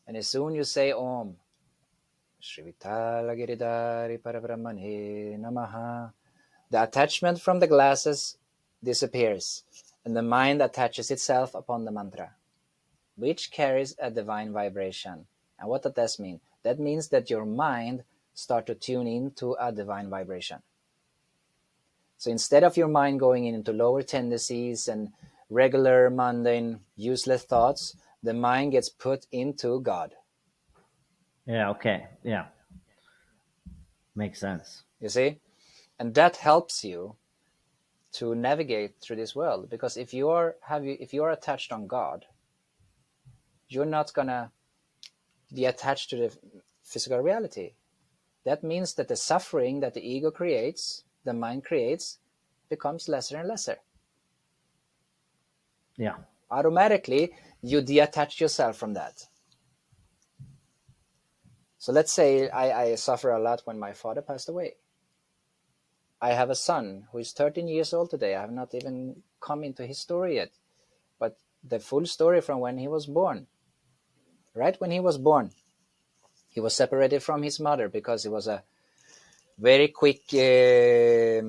And as soon you say Om, Shrivitala Giridhari Parabrahmane Namaha, the attachment from the glasses disappears, and the mind attaches itself upon the mantra, which carries a divine vibration. And what does that mean? That means that your mind start to tune into a divine vibration. So instead of your mind going into lower tendencies and regular, mundane, useless thoughts, the mind gets put into God. Yeah, okay. Yeah, makes sense. You see? And that helps you to navigate through this world, because if you are attached on God, you're not gonna be attached to the physical reality. That means that the suffering that the ego creates, the mind creates, becomes lesser and lesser. Yeah. Automatically, you detach yourself from that. So let's say I suffer a lot when my father passed away. I have a son who is 13 years old today. I have not even come into his story yet. But the full story from when he was born. Right when he was born, he was separated from his mother because it was a very quick, he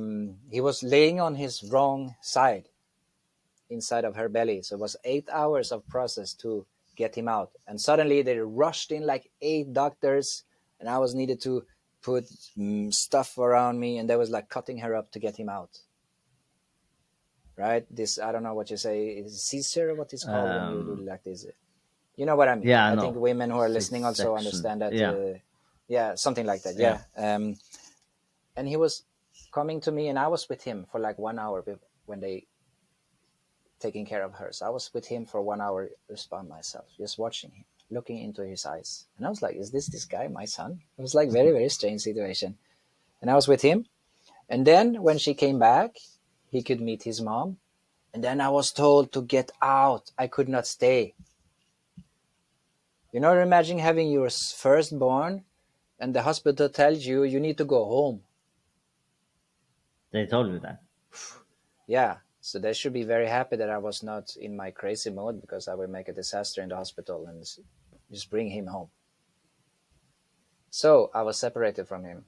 was laying on his wrong side inside of her belly. So it was 8 hours of process to get him out. And suddenly they rushed in like 8 doctors, and I was needed to put stuff around me, and they was like cutting her up to get him out. Right? This, I don't know what you say, is Caesar, what is called when you do Um, like this. You know what I mean? yeah, I think no, women who are listening also C-section. understand that. Yeah, Yeah, something like that. yeah. Yeah. And he was coming to me, and I was with him for like 1 hour when they taking care of her. So I was with him for 1 hour just by myself, just watching him, looking into his eyes. And I was like, is this guy my son? It was like very, very strange situation. And I was with him. And then when she came back, he could meet his mom. And then I was told to get out. I could not stay. You know, imagine having your firstborn and the hospital tells you you need to go home. They told you that. Yeah. So they should be very happy that I was not in my crazy mode, because I would make a disaster in the hospital and just bring him home. So I was separated from him.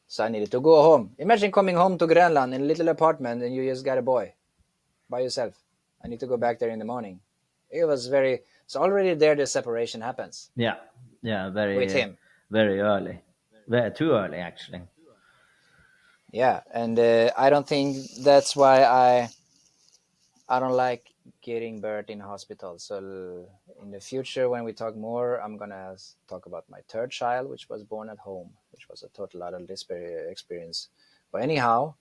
So I needed to go home. Imagine coming home to Greenland in a little apartment and you just got a boy by yourself. I need to go back there in the morning. It was very, so already there the separation happens Yeah, yeah. with Very, him. very early. Very, too early, actually. Yeah, and I don't think that's why I don't like getting birth in hospital. So in the future, when we talk more, I'm gonna talk about my third child, which was born at home, which was a total adult experience. But anyhow,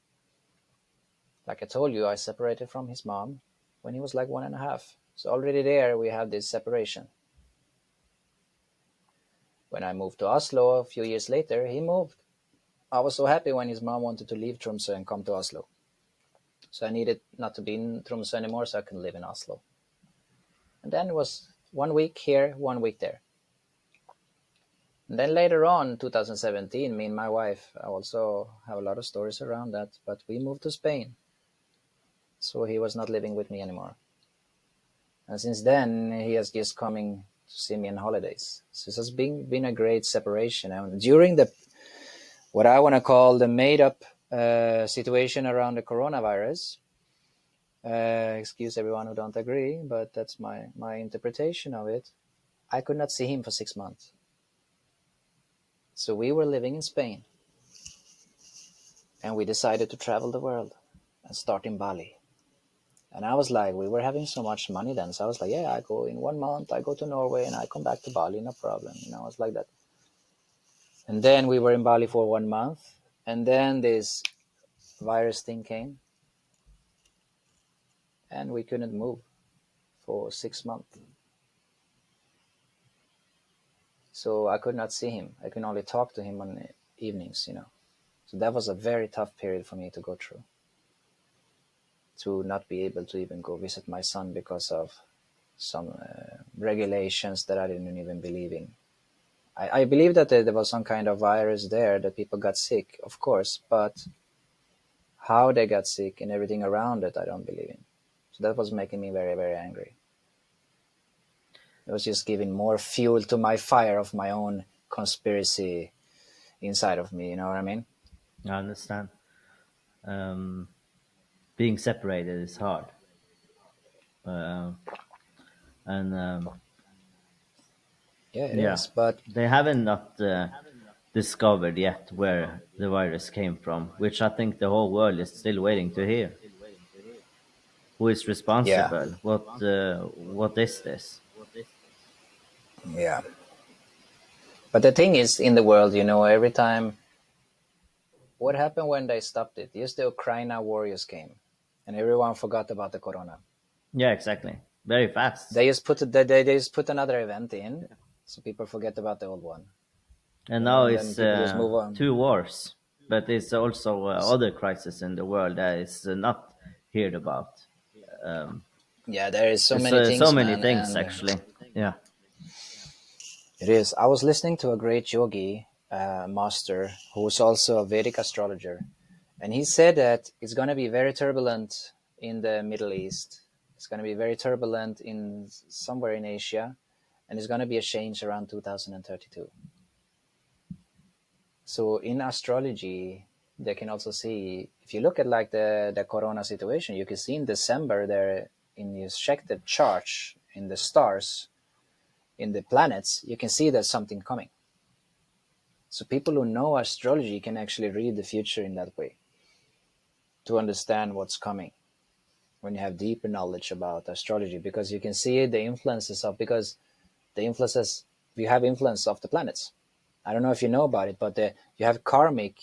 like I told you, I separated from his mom when he was like 1.5. So already there we have this separation. When I moved to Oslo a few years later, he moved. I was so happy when his mom wanted to leave Tromsø and come to Oslo. So I needed not to be in Tromsø anymore, so I could live in Oslo. And then it was 1 week here, 1 week there. And then later on, 2017, me and my wife, I also have a lot of stories around that, but we moved to Spain. So he was not living with me anymore. And since then, he has just coming to see me on holidays. So it has been a great separation. And during the what I want to call the made up situation around the coronavirus, excuse everyone who don't agree, but that's my interpretation of it. I could not see him for 6 months. So we were living in Spain, and we decided to travel the world and start in Bali. And I was like, we were having so much money then. So I was like, yeah, I go in 1 month, I go to Norway and I come back to Bali, no problem. You know, I was like that. And then we were in Bali for 1 month. And then this virus thing came and we couldn't move for 6 months. So I could not see him. I could only talk to him on the evenings, you know. So that was a very tough period for me to go through. To not be able to even go visit my son because of some regulations that I didn't even believe in. I believe that there was some kind of virus there that people got sick, of course, but how they got sick and everything around it, I don't believe in. So that was making me very, very angry. It was just giving more fuel to my fire of my own conspiracy inside of me, you know what I mean? I understand. Um, Being separated is hard, uh, and Yeah, it yeah, is. But they haven't not discovered yet where the virus came from, which I think the whole world is still waiting to hear. Who is yeah, responsible? What is this? yeah. But the thing is, in the world, you know, every time, what happened when they stopped it? Yes, the Ukraine warriors came, and everyone forgot about the corona. Yeah, exactly. Very fast. They just put another event in, so people forget about the old one. And You know, now and then it's people just move on. two wars, but it's also other crises in the world that is not heard about. Um, Yeah, there is so it's many so things, many man, things and actually. Yeah. it is. I was listening to a great yogi master who was also a Vedic astrologer, and he said that it's going to be very turbulent in the Middle East. It's going to be very turbulent in somewhere in Asia, and it's going to be a change around 2032. So in astrology, they can also see, if you look at like the corona situation, you can see in December there, in you check the chart in the stars, in the planets, you can see there's something coming. So people who know astrology can actually read the future in that way to understand what's coming when you have deeper knowledge about astrology, because you can see the influences of, because the influences, you have influence of the planets. I don't know if you know about it, but you have karmic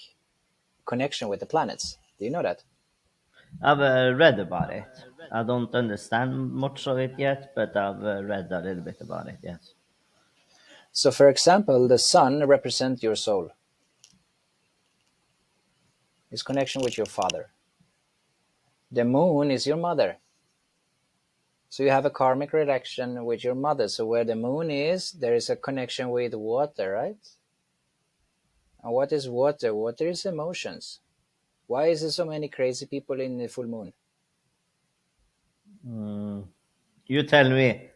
connection with the planets. Do you know that? I've read about it. I don't understand much of it yet, but I've read a little bit about it, yes. So, for example, the sun represents your soul, its connection with your father. The moon is your mother. So you have a karmic connection with your mother. So where the moon is, there is a connection with water, right? And what is water? Water is emotions. Why is there so many crazy people in the full moon? Mm, you tell me.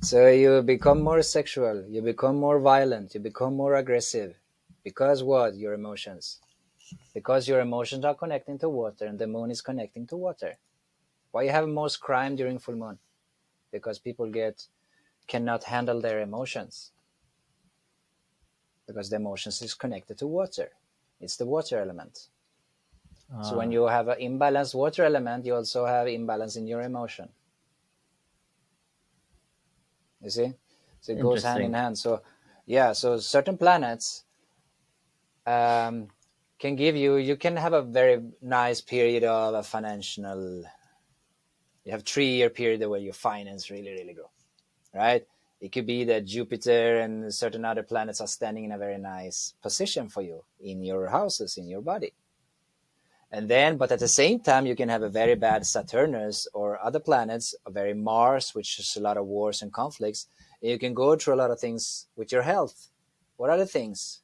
So you become more sexual, you become more violent, you become more aggressive. Because what? Your emotions. Because your emotions are connecting to water and the moon is connecting to water. Why you have most crime during full moon? Because people cannot handle their emotions. Because the emotions is connected to water. It's the water element. So when Ah, you have an imbalanced water element, you also have imbalance in your emotion. You see? So it goes hand in interesting. hand. So yeah, so certain planets um, can give you, you can have a very nice period of a financial, you have 3 year period where your finance really, really grow, right? It could be that Jupiter and certain other planets are standing in a very nice position for you in your houses, in your body. And then, but at the same time, you can have a very bad Saturnus or other planets, a very Mars, which is a lot of wars and conflicts. And you can go through a lot of things with your health. What other things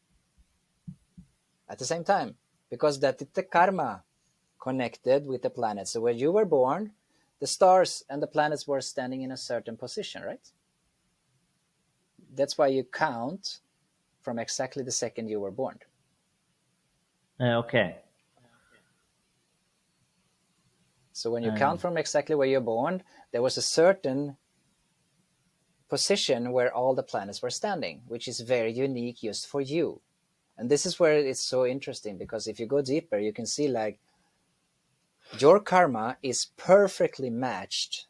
at the same time? Because that is the karma connected with the planets. So when you were born, the stars and the planets were standing in a certain position, right? That's why you count from exactly the second you were born. Okay. So when you count Um, from exactly where you're born, there was a certain position where all the planets were standing, which is very unique just for you. And this is where it's so interesting, because if you go deeper, you can see like your karma is perfectly matched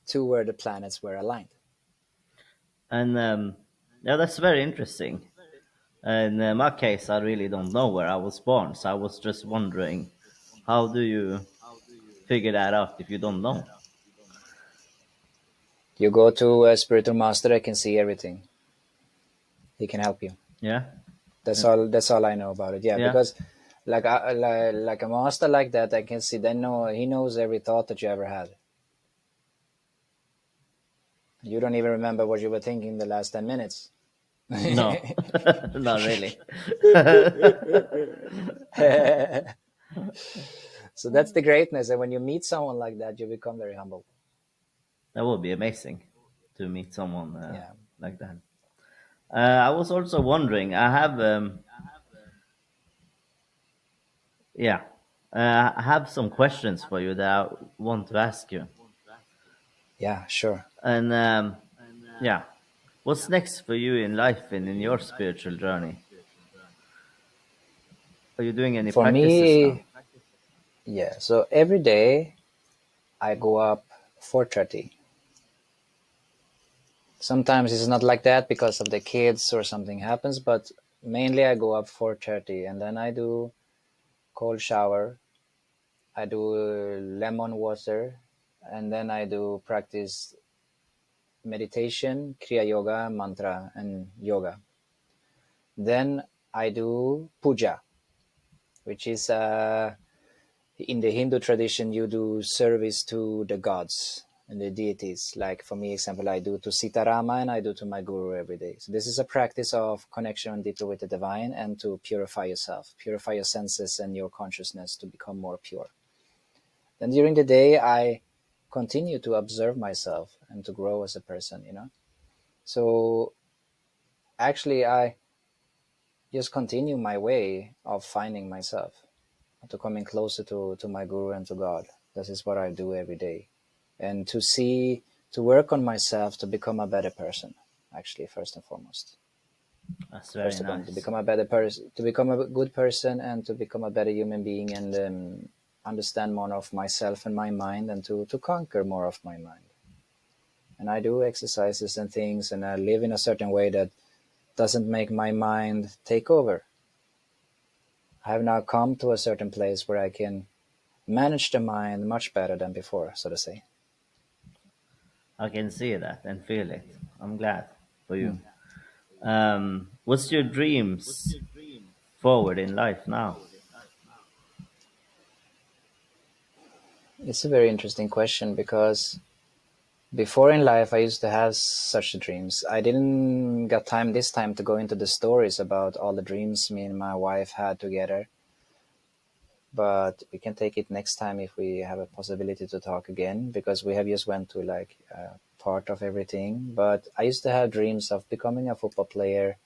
to where the planets were aligned. and yeah, that's very interesting. In my case, I really don't know where I was born, so I was just wondering, how do you figure that out if you don't know? You go to a spiritual master that can see everything. He can help you. Yeah, That's uh, all. That's all I know about it. Yeah, yeah. because like a master like that, I can see. They know he knows every thought that you ever had. You don't even remember what you were thinking the last 10 minutes. No, not really. So that's the greatness. And when you meet someone like that, you become very humble. That would be amazing to meet someone Yeah. like that. I was also wondering. Yeah, I have some questions for you that I want to ask you. Yeah, sure. And yeah, what's next for you in life and in your spiritual journey? Are you doing any For practices now? me, yeah. So every day I go up 4:30. Sometimes it's not like that because of the kids or something happens, but mainly I go up 4:30 and then I do cold shower. I do lemon water, and then I do practice meditation, kriya yoga, mantra, and yoga. Then I do puja, which is in the Hindu tradition, you do service to the gods and the deities. Like for me, example, I do to Sitarama and I do to my guru every day. So this is a practice of connection deeper with the divine and to purify yourself, purify your senses and your consciousness to become more pure. Then during the day, I continue to observe myself and to grow as a person. So actually, I just continue my way of finding myself, to coming closer to my guru and to God. This is what I do every day. and to work on myself to become a better person. Actually, first and foremost, That's very first of all, to nice. become a better person, to become a good person, and to become a better human being, and understand more of myself and my mind, and to conquer more of my mind. And I do exercises and things, and I live in a certain way that doesn't make my mind take over. I have now come to a certain place where I can manage the mind much better than before, so to say. I can see that and feel it. I'm glad for you. Hmm. What's your dreams forward in life now? It's a very interesting question because before in life I used to have such dreams. I didn't got time this time to go into the stories about all the dreams me and my wife had together, but we can take it next time if we have a possibility to talk again because we have just went to like part of everything. But I used to have dreams of becoming a football player,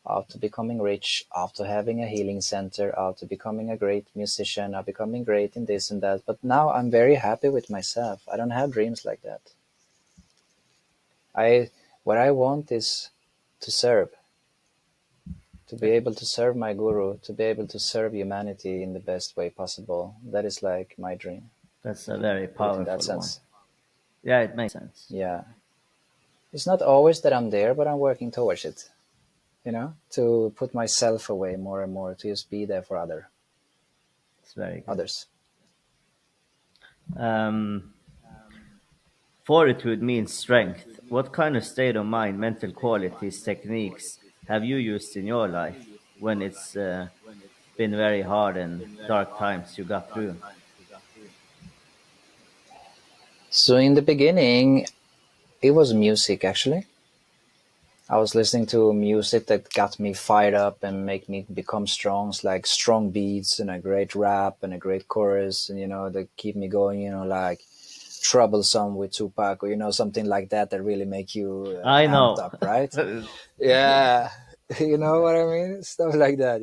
after becoming rich, after having a healing center, after becoming a great musician, after becoming great in this and that. But now I'm very happy with myself. I don't have dreams like that. I what I want is to serve, to be able to serve my guru, to be able to serve humanity in the best way possible. That is like my dream. That's a very Put it in that powerful one. sense. Yeah, it makes sense. Yeah. It's not always that I'm there, but I'm working towards it, to put myself away more and more, to just be there for It's very good. others. Um, Fortitude means strength. What kind of state of mind, mental qualities, techniques have you used in your life when it's been very hard and dark times you got through? So in the beginning, it was music actually. I was listening to music that got me fired up and make me become strong. It's like strong beats and a great rap and a great chorus, and that keep me going. Like troublesome with Tupac, or something like that that really make you I amped know. up, right? Yeah, you know what I mean, stuff like that.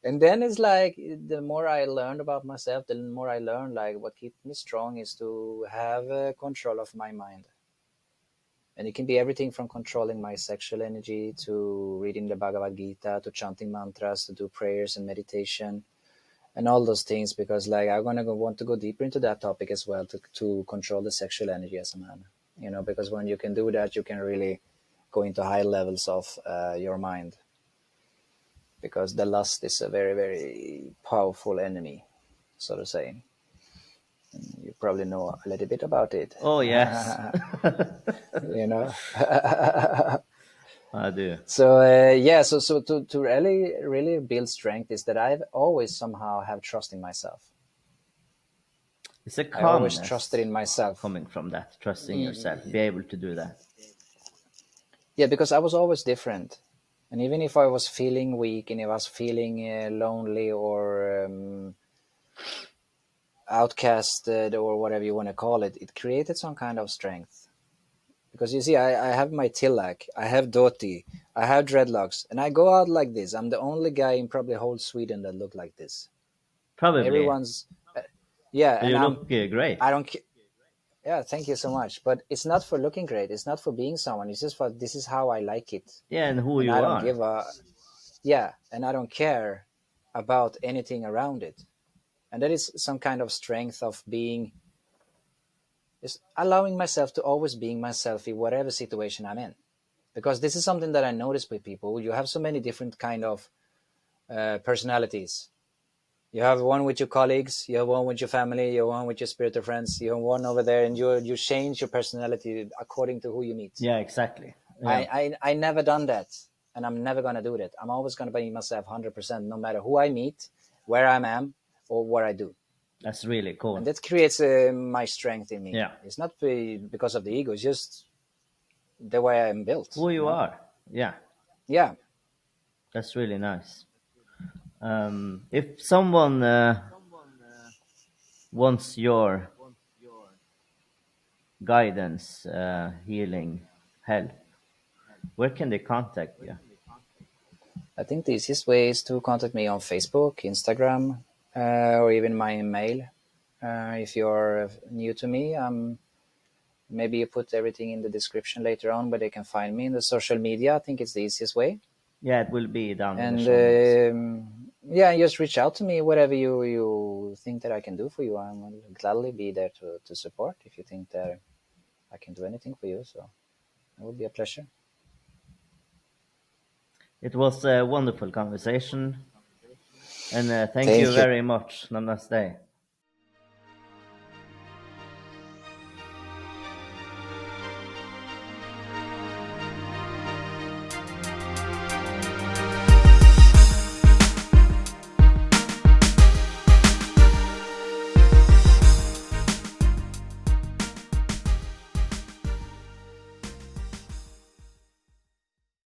And then it's like the more I learned about myself, the more I learned like what keeps me strong is to have control of my mind. And it can be everything from controlling my sexual energy to reading the Bhagavad Gita to chanting mantras to do prayers and meditation and all those things, because like I'm gonna want to go deeper into that topic as well, to control the sexual energy as a man. Because when you can do that, you can really go into high levels of your mind, because the lust is a very, very powerful enemy, so to say. You probably know a little bit about it. Oh, yes. you know I do. So yeah, so to really build strength is that I've always somehow have trust in myself. It's a I always trusted calmness in myself. coming from that, trusting yourself, Y- be able to do that. Yeah, because I was always different, and even if I was feeling weak and if I was feeling lonely or outcasted or whatever you want to call it, it created some kind of strength. Because you see, I have my tilak, I have dhoti, I have dreadlocks, and I go out like this. I'm the only guy in probably whole Sweden that look like this. Probably. Everyone's yeah, But and you look great. I don't yeah, thank you so much, but it's not for looking great, it's not for being someone, it's just for this is how I like it. Yeah, and who And you I don't are. give a yeah, and I don't care about anything around it. And that is some kind of strength of being, is allowing myself to always being myself in whatever situation I'm in. Because this is something that I notice with people. You have so many different kind of personalities. You have one with your colleagues, you have one with your family, you have one with your spiritual friends, you have one over there, and you change your personality according to who you meet. Yeah, exactly. Yeah, I never done that, and I'm never gonna do that. I'm always gonna be myself 100%, no matter who I meet, where I am, or what I do, that's really cool. and that creates my strength in me. Yeah, It's not because of the ego; it's just the way I'm built. who you are. Yeah, Yeah. that's really nice. If someone wants your guidance, healing, help, where can they contact you? I think the easiest way is to contact me on Facebook, Instagram, or even my email. If you're new to me, I'm maybe you put everything in the description later on, where they can find me in the social media. I think it's the easiest way. Yeah, it will be down in the And show notes. yeah, just reach out to me, whatever you think that I can do for you. I will gladly be there to support if you think that I can do anything for you. So it would be a pleasure. It was a wonderful conversation, and thank you Thank you. very much. Namaste.